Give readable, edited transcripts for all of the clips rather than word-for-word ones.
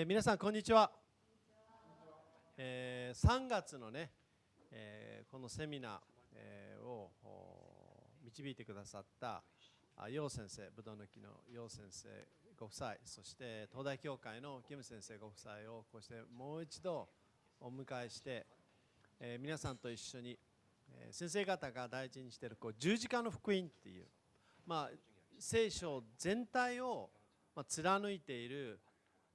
皆さんこんにちは。3月のね、このセミナー、を導いてくださった楊先生、ぶどう抜きの楊先生ご夫妻、そして東大教会のキム先生ご夫妻をこうしてもう一度お迎えして、皆さんと一緒に、先生方が大事にしている十字架の福音っていう、聖書全体を貫いている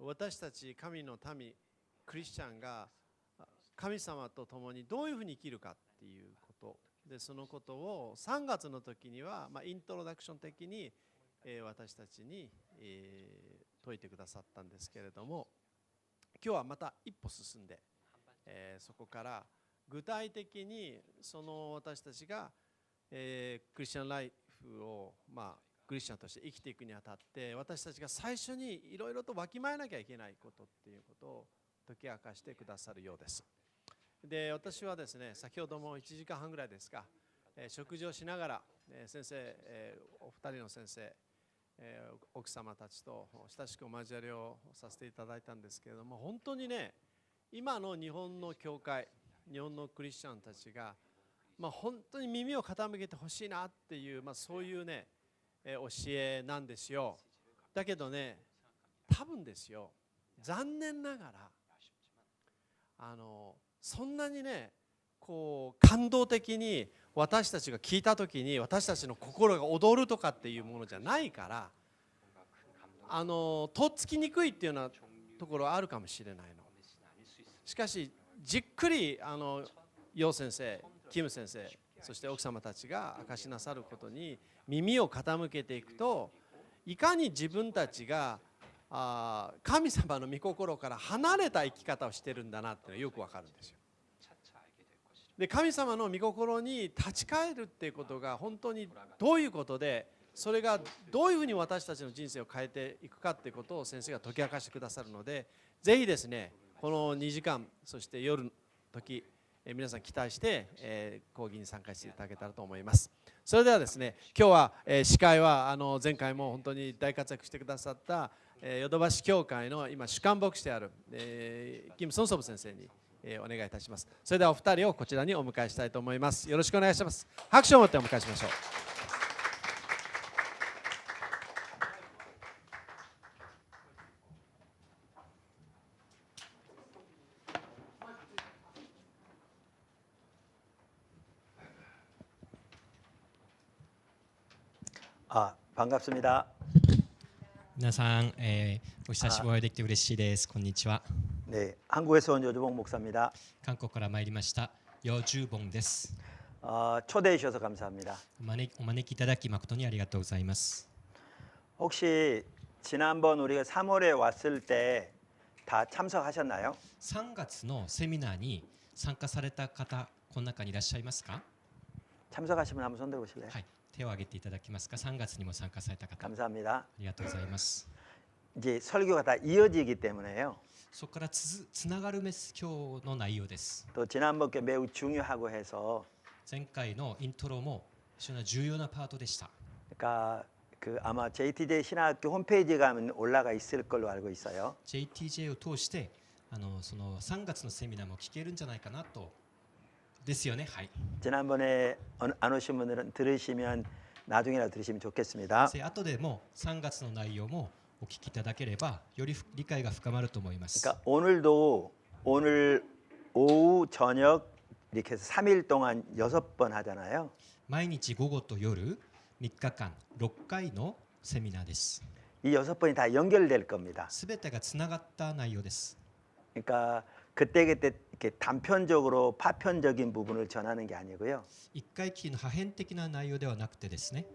私たち神の民クリスチャンが神様と共にどういうふうに生きるかっていうことで、そのことを3月の時には、イントロダクション的に、私たちに、説いてくださったんですけれども、今日はまた一歩進んで、そこから具体的にその私たちが、クリスチャンライフをクリスチャンとして生きていくにあたって、私たちが最初にいろいろとわきまえなきゃいけないことっていうことを解き明かしてくださるようです。で、私はですね、先ほども1時間半ぐらいですか、食事をしながら、先生、お二人の先生、奥様たちと親しくお交わりをさせていただいたんですけれども、本当にね、今の日本の教会、日本のクリスチャンたちが、本当に耳を傾けてほしいなっていう、そういうね、教えなんですよ。だけどね、多分ですよ、残念ながらそんなにね、感動的に私たちが聞いた時に私たちの心が踊るとかっていうものじゃないから、とっつきにくいっていうようなところはあるかもしれないの。しかしじっくり楊先生、キム先生、そして奥様たちが明かしなさることに耳を傾けていくと、いかに自分たちが神様の御心から離れた生き方をしてるんだなっていうのがよくわかるんですよ。で、神様の御心に立ち返るっていうことが本当にどういうことで、それがどういうふうに私たちの人生を変えていくかっていうことを先生が解き明かしてくださるので、ぜひですね、この2時間、そして夜の時、皆さん期待して、講義に参加していただけたらと思います。それではですね、今日は、司会は前回も本当に大活躍してくださったヨドバシ教会の今主幹牧師である、キム・ソンソブ先生にお願いいたします。それではお二人をこちらにお迎えしたいと思います。よろしくお願いします。拍手を持ってお迎えしましょう。반갑습니다. 皆さん、お久しぶりにお会いできて嬉しいです。こんにちは。 네, 한국에서 온 여주봉 목사입니다. 韓国から参りましたヨジュボンです。 초대해 주셔서 감사합니다. お招きいただき誠にありがとうございます。 혹시 지난번 우리가 3월에 왔을 때 다 참석하셨나요? 3月のセミナーに参加された方、この中にいらっしゃいますか？ 참석하시면 한번 손 들어보실래요? はい、手を挙げていただけますか？3月にも参加された方、 감사합니다. ありがとうございます。 이제 설교가 다 이어지기 때문에요. そこからつながる今日の内容です。 또 지난번 게 매우 중요하고 해서 前回のイントロも非常に重要なパートでした。 그러니까 아마 JTJ 신학교 홈페이지에 가면 올라가 있을 걸로 알고 있어요. JTJ を通してその3月のセミナーも聞けるんじゃないかなと。ですよね。はい。 지난번에 안 오신 분들은 들으시면 나중에라도 들으시면 좋겠습니다. 後でも3月の内容もお聞きいただければより理解が深まると思います。 그러니까 오늘 오후 저녁 이렇게 해서 3일 동안 6번 하잖아요. 毎日午後と夜3日間6回のセミナーです。 이 6번이 다 연결될 겁니다. すべてがつながった内容です。 그러니까 그때그때 이렇게 단편적으로 파편적인 부분을 전하는 게 아니고요. 1回きりの破片的な内容ではなくてですね、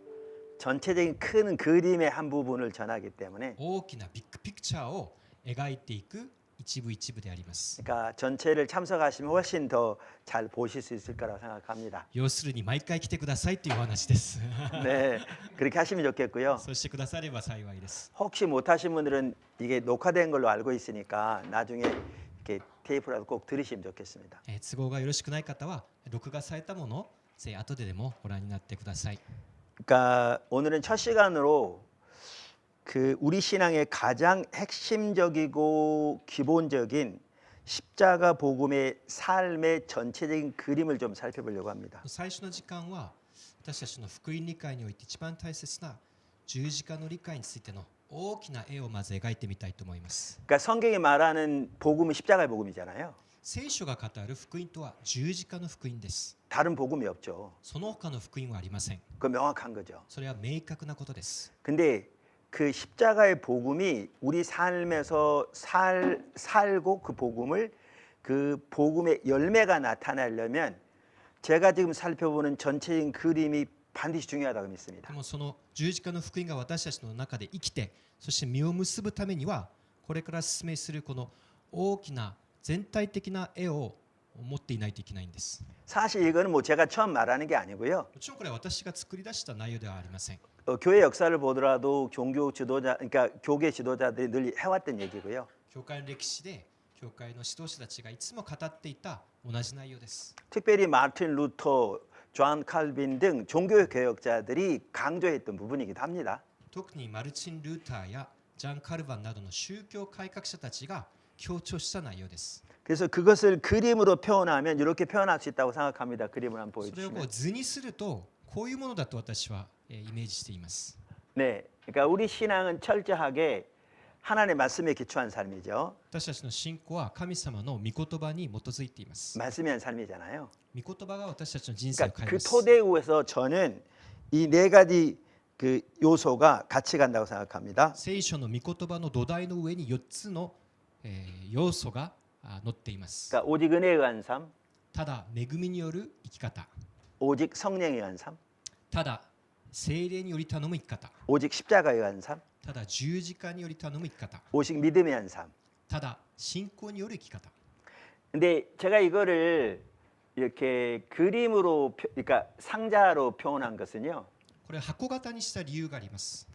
전체적인 큰 그림의 한 부분을 전하기 때문에 大きなビッグピクチャーを描いていく一部一部であります。 그러니까 전체를 참석하시면 훨씬 더 잘 보실 수 있을 거라고 생각합니다. 要するに毎回来てくださいというお話です。 네, 그렇게 하시면 좋겠고요. そうしてくだされば幸いです。 혹시 못하신 분들은 이게 녹화된 걸로 알고 있으니까 나중에 이렇게 테이프라도 꼭 들으시면 좋겠습니다. 都合がよろしくない方は録画されたものを後ででもご覧になってください。 그러니까 오늘은 첫 시간으로 그 우리 신앙의 가장 핵심적이고 기본적인 십자가 복음의 삶의 전체적인 그림을 좀 살펴보려고 합니다. 最初の時間は私たちの福音理解において一番大切な十字架の理解についての大きな絵をまず描いてみたいと思います。 그러니까 성경이 말하는 복음은 십자가의 복음이잖아요. 聖書が語る福音とは十字架の福音です。 다른 복음이 없죠. その他の福音はありません。 그거 명확한 거죠. それは明確なことです。 근데 그 십자가의 복음이 우리 삶에서 살고 그 복음을 그 복음의 열매가 나타나려면 제가 지금 살펴보는 전체적인 그림이 반드시 중요하다고 믿습니다. でもその十字架の福音が私たちの中で生きて、そして実を結ぶためには、これから説明するこの大きな全体的な絵を持っていないといけないんです。 사실 이거는 뭐 제가 처음 말하는 게 아니고요. もちろんこれは私が作り出した内容ではありません。 교회 역사를 보더라도 종교 지도자, 그러니까 교계 지도자들이 늘 해왔던 얘기고요. 教会の歴史で教会の指導者たちがいつも語っていた同じ内容です。 특별히 마틴 루터, 존 칼빈 등 종교 개혁자들이 강조했던 부분이기도 합니다. 特にマルチン・ルーターやジャン・カルバンなどの宗教改革者たちが強調した内容です。 그래서 그것을 그림으로 표현하면 이렇게 표현할 수 있다고 생각합니다. 그림을 한번 それをこう 보여주시면. 図にするとこういうものだと私はイメージしています。 네, 그러니까 우리 신앙은 철저하게 하나님의 말씀에 기초한 삶이죠. 私たちの信仰は神様の御言葉に基づいています。 말씀이 한 삶이잖아요. 御言葉が私たちの人生を 그러니까 変え 그 ます。 토대 위에서 저는 이 네 가지 그 요소가 같이 간다고 생각합니다. 聖書の御言葉の土台の上に4つの要素が載っています。 그러니까 오직 은혜에 의한 삶, ただ恵みによる生き方、 오직 성령에 의한 삶, ただ聖霊により頼む生き方、 오직 십자가에 의한 삶, ただ十字架により頼む生き方、 오직 믿음에 의한 삶. ただ信仰による生き方。 근데 제가 이거를 이렇게 그림으로 그러니까 상자로 표현한 것은요. これは箱型にした理由があります。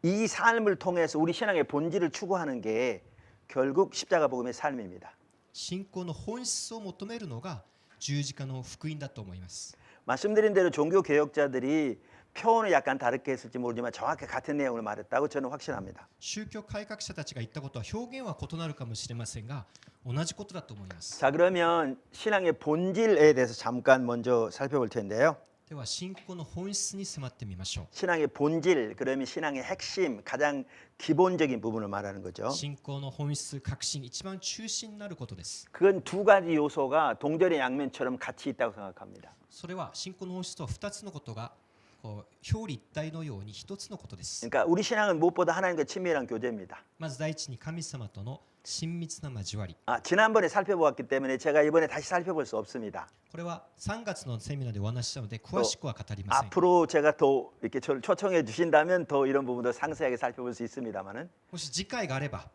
이 삶을 통해서 우리 신앙의 본질을 추구하는 게 결국 십자가 복음의 삶입니다. 信仰の本質を求めるのが十字架の福音だと思います。 말씀드린 대로 종교 개혁자들이 표현을 약간 다르게 했을지 모르지만 정확히 같은 내용을 말했다고 저는 확신합니다. 宗教改革者たちが言ったことは表現は異なるかもしれませんが同じことだと思います。 자, 그러면 신앙의 본질에 대해서 잠깐 먼저 살펴볼 텐데요. では信仰の本質に迫ってみましょ 신앙의 본질, 그러면 신앙의 핵심, 가장 기본적인 부분을 말하는 う。 거죠. 信仰の本質、核心、一番中心になることです。 그건 두 가지 요소가 동전의 양면처럼 같이 있다고 생각합니다. それは信仰の本質と2つのことがこう表裏一体のように1つのことです。 그러니까 우리 신앙은 무엇보다 하나님과 친밀한 교제입니다. まず第一に神様との親密な交わり。 지난번에 살펴보았기 때문에 제가 이번에 다시 살펴볼 수 없습니다. これは3月のセミナーでお話ししたので詳しくは語りません。 앞으로 제가 더 이렇게 저를 초청해 주신다면 더 이런 부분도 상세하게 살펴볼 수 있습니다만은 もし次回があれば、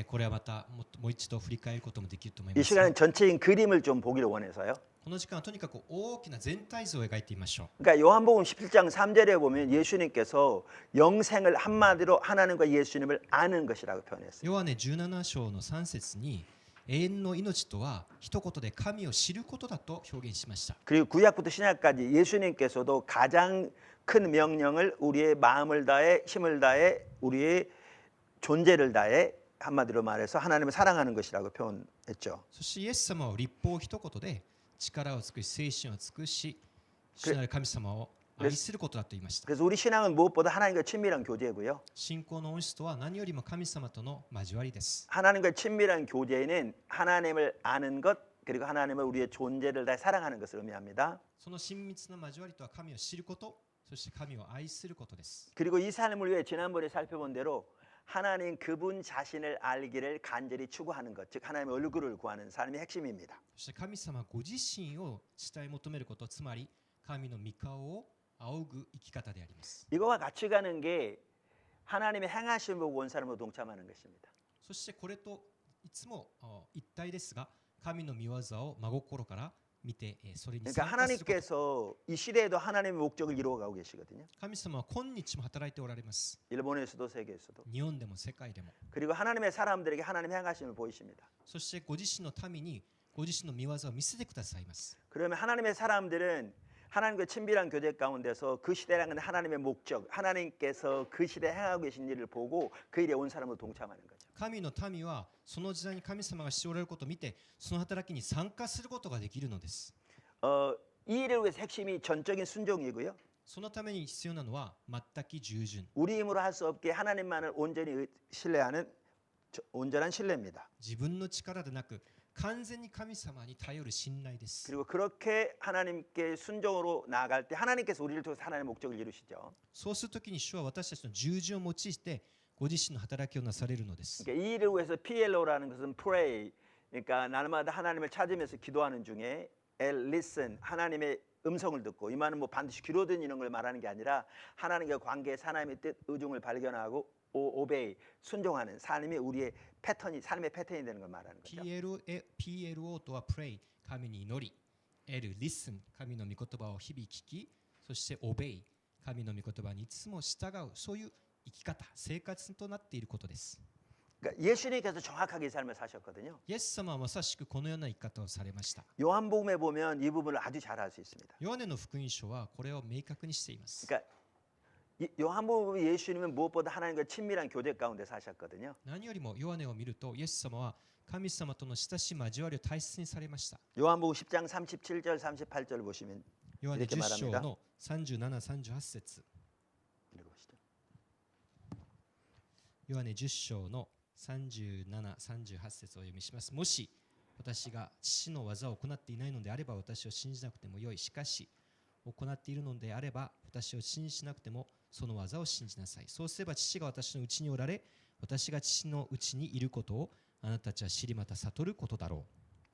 これはまたもう一度振り返ることもできると思い 이 ます。 시간은 전체적인 그림을 좀 보기를 원해서요. この時間はとにかく大きな全体像を描いてみましょう。 그러니까 요한복음 17장 3절에 보면 예수님께서 영생을 한마디로 하나님과 예수님을 아는 것이라고 표현했어요. ヨハネ17章の3節に永遠の命とは一言で神を知ることだと表現しました。 그리고 구약부터 신약까지 예수님께서도 가장 큰 명령을 우리의 마음을 다해 힘을 다해 우리의 존재를 다해 한마디로 말해서 하나님을 사랑하는 것이라고 표현했죠. そしてイエス様は立法を一言で力を尽くし精神を尽くし主なる神様を愛することだと言いました。 그래서 우리 신앙은 무엇보다 하나님과 친밀한 교제고요. 信仰の本質とは何よりも神様との交わりです。 하나님과 친밀한 교제는 하나님을 아는 것 그리고 하나님을 우리의 존재를 다해 사랑하는 것을 의미합니다. その親密な交わりとは神を知ること、そして神を愛することです。 그리고 이 삶을 위해 지난번에 살펴본 대로 하나님 그분 자신을 알기를 간절히 추구하는 것, 즉 하나님의 얼굴을 구하는 삶이 핵심입니다. そして神様ご自身を慕い求めること、つまり神の御顔を仰ぐ生き方であります。 이거와 같이 가는 게 하나님의 행하심을 보고 온 사람으로 동참하는 것입니다. そしてこれといつも一体ですが、神の御業を真心から見てそれに 그러니까 参加すること。 하나님께서 이 시대에도 하나님의 목적을 이루어가고 계시거든요. 神様は今日も働いておられます。 일본에서도 세계에서도. 日本でも世界でも。 그리고 하나님의 사람들에게 하나님의 행하심을 보이십니다. そしてご自身の民にご自身の御業を見せてくださいます。 그러면 하나님의 사람들은 하나님과 친밀한 교제 가운데서 그 시대라는 하나님의 목적, 하나님께서 그 시대에 행하고 계신 일을 보고 그 일에 온 사람으로 동참하는 거죠. 神の民はその時代に神様がしておられることを見てその働きに参加することができるのです。 이 일을 위해서 핵심이 전적인 순종이고요. そのために必要なのは全く従順。 우리 힘으로 할 수 없게 하나님만을 온전히 신뢰하는 온전한 신뢰입니다. 自分の力でなく完全に神様に頼る信頼です。 그리고 그렇게 하나님께 순종으로 나아갈 때 하나님께서 우리를 통해서 하나님의 목적을 이루시죠. そうするときに主は私たちの従順を用いてご自身の働きをなされるのです。 그러니까 이 일을 위해서 PLO라는 것은 pray, 그러니까 날마다 하나님을 찾으면서 기도하는 중에 L listen, 하나님의 음성을 듣고 이 말은 뭐 반드시 귀로 듣는 걸 말하는 게 아니라 하나님과 관계에서 하나님의 뜻, 의중을 발견하고 obey, 순종하는 삶이 우리의 패턴이 삶의 패턴이 되는 걸 말하는 거죠. PLO とは pray 神に祈り L listen 神の御言葉を日々聞きそして obey 神の御言葉にいつも従うそういう生き方生活となっていることです。 그러니까 예수님께서 정확하게 이 삶을 사셨거든요. イエス様はまさしくこのような生き方をされました。 요한복음에 보면 이 부분을 아주 잘 알 수 있습니다. ヨハネの福音書はこれを明確にしています。 그러니까 요한복음 예수님은 무엇보다 하나님과 친밀한 교제 가운데 사셨거든요. 何よりもヨハネを見るとイエス様は神様との親しい交わりを大切にされました。 요한복음 10장 37절 38절 보시면 ヨハネ 이렇게 10章 말합니다. の37、38節。 읽어보시죠. ヨハネ10章の37、38節をお読みします。もし私が父の技を行っていないのであれば私を信じなくてもよい。しかし行っているのであれば私を信じなくてもその技を信じなさい。そうすれば父が私のうちにおられ私が父のうちにいることをあなたたちは知りまた悟ることだろ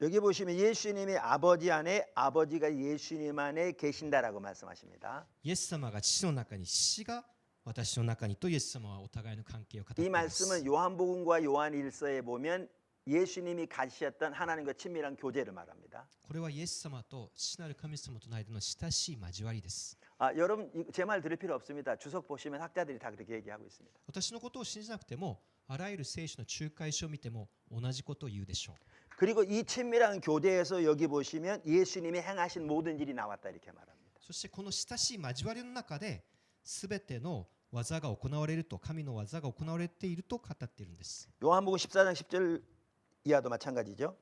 う。 여기 보시면 예수님이 아버지 안에 아버지가 예수님 안에 계신다라고 말씀하십니다. イエス様が父の中に父が私の中にとイエス様はお互いの関係を語ってい 이 ます。 말씀은 요한복음과 요한일서에 보면 예수님이 가지셨던 하나님과 친밀한 교제를 말합니다. これはイエス様と父なる神様との間の親しい交わりです。 여러분 제 말 들을 필요 없습니다. 주석 보시면 학자들이 다 그렇게 얘기하고 있습니다. 私のことを信じなくてもあらゆる聖書の仲介書を見ても同じことを言うでしょう。 그리고 이 친밀한 교제에서 여기 보시면 예수님이 행하신 모든 일이 나왔다 이렇게 말합니다. そしてこの親しい交わりの中で全ての技が行われると神の技が行われていると語っているんです。 요한복음 14장 10절 이하도 마찬가지죠.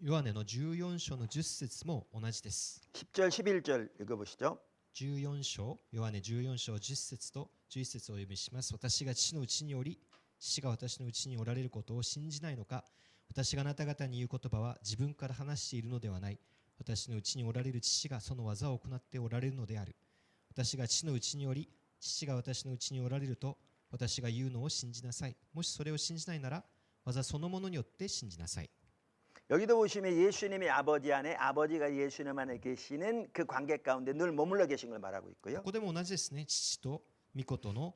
ヨハネの14章の10節も同じです。 10절 11절 읽어보시죠. 14章、ヨハネ14章10節と11節をお読みします。私が父のうちにおり、父が私のうちにおられることを信じないのか、私があなた方に言う言葉は自分から話しているのではない。私のうちにおられる父がその技を行っておられるのである。私が父のうちにおり、父が私のうちにおられると、私が言うのを信じなさい。もしそれを信じないなら、技そのものによって信じなさい。 여기도 보시면 예수님이 아버지 안에 아버지가 예수님 안에 계시는 그 관계 가운데 늘 머물러 계신 걸 말하고 있고요. ここでも同じですね。父と御子との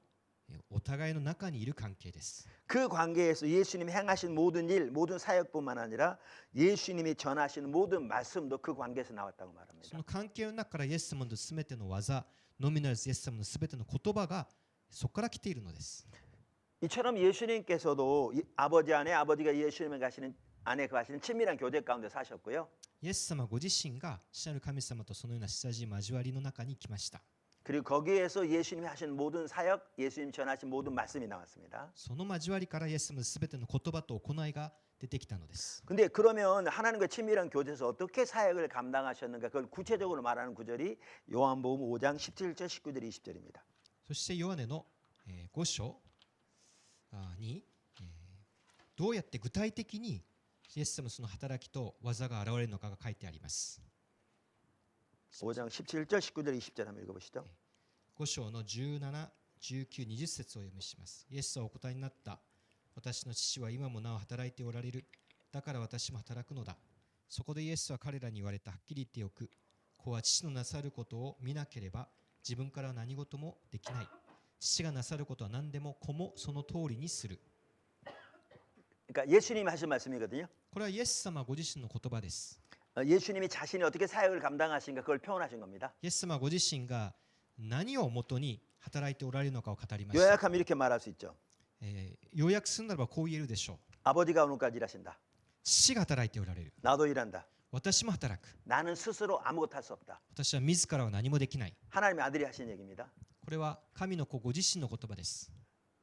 お互いの中にいる関係です。 그 관계에서 예수님이 행하신 모든 일, 모든 사역뿐만 아니라 예수님이 전하신 모든 말씀도 그 관계에서 나왔다고 そ 말합니다. の関係の中からイエス様のすべての技、のみならずイエス様のすべての言葉がそこから来ているのです。 이처럼 예수님께서도 아버지 안에 아버지가 예수님을 가시는 안에 거하시는 친밀한 교제 가운데 사셨고요. イエス様ご自身が父なる神様とそのような親しい交わりの中に来ました。 그리고 거기에서 예수님이 하신 모든 사역, 예수님 전하신 모든 말씀이 나왔습니다. その交わりからイエス様のすべての言葉と行いが出てきたのです。 근데 그러면 하나님과 친밀한 교제에서 어떻게 사역을 감당하셨는가 그걸 구체적으로 말하는 구절이 요한복음 5장 17절, 19절, 20절입니다. そしてヨハネの5章にどうやって具体的にイエス様のその働きと技が現れるのかが書いてあります。 5장 17절, 19절, 20절 한번 읽어보시죠. 5章の17、19、20節を読みします。イエスはお答えになった。私の父は今もなお働いておられる。だから私も働くのだ。そこでイエスは彼らに言われた。はっきり言っておく。子は父のなさることを見なければ自分から何事もできない。父がなさることは何でも子もその通りにする。 그러니까 예수님이 하신 말씀이거든요. これはイエス様ご自身の言葉です。 예수님이 자신이 어떻게 사역을 감당하신가 그걸 표현하신 겁니다. イエス様ご自身が何をもとに働いておられるのかを語りました。 요약하면 이렇게 말할 수 있죠. 要約するならばこう言えるでしょう。 아버지가 오늘까지 일하신다. 父が働いておられる。 나도 일한다. 私も働く。 나는 스스로 아무것도 할 수 없다. 私は自らは何もできない。 하나님의 아들이 하신 얘기입니다. これは神の子ご自身の言葉です。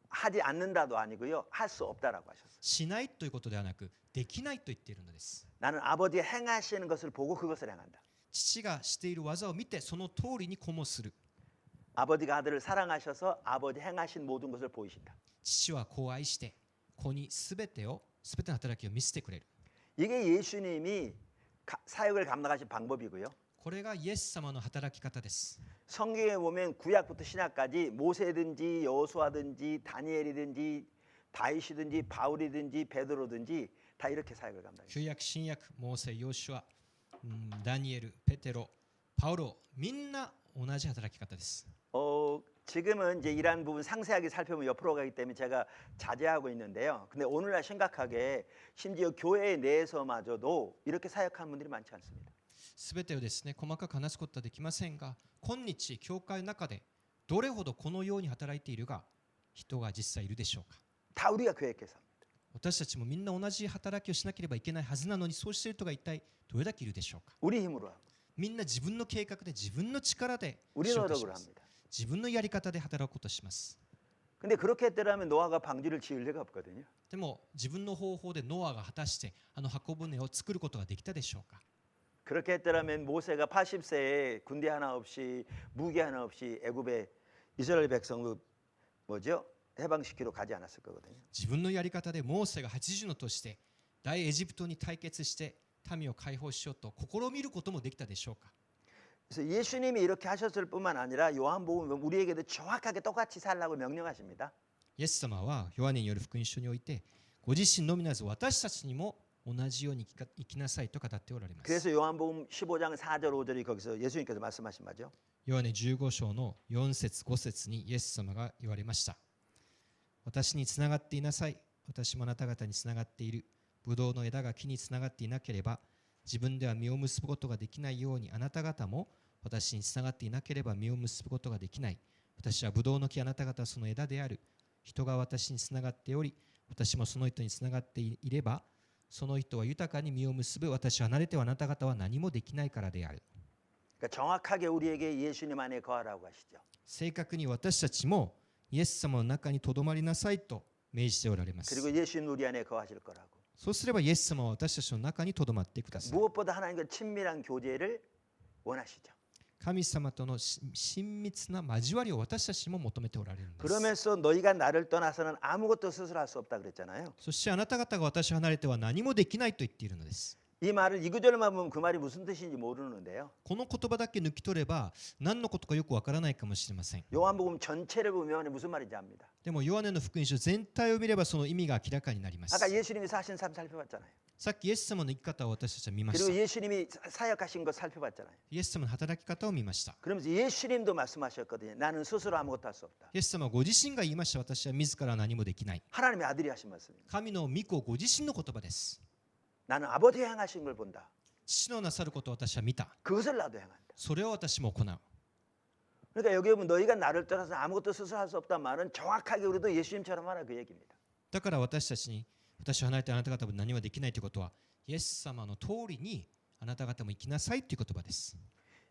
하지 않는다도 아니고요. 할 수 없다라고 하셨어요. しないということではなく、できないと言っているのです。 나는 아버지가 행하시는 것을 보고 그것을 행한다. 父がしている技を見てその通りに子もする。 아버지가 아들을 사랑하셔서 아버지 행하신 모든 것을 보이신다. 父は子を愛して子にすべての働きを見せてくれる。 이게 예수님이 사역을 감당하신 방법이고요. これがイエス様の働き方です。 성경에 보면 구약부터 신약까지 모세든지 여호수아든지 다니엘이든지 다윗이든지 바울이든지 베드로든지 다 이렇게 사역을 감당해요. 旧約、新約、モーセ、ヨシュア、ダニエル、ペテロ、パウロ、みんな同じ働き方です。 지금은 이제 이러한 부분 상세하게 살펴보면 옆으로 가기 때문에 제가 자제하고 있는데요. 근데 오늘날 심각하게 심지어 교회 내에서마저도 이렇게 사역하는 분들이 많지 않습니다. すべてをですね、細かく話すことはできませんが、今日教会の中でどれほどこのように働いているが人が実際いるでしょうか。 다 우리가 계획해서 합니다. 私たちもみんな同じ働きをしなければいけないはずなのに、そうしている人が一体どれだけいるでしょうか。 우리 힘으로 하고 みんな自分の計画で自分の力で 우리 しようとし 노력으로 ます。 합니다. 自分のやり方で働くことをします。 근데 그렇게 했더라면 노아가 방주를 지을 리가 없거든요. でも自分の方法でノアが果たしてあの箱舟を作ることができたでしょうか。 그렇게 했더라면 모세가 80세에 군대 하나 없이 무기 하나 없이 애굽에 이스라엘 백성을 뭐죠? 해방시키러 가지 않았을 거거든요. 自分のやり方でモーセが80の年で大エジプトに対決して民を解放しようと試みることもできたでしょうか。 그래서 예수님이 이렇게 하셨을 뿐만 아니라 요한복음 우리에게도 정확하게 똑같이 살라고 명령하십니다. イエス様はヨハネによる福音書においてご自身のみならず私たちにも同じように生きなさいと語っておられます。 그래서 요한복음 15장 4절 5절이 거기서 예수님께서 말씀하신 말이죠. ヨハネ15章の4節5節にイエス様が言われました。私につながっていなさい。私もあなた方につながっている。ブドウの枝が木につながっていなければ自分では実を結ぶことができないように、あなた方も私につながっていなければ実を結ぶことができない。私はブドウの木、あなた方はその枝である。人が私につながっており、私もその人につながっていれば、その人は豊かに実を結ぶ。私は離れてはあなた方は何もできないからである。 그러니까 정확하게 우리에게 예수님 안에 거하라고 하시죠. 正確に私たちもイエス様の中にとどまりなさいと命じておられます。 그리고 예수님 우리 안에 거하실 거라고. そうすればイエス様は私たちの中にとどまってください。 무엇보다 하나님과 친밀한 교제를 원하시죠. 神様との親密な交わりを私たちも求めておられるんです。 그러면서 너희가 나를 떠나서는 아무것도 스스로 할 수 없다 그랬잖아요. そしてあなた方が私を離れては何もできないと言っているのです。 이 말을 이 구절만 보면 그 말이 무슨 뜻인지 모르는데요. この言葉だけ抜き取れば何のことかよくわからないかもしれません。 요한복음 전체를 보면 무슨 말인지 압니다. でもヨハネの福音書全体を見ればその意味が明らかになります。 아까 예수님이 사신 삶 살펴봤잖아요. さっきイエス様の生き方を私たちは見まし 그리고 た。 예수님이 사역하신 것 살펴봤잖아요. イエス様の働き方を見ました。 그러면서 예수님도 말씀하셨거든요. 나는 스스로 아무것도 할 수 없다. イエス様はご自身が言いました。私は自ら何もできない。 하나님의 아들이 하신 말씀입니다. 神の御子ご自身の言葉です。 나는 아버지가 행하신 걸 본다. 父のなさることを私は見た。 그것을 나도 행한다. それを私も行う。 그러니까 여기 보면 너희가 나를 떠나서 아무것도 스스로 할 수 없다는 말은 정확하게 우리도 예수님처럼 하라 그 얘기입니다. だから私たちに私を離れてあなた方も何もできないということはイエス様の通りにあなた方も生きなさいという言葉です。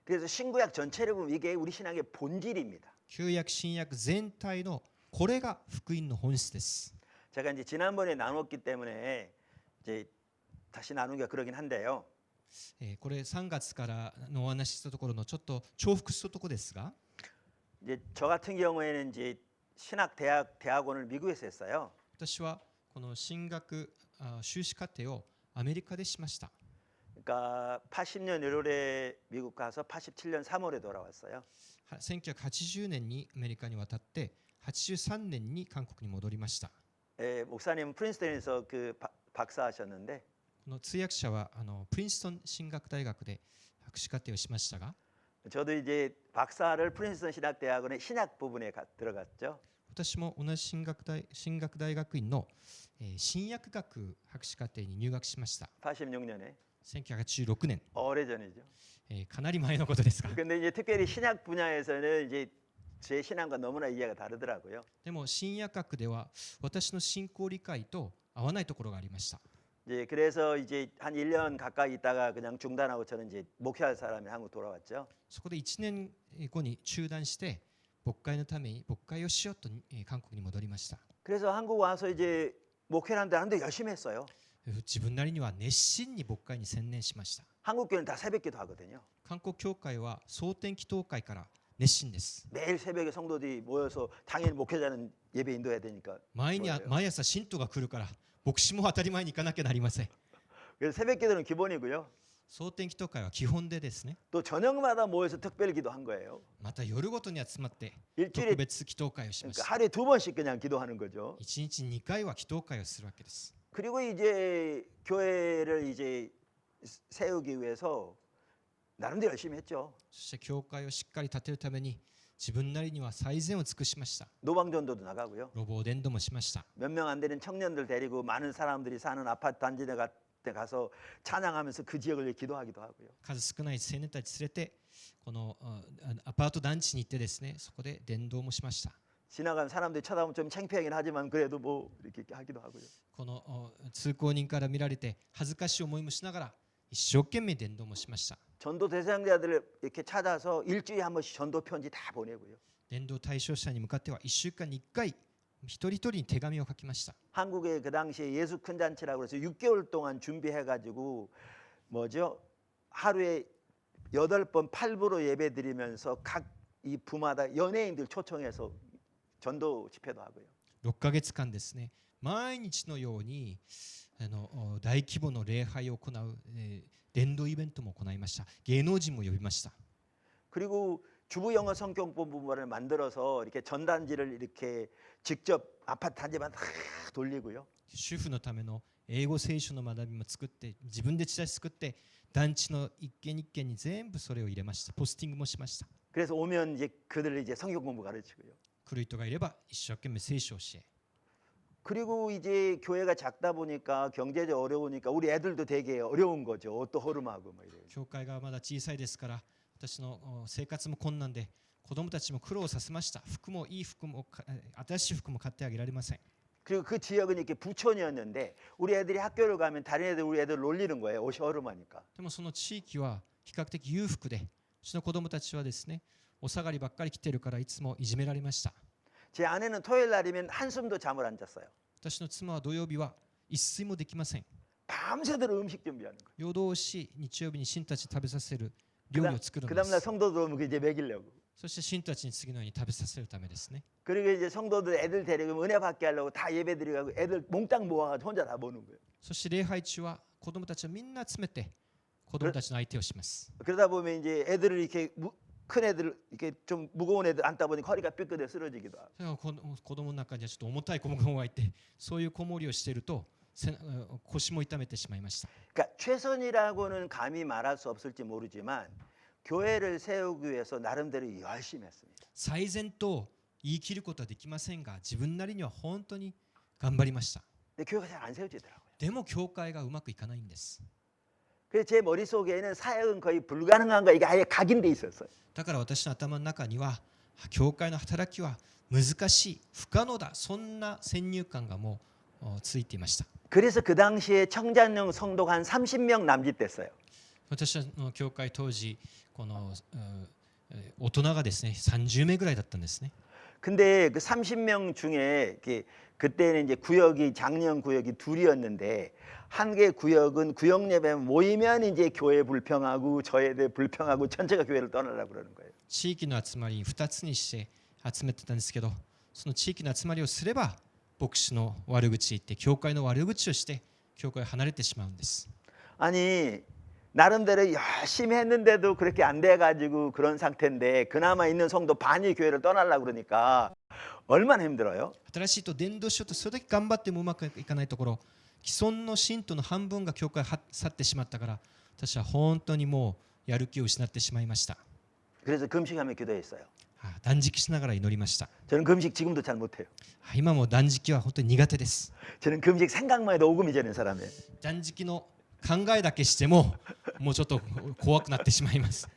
그래서 신구약 전체를 보면 이게 우리 신앙의 본질입니다. 旧約新約全体のこれが福音の本質です。 제가 이제 지난번에 나눴기 때문에 이제 다시 나누기가 그러긴 한데요. これ3月からのお話ししたところのちょっと重複したところですが、 이제 저 같은 경우에는 이제 신학 대학원을 미국에서 했어요. 私はこの進学修士課程をアメリカでしました。 그러니까 80년 1월에 미국 가서 87년 3월에 돌아왔어요. 1980年にアメリカに渡って83年に韓国に戻りました。 목사님은 프린스턴에서 그 박사하셨는데 この通訳者はプリンストン神学大学で博士課程をしましたが、 저도 이제 박사를 프린스턴 신학대학원의 신학 부분에 들어갔죠. 私も同じ神学大学院の新薬学博士課程に入学しました。 86년에 1986年、 오래전이죠. かなり前のことですが、 근데 이제 특별히 신학 분야에서는 이제 제 신앙과 너무나 이해가 다르더라고요. でも新薬学では私の信仰理解と合わないところがありました。 이제 그래서 이제 한 1년 가까이 있다가 그냥 중단하고 저는 이제 목회할 사람이 한국 돌아왔죠. そこで1年後に中断して牧会のために牧会をしようと韓国に戻りました。 그래서 한국 와서 이제 목회를 하는데 열심히 했어요. 自分なりには熱心に牧会に専念しました。 한국 교회는 다 새벽기도 하거든요. 韓国教会は蒼天祈祷会から熱心です。 매일 새벽에 성도들이 모여서 당연히 목회자는 예배 인도해야 되니까. 毎朝信徒が来るから牧師も当たり前に行かなきゃなりません。 그래서 새벽기도는 기본이고요. 蒼天祈祷会は基本でですね。 또 저녁마다 모여서 특별 기도한 거예요. また夜ごとに集まって特 일주일에 別祈祷会をしまし 그러니까 た。 하루에 2번씩 그냥 기도하는 거죠. 1日2回は祈祷会をするわけです。 그리고 이제 교회를 이제 세우기 위해서 나름대로 열심히 했죠. そして教会をしっかり立てるために自分なりには最善を尽くしました。 노방전도도 나가고요. 路傍伝道もしました。 몇 명 안 되는 청년들 데리고 많은 사람들이 사는 아파트 단지에 가서 찬양하면서 그 지역을 기도하기도 하고요. 数少ない青年たち連れてこのアパート団地に行ってですね、そこで伝道もしました。 지나가는 사람들이 쳐다보면 좀 창피하긴 하지만 그래도 뭐 이렇게 하기도 하고요. この通行人から見られて恥ずかしい思いもしながら一生懸命伝道もしました。 전도 대상자들을 이렇게 찾아서 일주일에 한 번씩 전도 편지 다 보내고요. 伝道対象者に向かっては1週間に1回一人一人に手紙を書きました。 한국에 그 당시에 예수 큰 잔치라고 해서 6개월 동안 준비해가지고 뭐죠? 하루에 8번 8부로 예배 드리면서 각 이 부마다 연예인들 초청해서 전도 집회도 하고요. 6ヶ月間ですね、毎日のように大規模の礼拝を行う、伝道イベントも行いました。芸能人も呼びました。 그리고 주부 영어 성경본부를 만들어서 이렇게 전단지를 이렇게 직접 아파트 단지만 다 돌리고요. 主婦のための英語聖書の学びも作って自分でチラシ作って団地の一軒一軒に全部それを入れました。ポスティングもしました。 그래서 오면 이제 그들을 이제 성경 공부 가르치고요. 来る人がいれば一生懸命聖書を教え、 그리고 이제 교회가 작다 보니까 경제적 어려우니까 우리 애들도 되게 어려운 거죠. 옷도 허름하고 뭐 이래요. 教会がまだ小さいですから私の生活も困難で子供たちも苦労させました。服もいい服も新しい服も買ってあげられません。 그리고 그 지역은 이렇게 부촌이었는데 우리 애들이 학교를 가면 다른 애들 우리 애들 놀리는 거예요. 옷이 허름하니까. でもその地域は比較的裕福で、うちの子供たちはですね、お下がりばっかり着てるからいつもいじめられました。 제 아내는 토요일 날이면 한숨도 잠을 안 잤어요. 私の妻は土曜日は一睡もできません。 밤새도록 음식 준비하는 거예요. 夜通し日曜日に信たち食べさせる料理を作るん 그 で 다음날 す。 성도들 오면 그 이제 먹이려고. そして信たちに次のように食べさせるためですね。 그리고 이제 성도들 애들 데리고 은혜 받게 하려고 다 예배 드리고 애들 몽땅 모아가지고 혼자 다 보는 거예요. そして礼拝中は子供たちをみんな集めて子供たちの相手をします。 그러다 보면 이제 애들을 이렇게 큰 애들 이렇게 좀 무거운 애들 앉다 보니까 허리가 삐끗해 쓰러지기도 하고. それから子供の中にはちょっと重たい子供がいて、そういう子守りをしていると腰も痛めてしまいました。 그러니까 최선이라고는 감히 말할 수 없을지 모르지만 교회를 세우기 위해서 나름대로 열심히 했습니다. 最善と言い切ることはできませんが、自分なりには本当に頑張りました。 근데 교회가 잘 안 세워지더라고요. でも教会がうまくいかないんです。 그래서 제 머릿속에는 사역은 거의 불가능한 거 이게 아예 각인돼 있었어요. だから私の頭の中には教会の働きは難しい、不可能だ、そんな先入観がもうついていました。 그래서 그 당시에 청자년 성도가 한 30명 남짓됐어요. 私の教会当時この大人がですね30名ぐらいだったんですね。 근데 그 30명 중에 그때는 이제 구역이 작년 구역이 둘이었는데 한 개 구역은 구역 예배 모이면 이제 교회 불평하고 저에 대해 불평하고 전체가 교회를 떠나려고 그러는 거예요. 地域の集まり2つにして集めてたんですけど、その地域の集まりをすれば牧師の悪口言って教会の悪口をして教会を離れてしまうんです。 아니 나름대로 열심히 했는데도 그렇게 안 돼가지고 그런 상태인데 그나마 있는 성도 반이 교회를 떠나려고 그러니까 얼마나 힘들어요? 新しいと伝道しようとそれだけ頑張ってもうまくいかないところ、既存の信徒の半分が教会を去ってしまったから、私は本当にもうやる気を失ってしまいました。 그래서 금식하며 기도했어요. 断食しながら祈りました。 저는 금식 지금도 잘 못해요. 今も断食は本当に苦手です。 저는 금식 생각만 해도 오금이 저리는 사람이에요. 断食の考えだけしてももうちょっと怖くなってしまいます。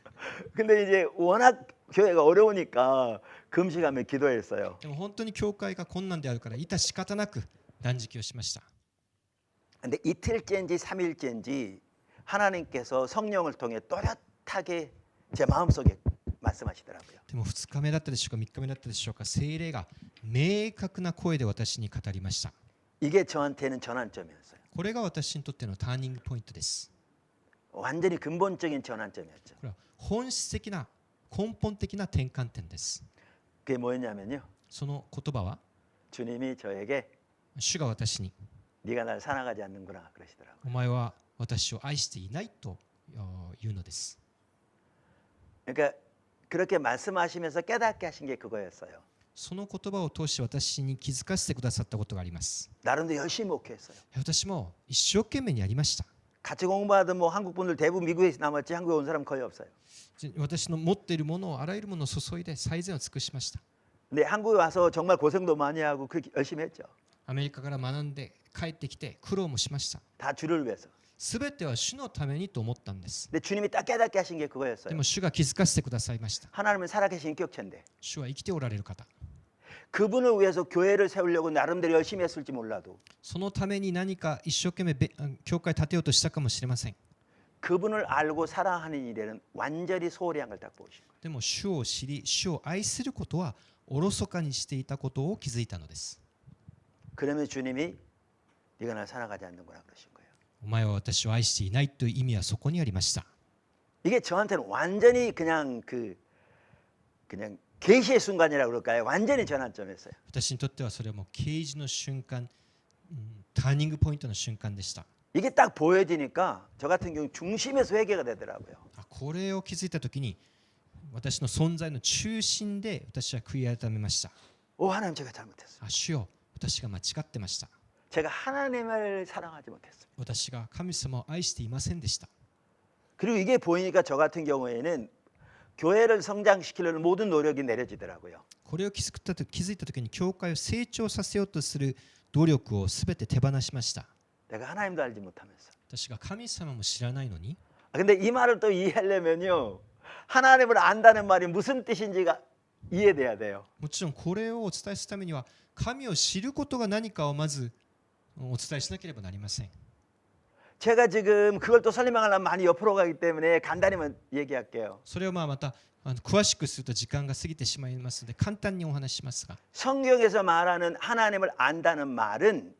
근데 이제 워낙 교회가 어려우니까 금식하며 기도했어요. でも本当に教会が困難であるから致し方なく断食をしました。 근데 이틀째인지 3일째인지 하나님께서 성령을 통해 또렷하게 제 마음속에 말씀하시더라고요. でも2日目だったでしょうか、3日目だったでしょうか、聖霊が明確な声で私に語りました。 이게 저한테는 전환점이었어요. これが私にとってのターニングポイントです。 완전히 근본적인 전환점이었죠. これは本質的な根本的な転換点です。 그게 뭐였냐면요. その言葉は 주님이 저에게 主が私に 네가 날 사랑하지 않는구나 그러시더라고요. お前は私を愛していないと言うのです。 그러니까 그렇게 말씀하시면서 깨닫게 하신 게 그거였어요. その言葉を通して私に気づかせてくださったことがあります。 나름대로 열심히 목회했어요. 私も一生懸命にやりました。 같이 공부하던 뭐 한국 분들 대부분 미국에 남았지 한국에 온 사람 거의 없어요. 私の持っているものをあらゆるものを注いで最善を尽くしました。 근데 한국에 와서 정말 고생도 많이 하고 그 열심히 했죠. アメリカから学んで帰ってきて苦労もしました。 다 주를 위해서. すべては主のためにと思ったんです。 근데 주님이 딱 깨닫게 하신 게 で 그거였어요. も主が気づかせてくださいました。 하나님은 살아계신 인격체인데 主は生きておられる方。 그분을 위해서 교회를 세우려고 나름대로 열심히 했을지 몰라도 そのために何か一生懸命教会建てようとしたかもしれません。 그분을 알고 사랑하는 일에는 완전히 소홀히 한 걸 딱 보신 거예요. でも主を知り、主を愛することはおろそかにしていたことを気づいたのです。 그러면 주님이 네가 날 사랑하지 않는구나 그러신 거예요. お前は私を愛していないという意味はそこにありました。 이게 저한테는 완전히 그냥 계시의 순간이라고 그럴까요? 완전히 전환점이었어요. 私にとってはそれはもう啓示の瞬間、ターニングポイントの瞬間でした。 이게 딱 보여지니까 저 같은 경우 중심에서 회개가 되더라고요. これを気づいたときに私の存在の中心で私は悔い改めました。 오 하나님 제가 잘못했어요. 主よ、私が間違ってました。 제가 하나님을 사랑하지 못했어요. 私が神様を愛していませんでした。 그리고 이게 보이니까 저 같은 경우에는 교회를 성장시키려는 모든 노력이 내려지더라고요. これを気づいたときに教会を成長させようとする努力をすべて手放しました。 내가 하나님도 알지 못하면서. 私が神様も知らないのに。 근데 이 말을 또 이해하려면요. 하나님을 안다는 말이 무슨 뜻인지가 이해돼야 돼요. もちろんこれをお伝えするためには神を知ることが何かをまずお伝えしなければなりません。 제가 지금 그걸 또 설명하려면 많이 옆으로 가기 때문에 간단히만 얘기할게요. それをまた詳しくすると時間が過ぎてしまいますので簡単にお話ししますが、 성경에서 말하는 하나님을 안다는 말은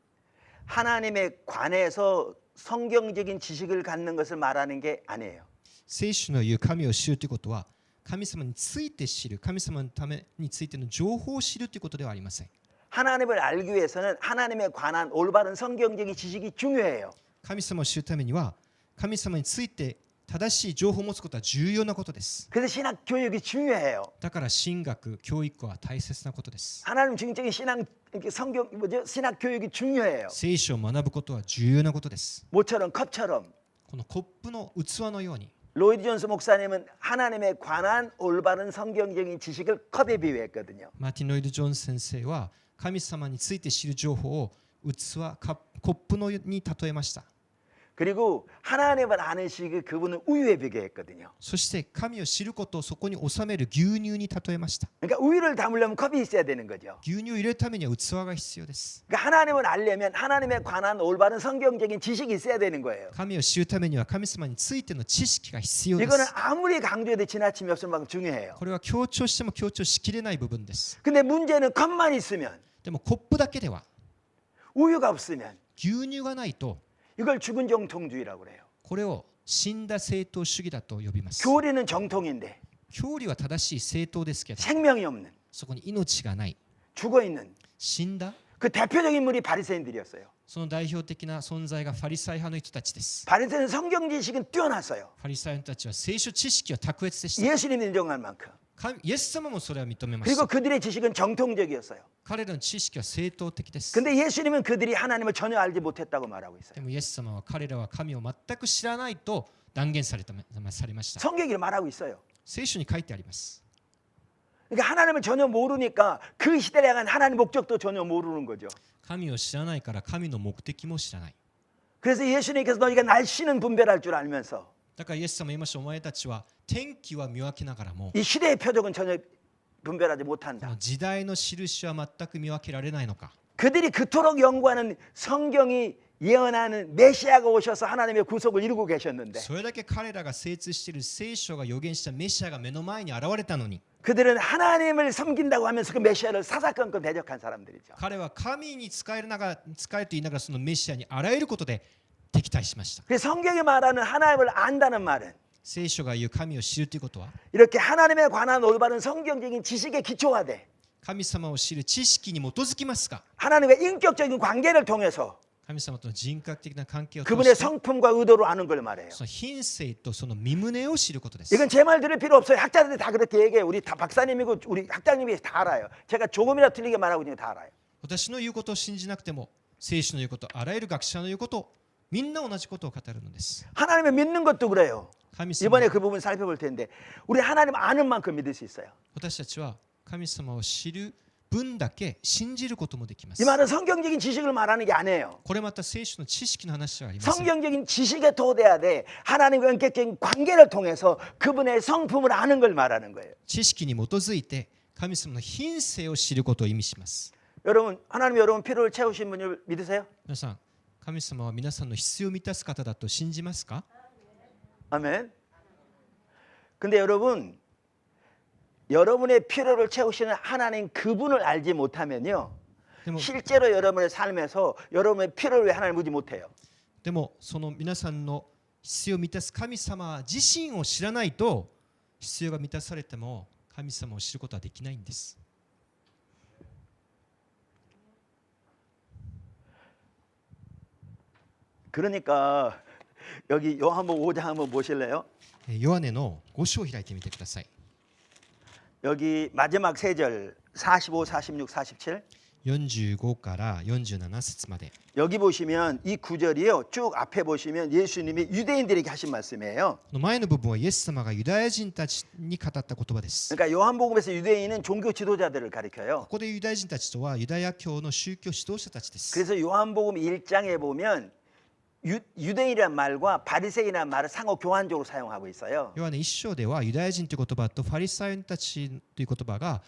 하나님에 관해서 성경적인 지식을 갖는 것을 말하는 게 아니에요. 聖書の言う神を知るということは神様について知る、神様のためについての情報を知るということではありません。 하나님을 알기 위해서는 하나님에 관한 올바른 성경적인 지식이 중요해요. 神様を知るためには神様について正しい情報を持つことは重要なことです。 그래서 신학 교육이 중요해요. だから神学、教育は大切なことです。 하나님 중적인 성경 신학 교육이 중요해요. 聖書を学ぶことは重要なことです。 모처럼 컵처럼 このコップの器のように 로이드 존스 목사님은 하나님에 관한 올바른 성경적인 지식을 컵에 비유했거든요. マーティン・ロイド・ジョン先生は神様について知る情報を器、コップのに例えました。 그리고 하나님을 아는 시기 그분은 우유에 비교했거든요. そして神を知ることをそこに収める牛乳に例えました。 그러니까 우유를 담으려면 컵이 있어야 되는 거죠. 牛乳を入れるためには器が必要です。 그러니까 하나님을 알려면 하나님에 관한 올바른 성경적인 지식이 있어야 되는 거예요. 神を知るためには神様についての知識が必要で 이거는 す。 아무리 강조해도 지나침이 없을 만큼 중요해요. これは強調しても強調しきれない部分です。 근데 문제는 컵만 있으면 でもコップだけでは 우유가 없으면 牛乳がないと 이걸 죽은 정통주의라고 그래요. これを死んだ正当主義だと呼びます。 교리는 정통인데 教理は正しい正当ですけど 생명이 없는 そこに命がない、 죽어 있는 死んだ 그 대표적인 인물이 바리새인들이었어요. その代表的な存在がファリサイ派の人たちです。 바리새인 성경 지식은 뛰어났어요. ファリサイ派たちは聖書知識は卓越でした。 예수님 인정할 만큼. イエス様もそれは認めまし 그리고 た。 그들의 지식은 정통적이었어요. 彼らの知識は正当的です。 근데 예수님은 그들이 하나님을 전혀 알지 못했다고 말하고 있어요. でもイエス様は彼らは神を全く知らないと断言されました。 성경이 말하고 있어요. 聖書に書いてあります。 그러니까 하나님을 전혀 모르니까 그 시대를 향한 하나님의 목적도 전혀 모르는 거죠. 神を知らないから神の目的も知らない。 그래서 예수님께서 너희가 날씨는 분별할 줄 알면서 だからイエス様は言いました。お前たちは天気は見分けながらも 이 시대의 표적은 전혀 분별하지 こ 못한다. の時代の印は全く見分けられないのか。 그들이 그토록 연구하는 성경이 예언하는 메시아가 오셔서 하나님의 구속을 이루고 계셨는데 それだけ彼らが精通している聖書が予言したメシアが目の前に現れたのに、 그들은 하나님을 섬긴다고 하면서 그 메시아를 사사건건 대적한 사람들이죠. 彼は神に仕えると言いながらそのメシアにあらゆることで敵対しました。 그래서 성경이 말하는 하나님을 안다는 말은 聖書が言う神を知るということは、 이렇게 하나님에 관한 올바른 성경적인 지식에 기초화돼 神様を知る知識に基づきますが、 하나님과 인격적인 관계를 통해서 神様との人格的な関係を通 그분의 して 성품과 의도를 아는 걸 말해요. その品性とその身旨を知ることです。 이건 제 말 들을 필요 없어요. 학자들이 다 그렇게 얘기해요. 우리 다 박사님이고 우리 학장님이 다 알아요. 제가 조금이라도 틀리게 말하고 있는 거 다 알아요. 私の言うことを信じなくても、聖書の言うこと、あらゆる学者の言うこと、みんな同じことを語るのです。 하나님을 믿는 것도 그래요. 神様 이번에 그 부분 살펴볼 텐데 우리 하나님 아는 만큼 믿을 수 있어요. 私たちは神様を知る分だけ信じることもできま 이 す。 말은 성경적인 지식을 말하는 게 아니에요. これまた聖書の知識の話ではありません。 성경적인 지식에 도돼야 돼. 하나님과 인격적인 관계를 통해서 그분의 성품을 아는 걸 말하는 거예요. 知識に基づいて神様の品性を知ることを意味します。 여러분, 하나님 여러분 필요를 채우신 분을 믿으세요? 皆さん、神様は皆さんの必要を満たす方だと信じますか？ 아멘. 근데 여러분, 여러분의 필요를 채우시는 하나님 그분을 알지 못하면요. でも 실제로 여러분의 삶에서 여러분의 필요를 위해 하나님 묻지 못해요. でもその皆さんの必要を満たす神様自身を知らないと、必要が満たされても神様を知ることはできないんです。 그러니까 여기 요한복음 5장 한번 보실래요? ヨハネの5章を開いてみてください。 여기 마지막 세 절 45, 46, 47 45から47節まで。 여기 보시면 이 구절이요. 쭉 앞에 보시면 예수님이 유대인들에게 하신 말씀이에요. この前の部分はイエス様がユダヤ人たちに語った言葉です。 그러니까 요한복음에서 유대인은 종교 지도자들을 가리켜요. ここでユダヤ人たちとはユダヤ教の宗教指導者たちです。 그래서 요한복음 1장에 보면 유대인이란 말과 바리새인이란 말을 상호 교환적으로 사용하고 있어요. ヨハネ1章ではユダヤ人という言葉とファリサイ人たちという言葉が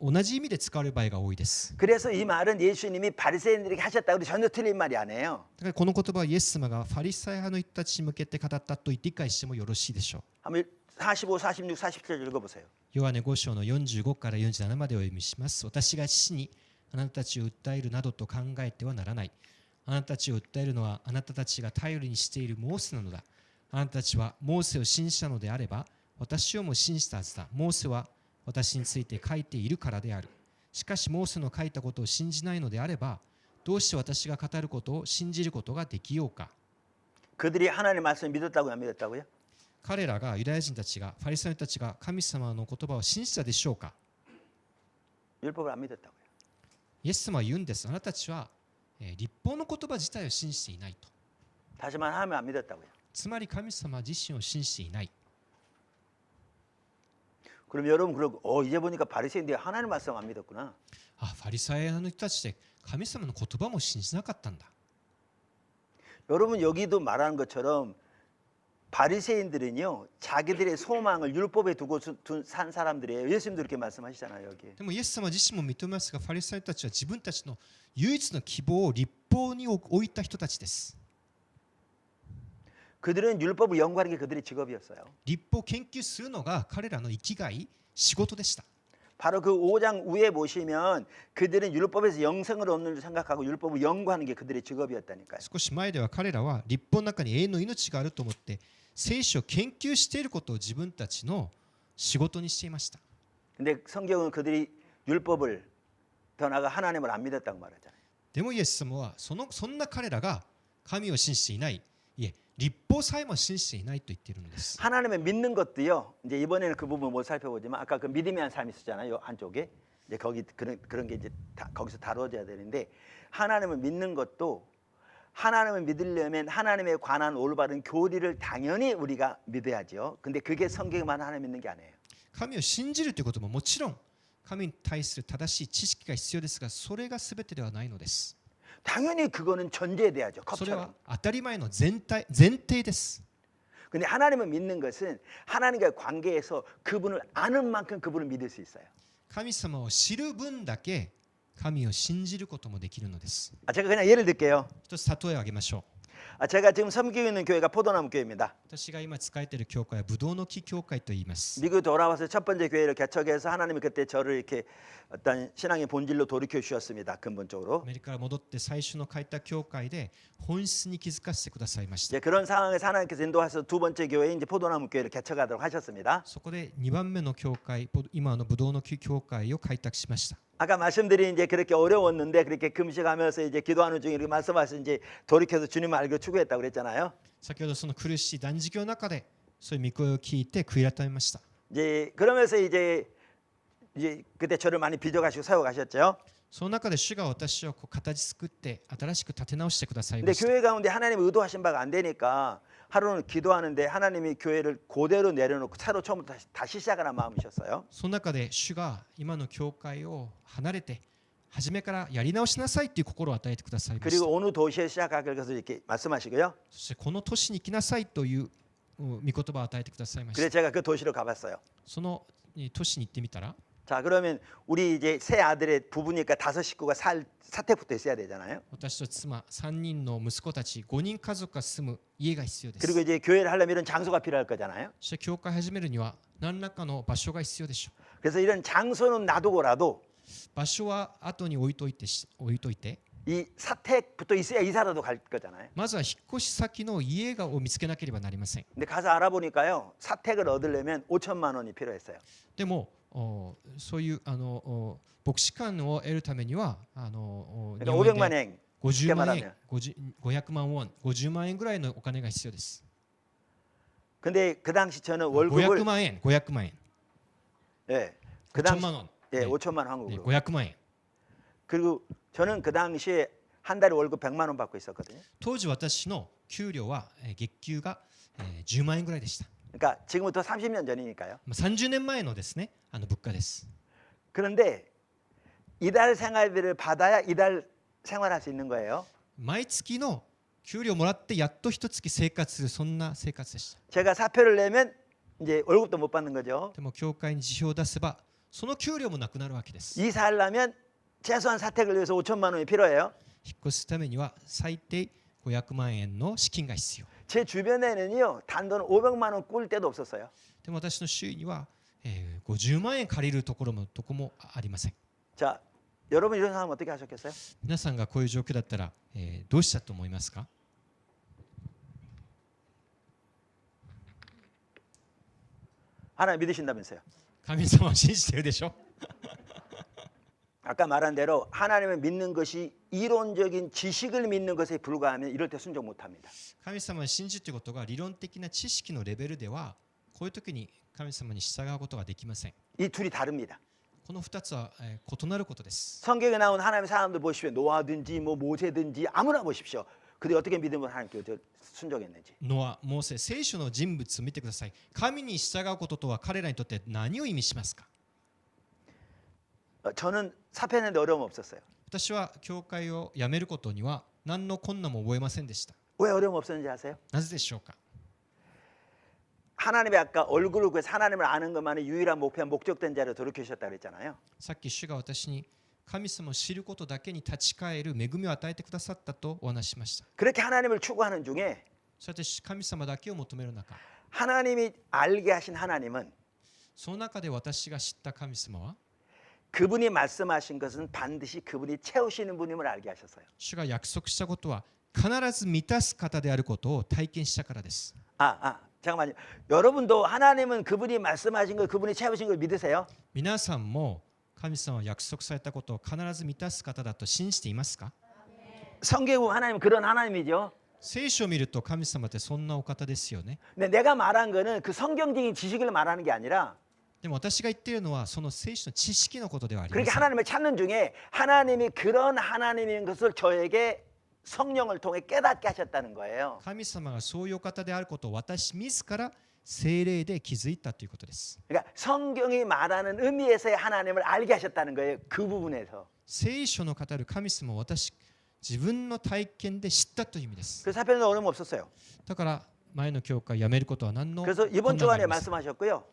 同じ意味で使われる場合が多いです。 그래서 이 말은 예수님이 바리새인들에게 하셨다고 해도 전혀 틀린 말이 아니에요. だからこの言葉はイエス様がファリサイ派の人たちに向けて語ったと理解してもよろしいでしょう。 한번 45, 46, 47 읽어보세요. ヨハネ5章の45から47までお読みします。私が父にあなたたちを訴えるなどと考えてはならない。あなたたちを訴えるのはあなたたちが頼りにしているモーセなのだ。あなたたちはモーセを信じたのであれば私をも信じたはずだ。モーセは私について書いているからである。しかしモーセの書いたことを信じないのであればどうして私が語ることを信じることができようか。 그들이 하나님의 말씀을 믿었다고요? 안 믿었다고요? 彼らがユダヤ人たちがファリサイ人たちが神様の言葉を信じたでしょうか。 율법을 안 믿었다고요. イエス様は言うんです。あなたたちは立法の言葉自体を信じていないと。 다시 말하면 하나님 안 믿었다고요. つまり神様自身を信じていない。 그럼 여러분 그러고 이제 보니까 바리새인들이 하나님 말씀 안 믿었구나. あ、ファリサイ派の人たちで神様の言葉も信じなかったんだ。 여러분 여기도 말하는 것처럼 바리새인들은요 자기들의 소망을 율법에 두고 산 사람들이에요. 예수님도 이렇게 말씀하시잖아요 여기. でもイエス様自身も認めますが、ファリサイ人たちは自分たちの唯一の希望を立法に置いた人たちです。 그들은 율법을 연구하는 게 그들의 직업이었어요. 立法を研究するのが彼らの生きがい、仕事でした。 바로 그 5장 위에 보시면 그들은 율법에서 영생을 얻는 줄 생각하고 율법을 연구하는 게 그들의 직업이었다니까요. 少し前では彼らは立法の中に永遠の命があると思って聖書を研究していることを自分たちの仕事にしていました。 근데 성경은 그들이 율법을 더 나아가 하나님을 안 믿었다고 말하잖아요. でもイエス様はそんな彼らが神を信じていない、いえ立法さえも信じていないと言っているのです。 하나님을 믿는 것도요. 이제 이번에는 그 부분 못 살펴보지만 아까 그 믿음이 한 삶이 있었잖아요. 한쪽에 이제 거기 그런 게 이제 거기서 다뤄져야 되는데 하나님을 믿는 것도 하나님을 믿으려면 하나님에 관한 올바른 교리를 당연히 우리가 믿어야죠. 근데 그게 성경만 하나님 믿는 게 아니에요. 神を信じるということももちろん神に対する正しい知識が必要ですが、それが全てではないのです。 당연히 그거는 전제돼야죠. それは 컵처럼. 当たり前の前提です。 근데 하나님을 믿는 것은 하나님과의 관계에서 그분을 아는 만큼 그분을 믿을 수 있어요. 神様を知る分だけ神を信じることもできるのです。 제가 그냥 예를 들게요. 一つ例えを挙げましょう。 제가 지금 섬기고 있는 교회가 포도나무 교회입니다. 私が今使えている教会はブドウの木教会と言います。 미국 돌아와서 첫 번째 교회를 개척해서 하나님이 그때 저를 이렇게 어떤 신앙의 본질로 돌이켜 주셨습니다. ア 근본적으로. メリカから戻って最初の開拓教会で本質に気づかせてくださいました。 이제 그런 상황에서 하나님께서 인도하셔서 두 번째 교회 이제 포도나무 교회를 개척하도록 하셨습니다. そこで2番目の教会、今のブドウの木教会を開拓しました。 아까 말씀드린 이제 그렇게 어려웠는데 그렇게 금식하면서 이제 기도하는 중에 이렇게 말씀하신 이제 돌이켜서 주님을 알고 추구했다고 그랬잖아요. 先ほどその苦しい断食の中でそういう御声を聞いて悔い改めました。 이제 그러면서 이제 그때 저를 많이 빚어가시고 세워가셨죠. その中で主が私をこう形作って新しく立て直してください 근데 ました。 교회 가운데 하나님이 의도하신 바가 안 되니까 하루는 기도하는데 하나님이 교회를 그대로 내려놓고 새로 처음부터 다시 시작하는 마음이셨어요. その中で主が今の教会を離れて初めからやり直しなさいという心を与えてくださいました。 그리고 어느 도시에 시작하길 그래서 이렇게 말씀하시고요. そしてこの都市に来なさいという御言葉を与えてくださいまし 그래서 た。 제가 그 도시로 가봤어요. その都市に行ってみたら 자 그러면 우리 이제 세 아들의 부부니까 5 식구가 사택부터 있어야 되잖아요. 私と妻3人の息子たち5人家族が住む家が必要です。 그리고 이제 교회를 하려면 이런 장소가 필요할 거잖아요. そして教会始めるには何らかの場所が必要でしょ 그래서 이런 장소는 놔두고라도 う。場所は後に置いといて이 사택부터 있어야 이사라도 갈 거잖아요. まずは引っ越し先の家を見つけなければなりません。 근데 가서 알아보니까요 사택을 얻으려면 5천만 원이 필요했어요. でもそういう牧師館を得るためには그러니까 500만 엔. 50万 말하면. 円500万ウォン50万円ぐらいのお金が必要です。 근데 그 당시 저는 500 월급을 万円500万円 예, 그 5천만 당시 원 예, 네. 5천만 ね 한국으로. 500万円 그리고 저는 그 당시에 한 달에 월급 100만 원 받고 있었거든요. 当時私の給料は月給が10万円ぐらいでした。 그러니까 지금부터 30년 전이니까요. 30年前のですね物価です。 그런데 이달 생활비를 받아야 이달 생활할 수 있는 거예요. 毎月の給料もらってやっと一月生活するそんな生活でした。 제가 사표를 내면 이제 월급도 못 받는 거죠. でも教会に辞表を出せばその給料もなくなるわけです。 이사하려면 최소한 사택을 위해서 5천만 원이 필요해요. 引っ越すためには最低500万円の資金が必要。 제 주변에는요 단돈 500만 원 꿀 때도 없었어요. でも私の周囲には50万円借りるところもどこもありません。 자, 여러분 이런 상황 어떻게 하셨겠어요? 皆さんがこういう状況だったらどうしたと思いますか？ 하나님 믿으신다면서요. 神様を信じてるでしょ。 아까 말한 대로 하나님을 믿는 것이 이론적인 지식을 믿는 것에 불과하면 이럴 때 순종 못합니다. 神様を信じるということが理論的な知識のレベルではこういう時に神様に従うことができません。 이 둘이 다릅니다. この2つは異なることです。 성경에 나온 하나님의 사람들 보십시오. 노아든지 뭐 모세든지 아무나 보십시오. 그들이 어떻게 믿음을 하나님께 순종했는지. ノア、モーセ、聖書の人物を見てください。神に従うこととは彼らにとって何を意味しますか？ 저는 사표내는데 어려움 없었어요. 私は教会を辞めることには何の困難も覚えませんでした。 왜 어려움 없었는지 아세요? なぜでしょうか？ 하나님이 아까 얼굴을 구해서 하나님을 아는 것만이 유일한 목표 목적된 자로 돌이키셨다고 그랬잖아요. さっき主が私に神様を知ることだけに立ち返る恵みを与えてくださったとお話しました。 그렇게 하나님을 추구하는 중에 そうやって神様だけを求める中、 하나님이 알게 하신 하나님은 その中で私が知った神様は 그분이 말씀하신 것은 반드시 그분이 채우시는 분임을 알게 하셨어요. 主が約束したことは必ず満たす方であることを体験したからです。 잠깐만요. 여러분도 하나님은 그분이 말씀하신 것, 그분이 채우신 걸 믿으세요? 皆さんも神様は約束されたことを必ず満たす方だと信じていますか？ 성경 하나님은 그런 하나님이죠. 聖書を見ると神様ってそんなお方ですよね。 근데 내가 말한 거는 그 성경적인 지식을 말하는 게 아니라 でも私が言っているのはその聖書の知識のことではありま 그렇게 せん。 하나님을 찾는 중에 하나님이 그런 하나님인 것을 저에게 성령을 통해 깨닫게 하셨다는 거예요. 神様がそういうお方であることを私自ら聖霊で気づいたということです。 그러니까 성경이 말하는 의미에서의 하나님을 알게 하셨다는 거예요. 그 부분에서. 聖書の語る神様を私自分の体験で知ったという意味です。 그래서 사표는 어려움 없었어요. だから前の教会を辞めることは何の 그래서 困 이번 難もあ 주간에 りません。 말씀하셨고요.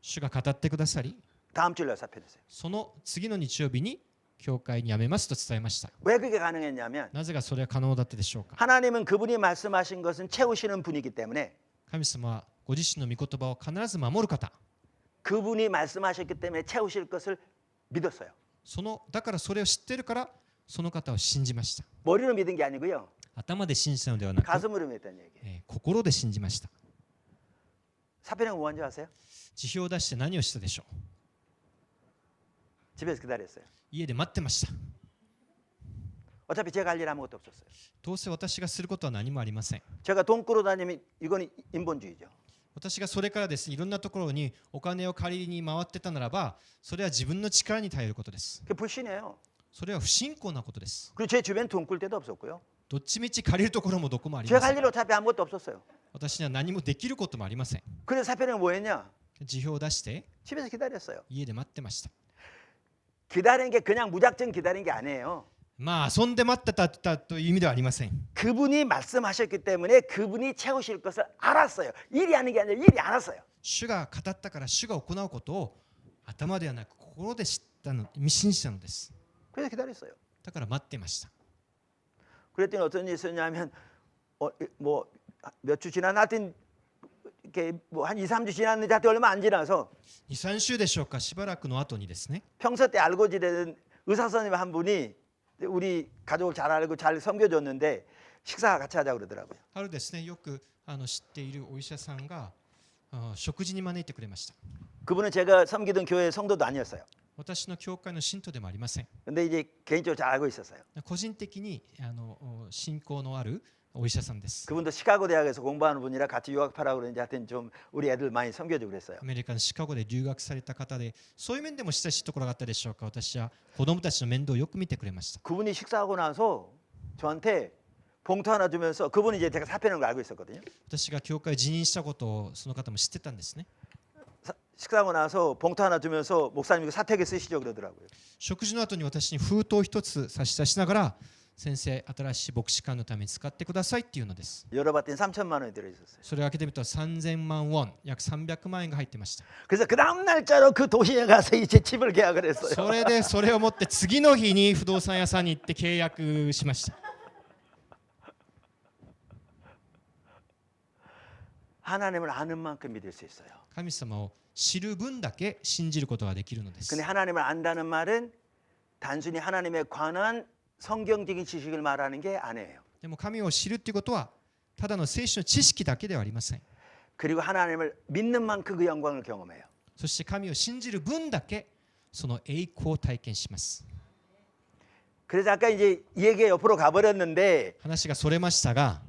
主が語ってくださり、 다음 주일날 사표됐어요. その次の日曜日に教会に辞めますと伝えました。 왜 그게 가능했냐면 なぜがそれは可能だったでしょうか。 하나님은 그분이 말씀하신 것은 채우시는 분이기 때문에 神様はご自身の御言葉を必ず守る方。 그분이 말씀하셨기 때문에 채우실 것을 믿었어요. だからそれを知っているからその方を信じました。 머리로 믿은 게 아니고요. 頭で信じたのではなく、 가슴으로 믿었다는 얘기예요. 心で信じました。 사편형 뭐 한지 아세요? 辞表を出して何をしたでしょう。 집에서 기다렸어요. 家で待ってました。 어차피 제가 할 일 아무것도 없었어요. どうせ私がすることは何もありません。 제가 돈 끌어다니면 이건 인본주의죠. 私がそれからですね、いろんなところにお金を借りに回ってたならば、それは自分の力に頼ることです。 그게 불신이에요. それは不信仰なことです。 그리고 제 주변 돈 끌 데도 없었고요. どっちみち借りるところもどこもありま 제가 せ 할 ん。 일 어차피 아무것도 없었어요. 私には何もできることもありません。 그래서 사편형 뭐 했냐? 辞表を出して 집에서 기다렸어요. 家で待ってました。 기다린 게 그냥 무작정 기다린 게 아니에요. まあ遊んで待ってたという意味ではありません。 그분이 말씀하셨기 때문에 그분이 채우실 것을 알았어요. 일이 아닌 게 아니라 일이 알았어요. 主が語ったから主が行うことを頭ではなく心で知ったの、信じたのです。 그래서 기다렸어요. だから待ってました。 그랬더니 어떤 일이 있었냐면 뭐 몇 주 지난 하여튼 이렇게 뭐 한 2, 3주 지났는데 하여튼 얼마 안 지나서 2、3週でしょうか、しばらくの後にですね、 평소 때 알고 지내던 의사 선생님 한 분이 우리 가족을 잘 알고 잘 섬겨줬는데 식사 같이 하자고 그러더라고요. あるですね、よく知っているお医者さんが食事に招いてくれました。 그분은 제가 섬기던 교회 성도도 아니었어요. 私の教会の信徒でもありません。 근데 이제 개인적으로 잘 알고 있었어요. 個人的に信仰のあるお医者さんです。 그분도 시카고 대학에서 공부하는 분이라 같이 유학파라고 그러는데 하여튼 좀 우리 애들 많이 섬겨주고 그랬어요. アメリカのシカゴで留学された方で、そういう面でも親しいところがあったでしょうか。私は子供たちの面倒をよく見てくれました。 그분이 식사하고 나서 저한테 봉투 하나 주면서 그분이 이제 제가 사표는 걸 알고 있었거든요. 私が教会を辞任したことをその方も知ってたんですね。 식사하고 나서 봉투 하나 주면서 목사님 이거 사택에 쓰시죠 그러더라고요. 食事の後に私に封筒を一つ差し出しながら、先生、新しい牧師館のために使ってくださいっていうのです。 열어봤더니 3천만 원이 들어있었어요. それを開けてみると3000万ウォン、約300万円が入ってました。 그래서 그 다음 날짜로 그 도시에 가서 이제 집을 계약을 했어요. それでそれを持って次の日に不動産屋さんに行って契約しました。 하나님을 아는 만큼 믿을 수 있어요. 神様を知る分だけ信じることができるのです。 근데 하나님을 안다는 말은 단순히 하나님에 관한 성경적인 지식을 말하는 게 아니에요. でも神を知るということはただの聖書の知識だけではありません。 그리고 하나님을 믿는 만큼 그 영광을 경험해요. そして神を信じる分だけその栄光を体験します。 그래서 아까 이제 이 얘기가 옆으로 가버렸는데 話がそれましたが、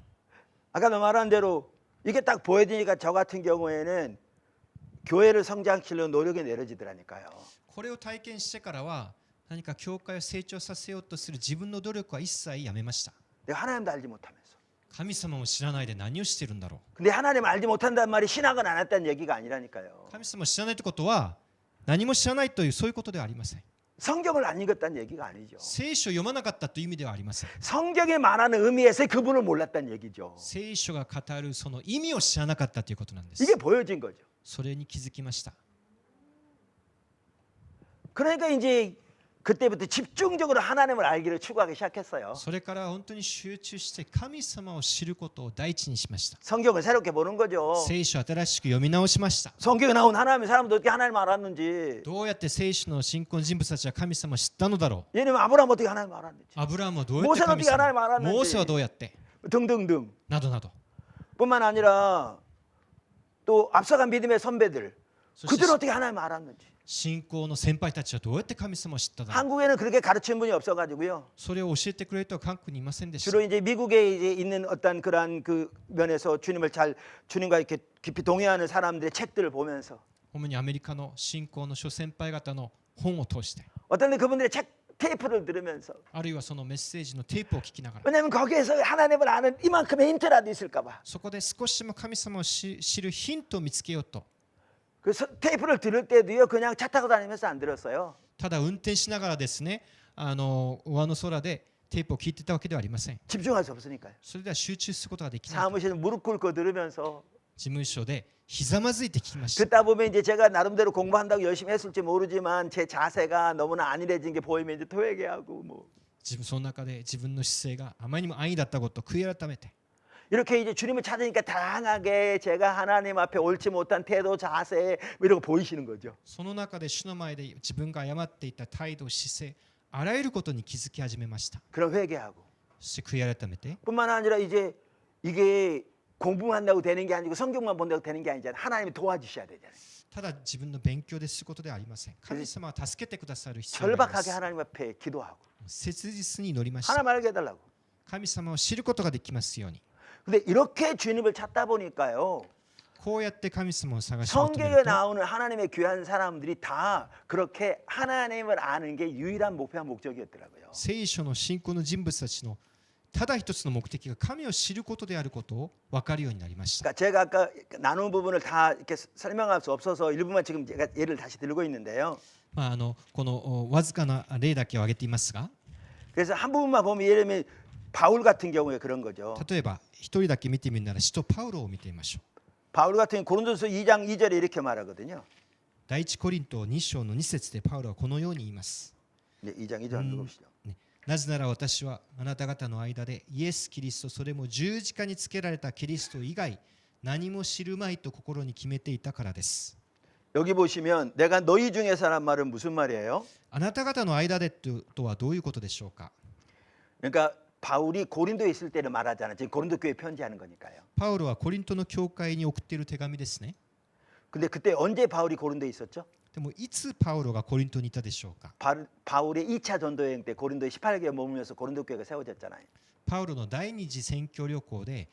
아까도 말한 대로 이게 딱 보여지니까 저 같은 경우에는 교회를 성장시키려는 노력이 내려지더라니까요. これを体験してからは何か教会を成長させようとする自分の努力は一切やめました。 내가 하나님도 알지 못하면서. 神様を知らないで何をしているんだろう。 근데 하나님을 알지 못한다는 말이 신학은 안 했다는 얘기가 아니라니까요. 神様を知らないということは何も知らないというそういうことではありません。 성경을 안 읽었다는 얘기가 아니죠. 聖書を読まなかったという意味ではありません。 성경에 말하는 의미에서 그분을 몰랐다는 얘기죠. 聖書が語るその意味を知らなかったということなんです。 이게 보여진 거죠. それに気づきました。 그러니까 이제 그때부터 집중적으로 하나님을 알기를 추구하기 시작했어요. それから本当に集中して神様を知ることを第一にしました。 성경을 새롭게 보는 거죠. 聖書を新しく読み直しました。 성경에 나온 하나님의 사람도 어떻게 하나님을 알았는지. どうやって聖書の信仰の人物たちは神様を知ったのだろう。 얘는 아브라함 어떻게 하나님을 알았는지. アブラハムはどうやって神 모세는 어떻게 하나님을 様、 알았는지. モーセはどうやって、 등등등. などなど。 뿐만 아니라 또 앞서간 믿음의 선배들. そ 그들은 して 어떻게 하나님을 알았는지. 信仰の先輩たちはどうやって神様を知っただろう。 한국에는 그렇게 가르치는 분이 없어가지고요. それを教えてくれる人は韓国にいませんでした。 주로 이제 미국에 이제 있는 어떤 그러한 그 면에서 주님을 잘 주님과 이렇게 깊이 동의하는 사람들의 책들을 보면서 主にアメリカの信仰の諸先輩方の本を通して、 어떤 데 그분들의 책 테이프를 들으면서 あるいはそのメッセージのテープを聞きながら、 왜냐하면 거기에서 하나님을 아는 이만큼의 힌트라도 있을까봐 そこで少しでも神様を知るヒントを見つけようと、 그 테이프를 들을 때도요 그냥 차 타고 다니면서 안 들었어요. ただ運転しながらですね、上の空でテープを聞いてたわけではありません。 집중할 수 없으니까요. それでは集中することができない。 사무실은 무릎 꿇고 들으면서 事務所でひざまずいて聞きました。 듣다 보면 이제 제가 나름대로 공부한다고 열심히 했을지 모르지만 제 자세가 너무나 안일해진 게 보이면 이제 토회개하고 뭐 その中で自分の姿勢があまりにも安易だったことを悔い改めて 이렇게 이제 주님을 찾으니까 다양하게 제가 하나님 앞에 옳지 못한 태도, 자세 뭐 이런 거 보이시는 거죠. その中で主の前で自分が誤っていた態度、姿勢、あらゆることに気づき始めました。 그럼 회개하고 そして悔い改めて 뿐만 아니라 이제 이게 공부만 한다고 되는 게 아니고 성경만 본다고 되는 게 아니잖아요. 하나님이 도와주셔야 되잖아요. ただ自分の勉強ですることではありません。神様は助けてくださる必要がありま 절박하게 す。 하나님 앞에 기도하고 切実に祈りました。 하나님 알게 해달라고. 神様を知ることができますように。 근데 이렇게 주님을 찾다 보니까요. こうやって神様を探し求め 성경에 ると 나오는 하나님의 귀한 사람들이 다 그렇게 하나님을 아는 게 유일한 목표와 목적이었더라고요. 聖書の信仰の人物たちのただ一つの目的が神を知ることであることを分かるようになりました。 그러니까 제가 아까 나눈 부분을 다 이렇게 설명할 수 없어서 일부만 지금 제가 예를 다시 들고 있는데요. このわずかな例だけを挙げていますが、 그래서 한 부분만 보면 예를 들면 바울 같은 경우에 그런 거죠. 例えば一人だけ見てみるなら使徒パウロを見てみましょう。 바울 같은 경우 고린도서 2장 2절에 이렇게 말하거든요. 第一コリント2章の2節でパウロはこのように言います。 네, 2장 2절 읽읍시죠. なぜなら私はあなた方の間でイエス・キリスト、それも十字架につけられたキリスト以外何も知るまいと心に決めていたからです。 여기 보시면 내가 너희 중에서란 말은 무슨 말이에요? あなた方の間でとはどういうことでしょうか。 그러니까 바울이 고린도에 있을 때를 말하잖아요. 지금 고린도 교회 편지하는 거니까요. パウロはコリントの教会に送っている手紙ですね。 근데 그때 언제 바울이 고린도에 있었죠? でもいつパウロがコリントにいたでしょうか。 바울의 2차 전도 여행 때 고린도에 18개월 머물면서 고린도 교회가 세워졌잖아요. パウロの第二次宣教旅行で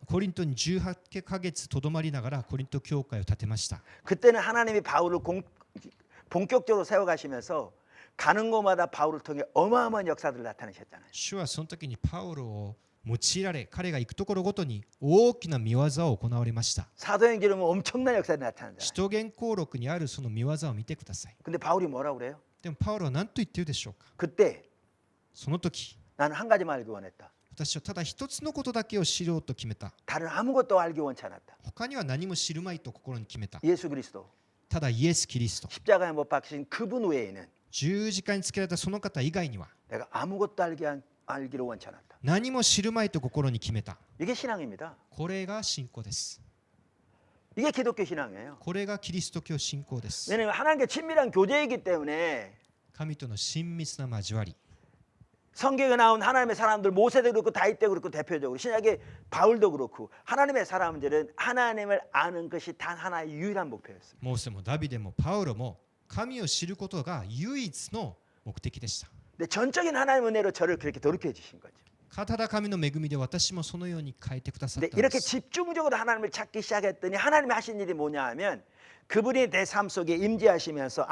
コリントに18ヶ月とどまりながらコリント教会を建てました。 그때는 하나님이 바울을 본격적으로 세워가시면서 가는 곳마다 바울을 통해 어마어마한 역사들을 나타내셨잖아요. 主はその時にパウロを用いられ、彼が行くところごとに大きな見業を行われました。 사도행전에 보면 엄청난 역사들이 使 나타나잖아요. 徒言行録にあるその見業を見てください。 근데 바울이 뭐라고 그래요? でもパウロは何と言っているでしょうか。 그때 その時 나는 한 가지만 알기 원했다. 私はただ一つのことだけを知ろうと決めた。 다른 아무것도 알기 원치 않았다. 他には何も知るまいと心に決めた。 예수 그리스도 ただイエス・キリスト、 십자가에 못 박히신 그분 외에는 十字架につけられたその方以外には 내가 아무것도 알기를 원치 않았다. 何も知るまいと心に決めた。 이게 신앙입니다. これが信仰です。 이게 기독교 신앙이에요. これがキリスト教信仰です。 왜냐하면 하나님과 친밀한 교제이기 때문에 神との親密な交わり。 성경에 나온 하나님의 사람들 모세도 그렇고 다윗도 그렇고 대표적으로 신약의 바울도 그렇고 하나님의 사람들은 하나님을 아는 것이 단 하나의 유일한 목표였습니다. モーセもダビデもパウロも神を知ることが唯一の目的でした。 근데 전적인 하나님의 은혜로 저를 그렇게 도르게 해주신 거죠. ただ神の恵みで私もそのように変えてくださっ 근데 たので 이렇게 す。 집중적으로 하나님을 찾기 시작했더니 하나님이 하신 일이 뭐냐 하면 그분이 내 삶 속에 임재하시면서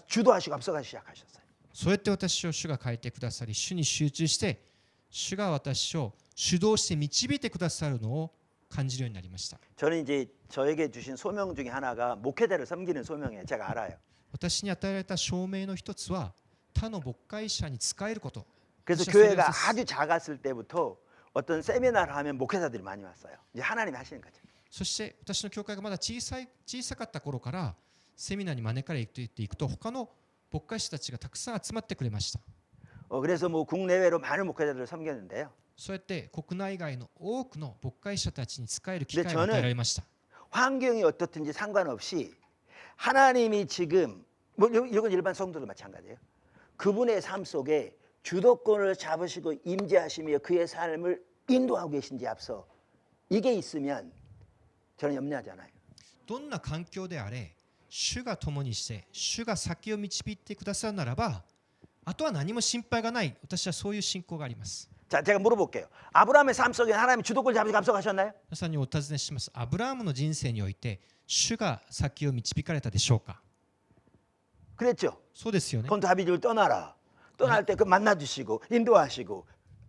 주도하시고 앞서가기 시작하셨어요. そうやって私を主が変えてくださり、主に集中して主が私を主導して導いてくださるのを感じるようになりました。 저는 이제 저에게 주신 소명 중에 하나가 목회자를 섬기는 소명이에요. 제가 알아요. 私に与えられた証明の一つは他の牧会者に仕えること。 그래서 私はそれで 교회가 す 아주 작았을 때부터 어떤 세미나를 하면 목회자들이 많이 왔어요. 이제 하나님이 하시는 거죠. そして私の教会がまだ小さかった頃からセミナーに招かれていくと他の牧会者たちがたくさん集まってくれました。 그래서 뭐 국내외로 많은 목회자들을 섬겼는데요. そうやって国内外の多くの牧会者たちに仕える機会 근데 が与え 저는 られました。 환경이 어떻든지 상관없이 하나님이 지금 뭐 이건 일반 성도도 마찬가지예요. 그분의 삶 속에 주도권을 잡으시고 임재하시며 그의 삶을 인도하고 계신지 앞서 이게 있으면 저는 염려하지 않아요. どんな環境であれ、主が共にして、主が先を導いてくださるならば、あとは何も心配がない。私はそういう信仰があります。 자, 제가 물어볼게요. 아브라함의 삶 속에 하나님이 주도권을 잡으시고 앞서가셨나요? 皆さんにお尋ねします。アブラハムの人生において、主が先を導かれたでしょうか。 그랬죠. そうですよね。 본 다비집을 떠나라. 떠날 때 그 만나주시고 인도하시고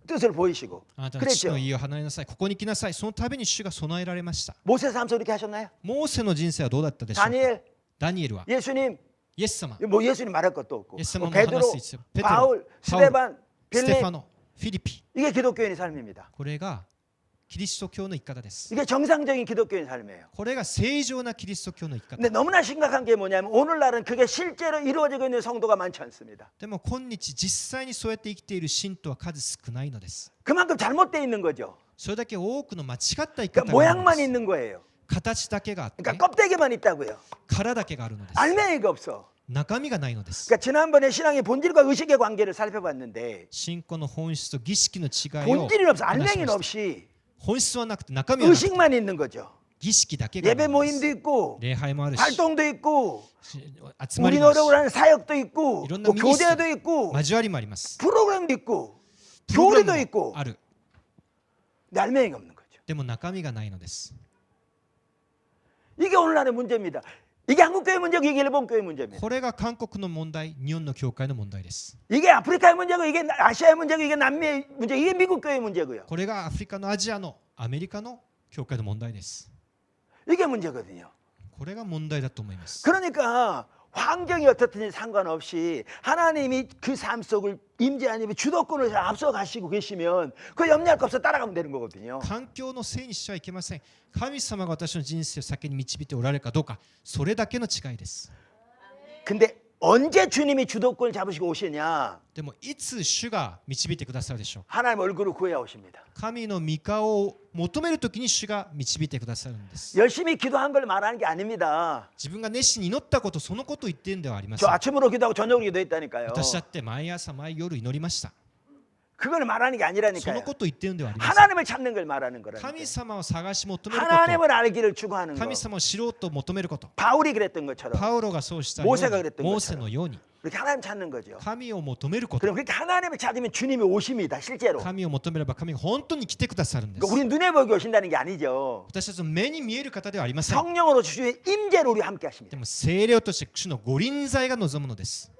뜻을 보이시고 あなたの父 그랬죠. の家を離れなさい。ここに来なさい。そのために主が備えられました。 모세 삶 속에 이렇게 하셨나요? モーセの人生はどうだったでしょうか。 다니엘, ダニエルは 예수님, イエス様、 뭐 예수님 말할 것도 없고 예수님은 뭐 베드로, 話す必要베드로, 바울, 바울, 스테반, ステファ 빌립 ノ、フィリピ。 이게 기독교인의 삶입니다. これがキリスト教の生き方です。 이게 정상적인 기독교인 삶이에요. これが正常なキリスト教の生き 근데 方。 너무나 심각한 게 뭐냐면 오늘날은 그게 실제로 이루어지고 있는 성도가 많지 않습니다. でも今日実際にそうやって生きている信徒は数少ないのです。 그만큼 잘못되어 있는 거죠. それだけ多くの間違った生き 그러니까 方があるの 모양만 です。 있는 거예요. 形だけがあって 그러니까 껍데기만 있다고요. 殻だけがあるのです。 알맹이가 없어. 中身がないのです。 그러니까 지난번에 신앙의 본질과 의식의 관계를 살펴봤는데 信仰の本質と儀式の違いを 본질이 없어. 話し 알맹이는 ました。 없이 本質はなくて中身はなくて 의식만 있는 거죠. 儀式だけがあ 예배 るので 모임도 す。 있고 礼拝もあるし、 활동도 있고 集ま 우리 りもある 노력을 하는 사역도 있고 이런 또 미니스트리, 교대도 있고 し、交わりもあります。 프로그램도 있고 プログラム 교리도 も 있고 ある。 근데 알맹이가 없는 거죠. でも中身がないのです。 이게 오늘날의 문제입니다. 이게 한국 교회 문제고 이게 일본 교회 문제입니다. これが韓国の問題、日本の教会の問題です。 이게 아프리카의 문제고 이게 아시아의 문제고 이게 남미의 문제, 이게 미국 교회 문제고요. これがアフリカのアジアのアメリカの教会の問題です。 이게 문제거든요. これが問題だと思います。 그러니까 환경이 어떻든지 상관없이 하나님이 그 삶 속을 임재하님이 주도권을 앞서 가시고 계시면 그 염려할 거 없어 따라가면 되는 거거든요. 環境のせいにしてはいけません。神様が私の人生を先に導いておられるかどうか、それだけの違いです。 근데 언제 주님이 주도권을 잡으시고 오시냐? でもいつ主が導いてくださるでしょう。 하나님 얼굴을 구해야 오십니다. 神の御顔を求めるときに主が導いてくださるんです。 열심히 기도한 걸 말하는 게 아닙니다. 自分が熱心に祈ったこと、そのことを言っているんではありませ 저 ん。 아침으로 기도하고 저녁으로 기도했다니까요. 私だって毎朝毎夜祈りました。 그걸 말하는 게 その 아니라니까요. ことを言っているんではありません。 하나님을 찾는 걸 말하는 거라니까요. 神様を探し求めるこ 하나님을 알기를 추구하는 と、 거. 神様を知ろうと求めること、 바울이 그랬던 것처럼 パウロがそうしたよう 모세가 に、 그랬던 モーセのように 그렇게 하나님 찾는 거죠. 神を求めること。 그럼 그렇게 하나님을 찾으면 주님이 오십니다. 실제로. 神を求めれば神が本当に来てくださるんです。 그러니까 우리 눈에 보기 오신다는 게 아니죠. 私たちの目に見える方ではありません。 성령으로 주의 임재로 우리 함께 で 하십니다. も聖霊として主のご臨在が望むのです。